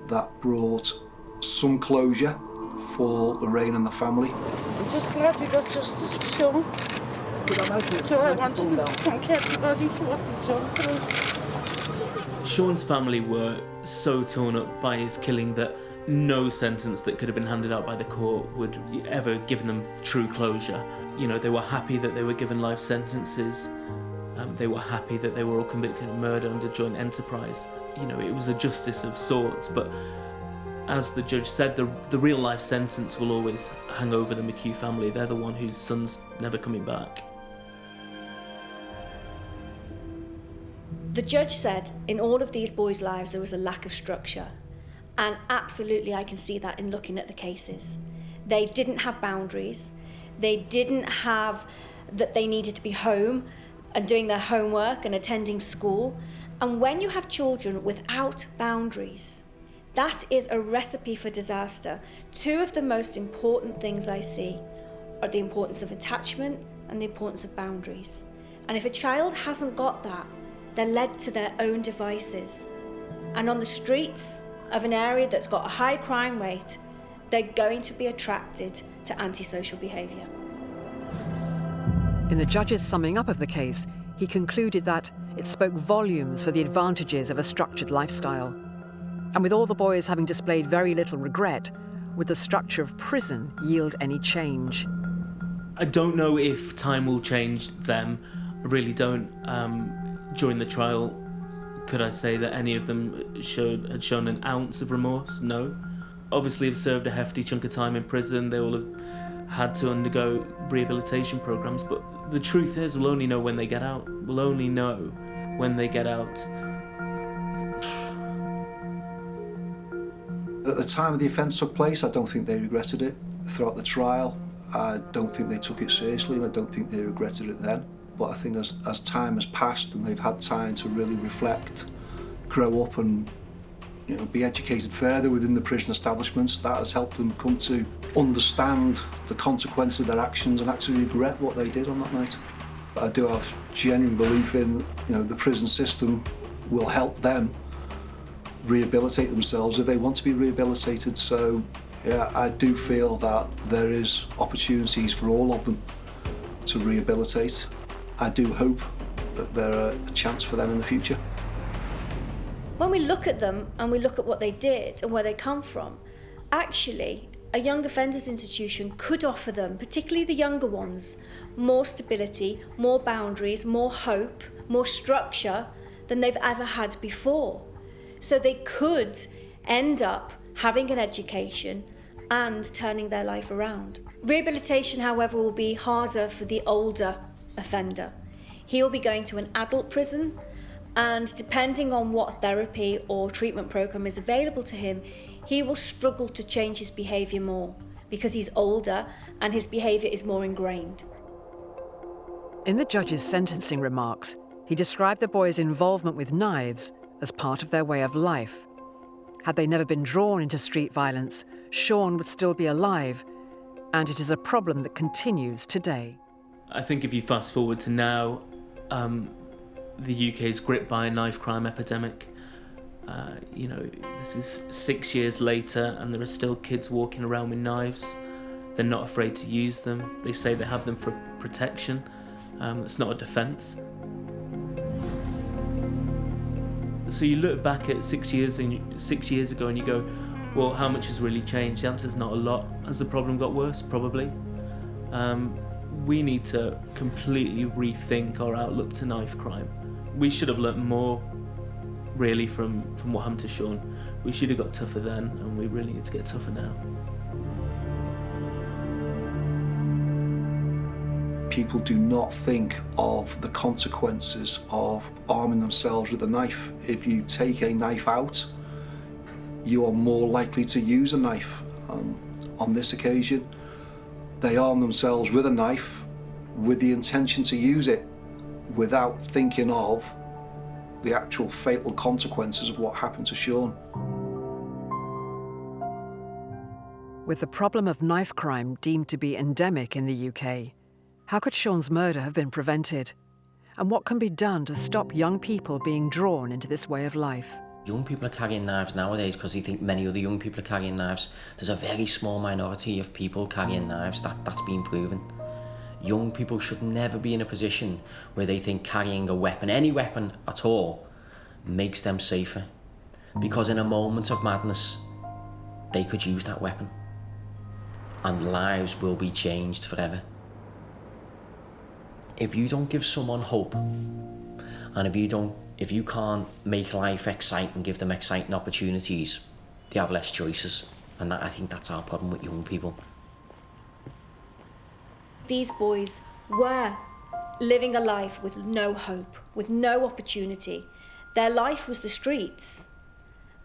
That brought some closure for Lorraine and the family. I'm just glad we got justice for Sean. So I wanted to thank everybody for what they've done for us. Sean's family were so torn up by his killing that no sentence that could have been handed out by the court would ever give them true closure. You know, they were happy that they were given life sentences. They were happy that they were all convicted of murder under joint enterprise. You know, it was a justice of sorts, but as the judge said, the real life sentence will always hang over the McHugh family. They're the one whose son's never coming back. The judge said in all of these boys' lives there was a lack of structure, and absolutely I can see that in looking at the cases. They didn't have boundaries. They didn't have that they needed to be home and doing their homework and attending school. And when you have children without boundaries, that is a recipe for disaster. 2 of the most important things I see are the importance of attachment and the importance of boundaries. And if a child hasn't got that, they're led to their own devices. And on the streets of an area that's got a high crime rate, they're going to be attracted to antisocial behaviour. In the judge's summing up of the case, he concluded that it spoke volumes for the advantages of a structured lifestyle. And with all the boys having displayed very little regret, would the structure of prison yield any change? I don't know if time will change them. I really don't. During the trial, could I say that any of them had shown an ounce of remorse? No. obviously have served a hefty chunk of time in prison. They will have had to undergo rehabilitation programs, but the truth is we'll only know when they get out. We'll only know when they get out. At the time of the offence took place, I don't think they regretted it. Throughout the trial, I don't think they took it seriously, and I don't think they regretted it then. But I think as time has passed and they've had time to really reflect, grow up and be educated further within the prison establishments, that has helped them come to understand the consequence of their actions and actually regret what they did on that night. But I do have genuine belief in the prison system will help them rehabilitate themselves if they want to be rehabilitated. So yeah, I do feel that there is opportunities for all of them to rehabilitate. I do hope that there are a chance for them in the future. When we look at them and we look at what they did and where they come from, actually a young offenders institution could offer them, particularly the younger ones, more stability, more boundaries, more hope, more structure than they've ever had before. So they could end up having an education and turning their life around. Rehabilitation, however, will be harder for the older offender. He'll be going to an adult prison, and depending on what therapy or treatment program is available to him, he will struggle to change his behaviour more because he's older and his behaviour is more ingrained. In the judge's sentencing remarks, he described the boys' involvement with knives as part of their way of life. Had they never been drawn into street violence, Sean would still be alive, and it is a problem that continues today. I think if you fast forward to now, the UK is gripped by a knife crime epidemic. This is 6 years later and there are still kids walking around with knives. They're not afraid to use them. They say they have them for protection. It's not a defence. So you look back at 6 years ago and you go, well, how much has really changed? The answer's not a lot. Has the problem got worse? Probably. We need to completely rethink our outlook to knife crime. We should have learnt more, really, from what happened to Sean. We should have got tougher then, and we really need to get tougher now. People do not think of the consequences of arming themselves with a knife. If you take a knife out, you are more likely to use a knife. On this occasion, they arm themselves with a knife with the intention to use it without thinking of the actual fatal consequences of what happened to Sean. With the problem of knife crime deemed to be endemic in the UK, how could Sean's murder have been prevented? And what can be done to stop young people being drawn into this way of life? Young people are carrying knives nowadays because they think many other young people are carrying knives. There's a very small minority of people carrying knives, that's been proven. Young people should never be in a position where they think carrying a weapon, any weapon at all, makes them safer. Because in a moment of madness, they could use that weapon. And lives will be changed forever. If you don't give someone hope, and if you can't make life exciting, give them exciting opportunities, they have less choices. And I think that's our problem with young people. These boys were living a life with no hope, with no opportunity. Their life was the streets.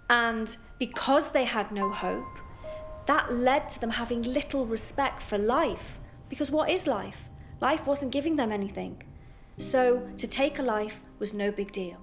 And because they had no hope, that led to them having little respect for life. Because what is life? Life wasn't giving them anything. So to take a life was no big deal.